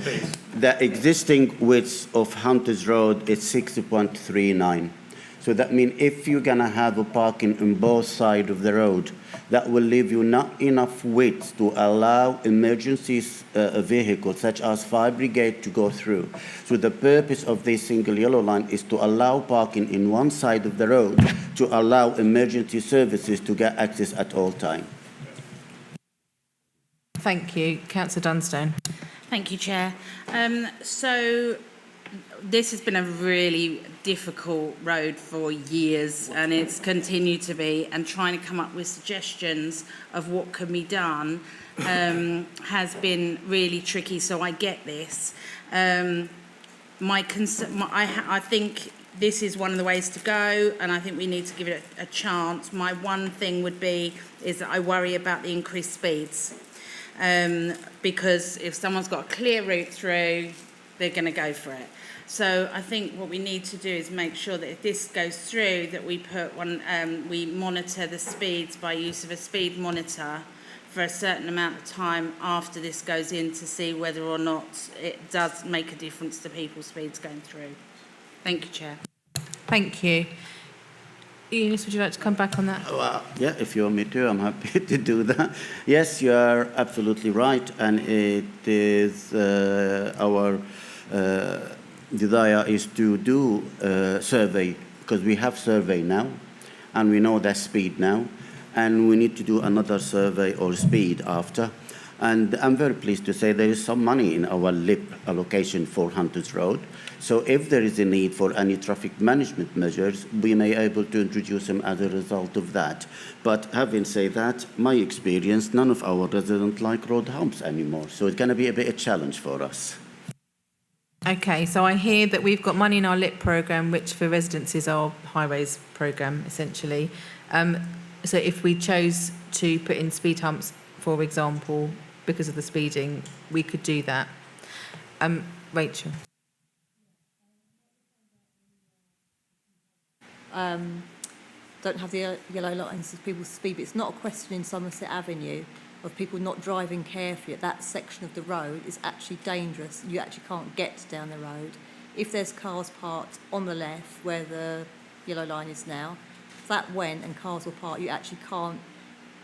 Speaker 9: The existing width of Hunters Road is 60.39. So that means if you're going to have a parking on both sides of the road, that will leave you not enough width to allow emergency vehicles such as fire brigade to go through. So the purpose of this single yellow line is to allow parking in one side of the road to allow emergency services to get access at all times.
Speaker 3: Thank you. Councillor Dunstone.
Speaker 2: Thank you, Chair. So this has been a really difficult road for years, and it's continued to be, and trying to come up with suggestions of what can be done has been really tricky, so I get this. I think this is one of the ways to go, and I think we need to give it a chance. My one thing is that I worry about the increased speeds. Because if someone's got a clear route through, they're going to go for it. So I think what we need to do is make sure that if this goes through, that we we monitor the speeds by use of a speed monitor for a certain amount of time after this goes in to see whether or not it does make a difference to people's speeds going through. Thank you, Chair.
Speaker 3: Thank you. Eunice, would you like to come back on that?
Speaker 9: Well, yeah, if you want me to, I'm happy to do that. Yes, you are absolutely right, and it is our desire is to do a survey, because we have survey now, and we know that speed now, and we need to do another survey or speed after. And I'm very pleased to say there is some money in our LIP allocation for Hunters Road. So if there is a need for any traffic management measures, we may be able to introduce them as a result of that. But having said that, my experience, none of our residents like road humps anymore. So it's going to be a bit of a challenge for us.
Speaker 3: Okay, so I hear that we've got money in our LIP programme, which for residents is our highways programme, essentially. So if we chose to put in speed humps, for example, because of the speeding, we could do that. Rachel.
Speaker 12: Don't have the yellow lines as people speed, but it's not a question in Somerset Avenue of people not driving carefully at that section of the road is actually dangerous. You actually can't get down the road. If there's cars parked on the left where the yellow line is now, if that went and cars were parked, you actually can't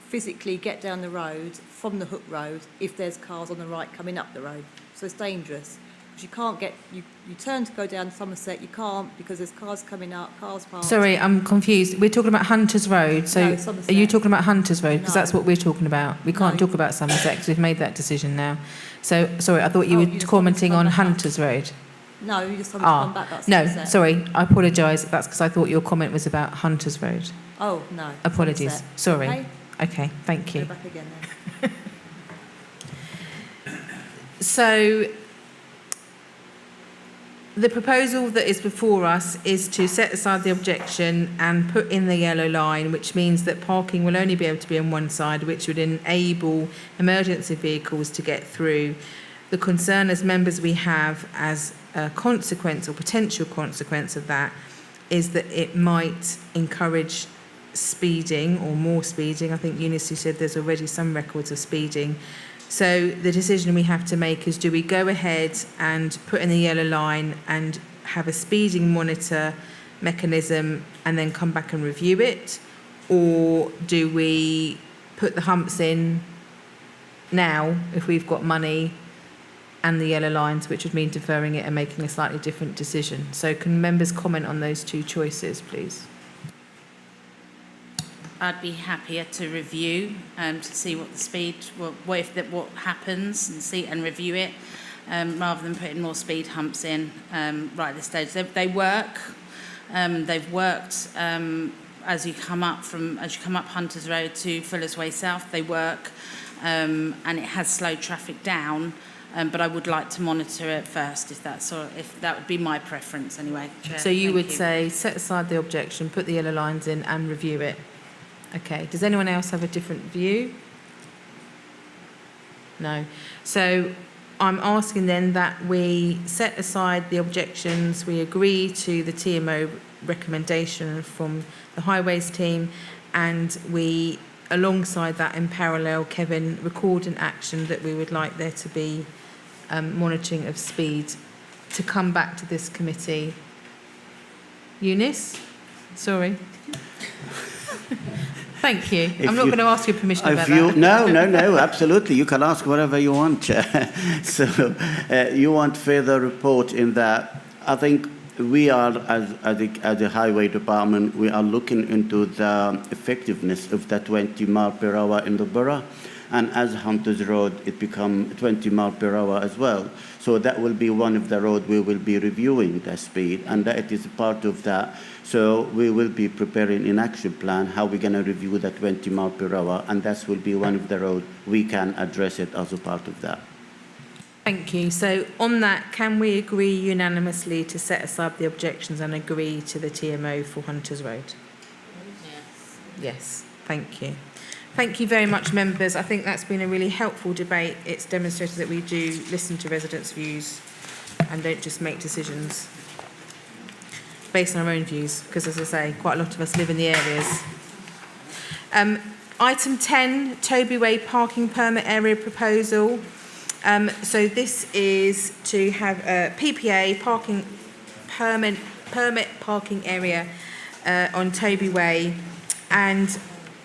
Speaker 12: physically get down the road from the Hook Road if there's cars on the right coming up the road. So it's dangerous. Because you can't get, you turn to go down Somerset, you can't because there's cars coming up, cars parked.
Speaker 3: Sorry, I'm confused. We're talking about Hunters Road. So
Speaker 12: No, Somerset.
Speaker 3: are you talking about Hunters Road? Because
Speaker 12: No.
Speaker 3: that's what we're talking about. We can't talk about Somerset because we've made that decision now. So, sorry, I thought you were commenting on Hunters Road.
Speaker 12: No, you just told me to come back. That's
Speaker 3: No,
Speaker 12: Somerset.
Speaker 3: sorry, I apologise. That's because I thought your comment was about Hunters Road.
Speaker 12: Oh, no.
Speaker 3: Apologies.
Speaker 12: Somerset.
Speaker 3: Sorry.
Speaker 12: Okay.
Speaker 3: Okay, thank you.
Speaker 12: Go back again then.
Speaker 3: So the proposal that is before us is to set aside the objection and put in the yellow line, which means that parking will only be able to be on one side, which would enable emergency vehicles to get through. The concern as members we have as a consequence or potential consequence of that is that it might encourage speeding or more speeding. I think Eunice said there's already some records of speeding. So the decision we have to make is, do we go ahead and put in the yellow line and have a speeding monitor mechanism and then come back and review it? Or do we put the humps in now if we've got money and the yellow lines, which would mean deferring it and making a slightly different decision? So can members comment on those two choices, please?
Speaker 2: I'd be happier to review to see what the speed, what happens, and see and review it, rather than putting more speed humps in right at this stage. They work. They've worked as you come up Hunters Road to Fuller's Way South. They work, and it has slowed traffic down. But I would like to monitor it first, if that would be my preference anyway. Chair.
Speaker 3: So you
Speaker 2: Thank
Speaker 3: would say set aside the objection, put the yellow lines in, and review it. Okay, does anyone else have a different view? No. So I'm asking then that we set aside the objections, we agree to the TMO recommendation from the Highways team, and we, alongside that in parallel, Kevin, record an action that we would like there to be monitoring of speed to come back to this committee. Eunice? Sorry. Thank you. I'm not going to ask you permission about that.
Speaker 9: No, absolutely. You can ask whatever you want, Chair. So you want further report in that. I think we are, as a highway department, we are looking into the effectiveness of the 20 mile per hour in the borough. And as Hunters Road, it become 20 mile per hour as well. So that will be one of the road we will be reviewing the speed, and that is part of that. So we will be preparing an action plan, how we're going to review the 20 mile per hour, and that will be one of the road we can address it as a part of that.
Speaker 3: Thank you. So on that, can we agree unanimously to set aside the objections and agree to the TMO for Hunters Road?
Speaker 2: Yes.
Speaker 3: Yes, thank you. Thank you very much, members. I think that's been a really helpful debate. It's demonstrated that we do listen to residents' views and don't just make decisions based on our own views, because, as I say, quite a lot of us live in the areas. Item 10, Toby Way parking permit area proposal. So this is to have a PPA parking permit parking area on Toby Way, and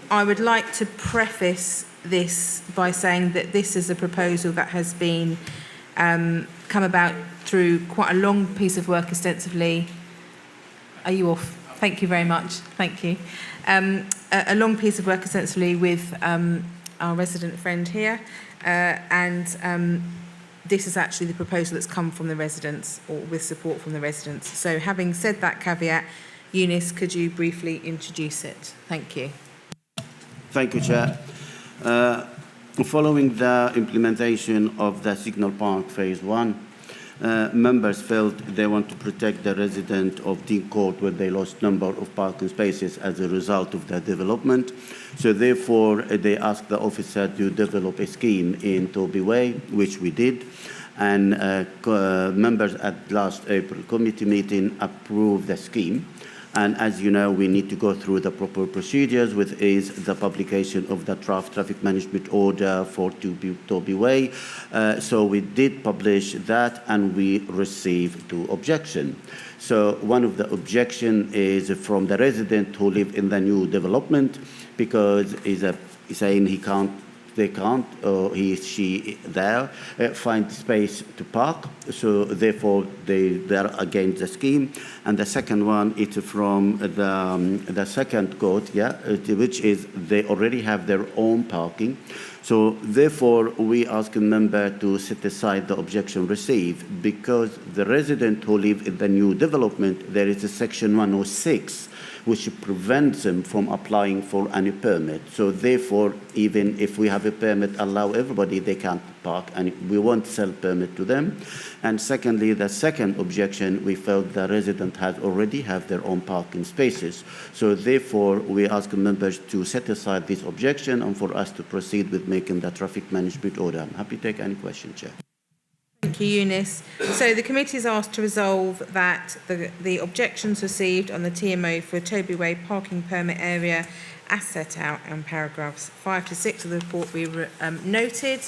Speaker 3: I would like to preface this by saying that this is a proposal that has been come about through quite a long piece of work ostensibly. Are you off? Thank you very much. Thank you. A long piece of work ostensibly with our resident friend here, and this is actually the proposal that's come from the residents, or with support from the residents. So having said that caveat, Eunice, could you briefly introduce it? Thank you.
Speaker 9: Thank you, Chair. Following the implementation of the Signal Park Phase 1, members felt they want to protect the resident of Dean Court where they lost number of parking spaces as a result of the development. So therefore, they asked the officer to develop a scheme in Toby Way, which we did. And members at last April committee meeting approved the scheme. And as you know, we need to go through the proper procedures, which is the publication of the draft traffic management order for Toby Way. So we did publish that, and we received 2 objections. So one of the objections is from the resident who live in the new development, because he's saying they can't, or she there, find space to park. So therefore, they're against the scheme. And the second one is from the second court, which is they already have their own parking. So therefore, we ask a member to set aside the objection received, because the resident who live in the new development, there is a section 106, which prevents them from applying for any permit. So therefore, even if we have a permit, allow everybody, they can't park, and we won't sell permit to them. And secondly, the second objection, we felt the resident has already have their own parking spaces. So therefore, we ask members to set aside this objection and for us to proceed with making the traffic management order. I'm happy to take any question, Chair.
Speaker 3: Thank you, Eunice. So the committee is asked to resolve that the objections received on the TMO for Toby Way parking permit area as set out in paragraphs 5 to 6 of the report be noted,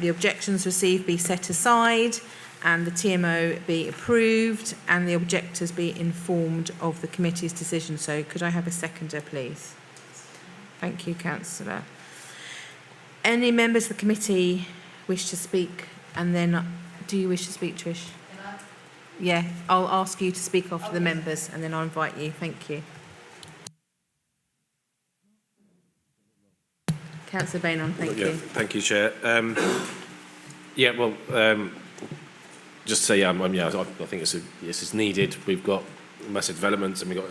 Speaker 3: the objections received be set aside, and the TMO be approved, and the objectors be informed of the committee's decision. So could I have a seconder, please? Thank you, Councillor. Any members of the committee wish to speak? And then, do you wish to speak, Trish? Yeah, I'll ask you to speak after the members, and then I'll invite you. Thank you. Councillor Bainon, thank you.
Speaker 8: Thank you, Chair. Just to say, I think it's needed. We've got massive developments, and we've got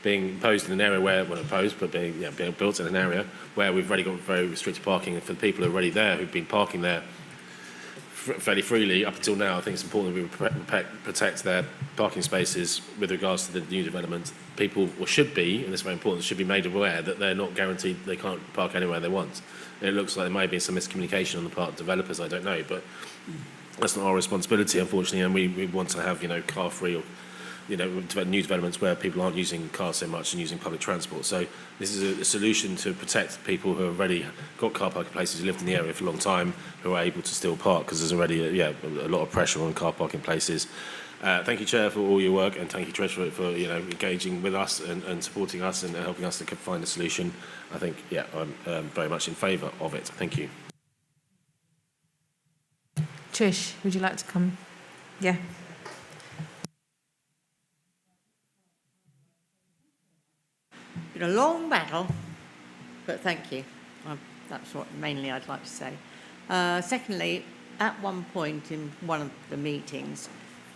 Speaker 8: being posed in an area where, well, not posed, but being built in an area where we've already got very restricted parking, and for the people who are already there, who've been parking there fairly freely up until now, I think it's important that we protect their parking spaces with regards to the new development. People, or should be, and it's very important, should be made aware that they're not guaranteed they can't park anywhere they want. It looks like there may be some miscommunication on the part of developers, I don't know, but that's not our responsibility, unfortunately, and we want to have, car-free or, new developments where people aren't using cars so much and using public transport. So this is a solution to protect people who have already got car parking places, who lived in the area for a long time, who are able to still park, because there's already a lot of pressure on car parking places. Thank you, Chair, for all your work, and thank you, Trish, for engaging with us and supporting us and helping us to find a solution. I think, I'm very much in favour of it. Thank you.
Speaker 3: Trish, would you like to come? Yeah.
Speaker 18: Been a long battle, but thank you. That's what mainly I'd like to say. Secondly, at one point in one of the meetings,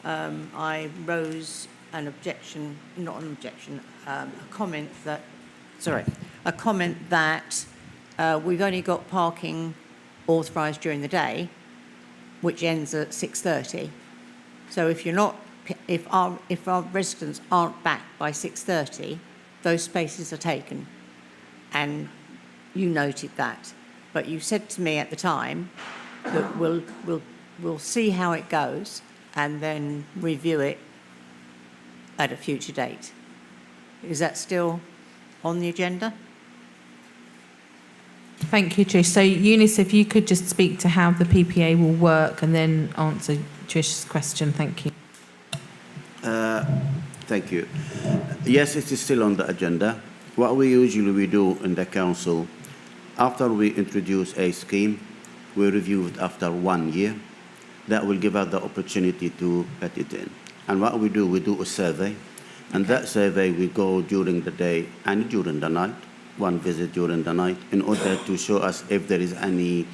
Speaker 18: I rose an objection, not an objection, a comment that we've only got parking authorised during the day, which ends at 6:30. So if our residents aren't back by 6:30, those spaces are taken, and you noted that. But you said to me at the time that we'll see how it goes and then review it at a future date. Is that still on the agenda?
Speaker 3: Thank you, Trish. So, Eunice, if you could just speak to how the PPA will work and then answer Trish's question. Thank you.
Speaker 9: Thank you. Yes, it is still on the agenda. What we usually do in the council, after we introduce a scheme, we review it after 1 year. That will give us the opportunity to put it in. And what we do a survey. And that survey, we go during the day and during the night, one visit during the night, in order to show us if there is any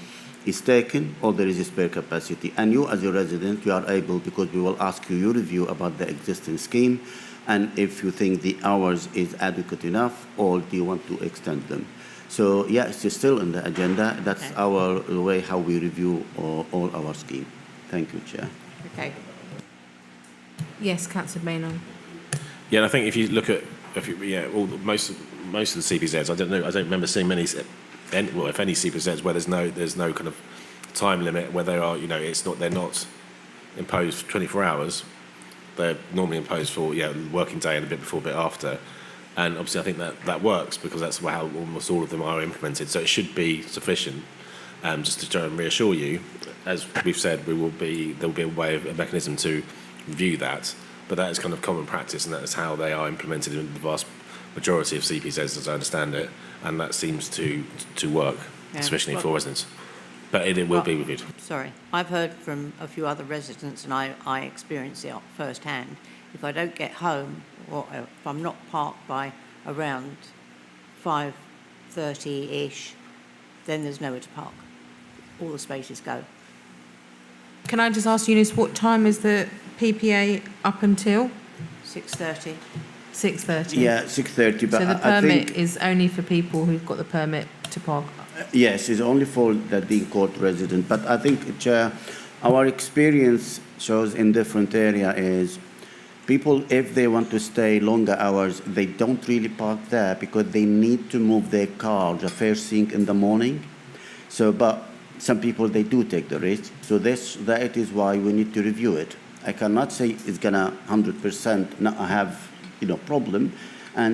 Speaker 9: is taken or there is a spare capacity. And you, as a resident, you are able, because we will ask you your review about the existing scheme, and if you think the hours is adequate enough, or do you want to extend them. So, yeah, it's still on the agenda. That's
Speaker 18: Okay.
Speaker 9: our way how we review all our scheme. Thank you, Chair.
Speaker 18: Okay.
Speaker 3: Yes, Councillor Maynard.
Speaker 8: Yeah, and I think if you look at most of the CPZs, I don't remember seeing many, if any CPZs where there's no kind of time limit, where they are, they're not imposed for 24 hours. They're normally imposed for working day and a bit before, a bit after. And obviously I think that works, because that's how almost all of them are implemented. So it should be sufficient. Just to try and reassure you, as we've said, there will be a mechanism to review that. But that is kind of common practice, and that is how they are implemented in the vast majority of CPZs, as I understand it. And that seems to work,
Speaker 18: Yeah.
Speaker 8: especially for residents. But it will be reviewed.
Speaker 18: Sorry, I've heard from a few other residents, and I experience it firsthand. If I don't get home, or if I'm not parked by around 5:30-ish, then there's nowhere to park. All the spaces go.
Speaker 3: Can I just ask Eunice, what time is the PPA up until?
Speaker 18: 6:30.
Speaker 3: 6:30?
Speaker 9: Yeah, 6:30. But
Speaker 3: So the
Speaker 9: I
Speaker 3: permit
Speaker 9: think,
Speaker 3: is only for people who've got the permit to park?
Speaker 9: yes, it's only for the Dean Court resident. But I think, Chair, our experience shows in different area is people, if they want to stay longer hours, they don't really park there because they need to move their car the first thing in the morning. So, but some people, they do take the risk. So that is why we need to review it. I cannot say it's gonna 100% not have, problem.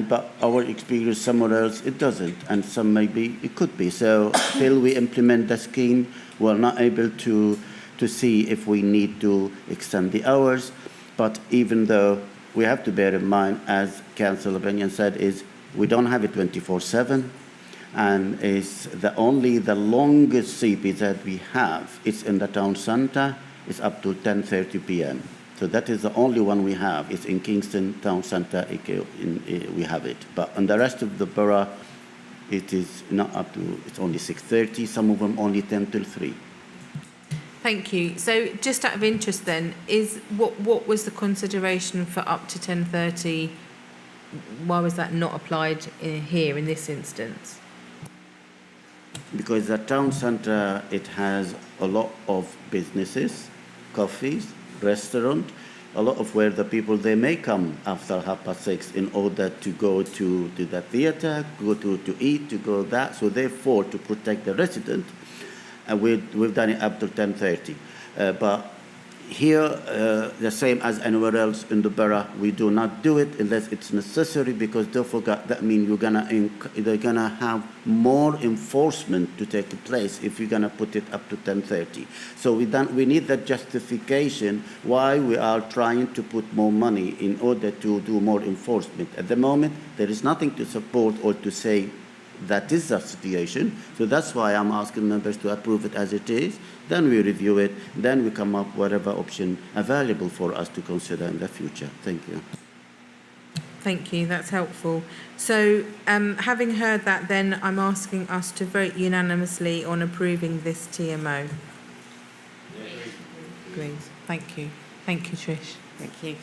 Speaker 9: But our experience somewhere else, it doesn't. And some maybe it could be. So till we implement the scheme, we're not able to see if we need to extend the hours. But even though we have to bear in mind, as Councillor Benyon said, is we don't have it 24/7. And it's the longest CP that we have. It's in the town centre. It's up to 10:30 p.m. So that is the only one we have. It's in Kingston town centre. We have it. But on the rest of the borough, it is not up to. It's only 6:30. Some of them only 10 till 3.
Speaker 3: Thank you. So just out of interest then, is what was the consideration for up to 10:30? Why was that not applied here in this instance?
Speaker 9: Because the town centre, it has a lot of businesses, coffees, restaurant, a lot of where the people, they may come after 6:30 in order to go to the theatre, go to eat, to go that. So therefore, to protect the resident, we've done it up to 10:30. But here, the same as anywhere else in the borough, we do not do it unless it's necessary, because don't forget, that means they're gonna have more enforcement to take place if you're gonna put it up to 10:30. So we need that justification why we are trying to put more money in order to do more enforcement. At the moment, there is nothing to support or to say that is the situation. So that's why I'm asking members to approve it as it is. Then we review it. Then we come up with whatever option available for us to consider in the future. Thank you.
Speaker 3: Thank you. That's helpful. So having heard that, then I'm asking us to vote unanimously on approving this TMO. Agreed. Thank you. Thank you, Trish.
Speaker 18: Thank you.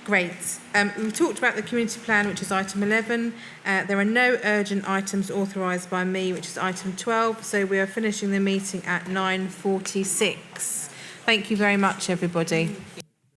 Speaker 3: Great. We've talked about the community plan, which is item 11. There are no urgent items authorised by me, which is item 12. So we are finishing the meeting at 9:46. Thank you very much, everybody.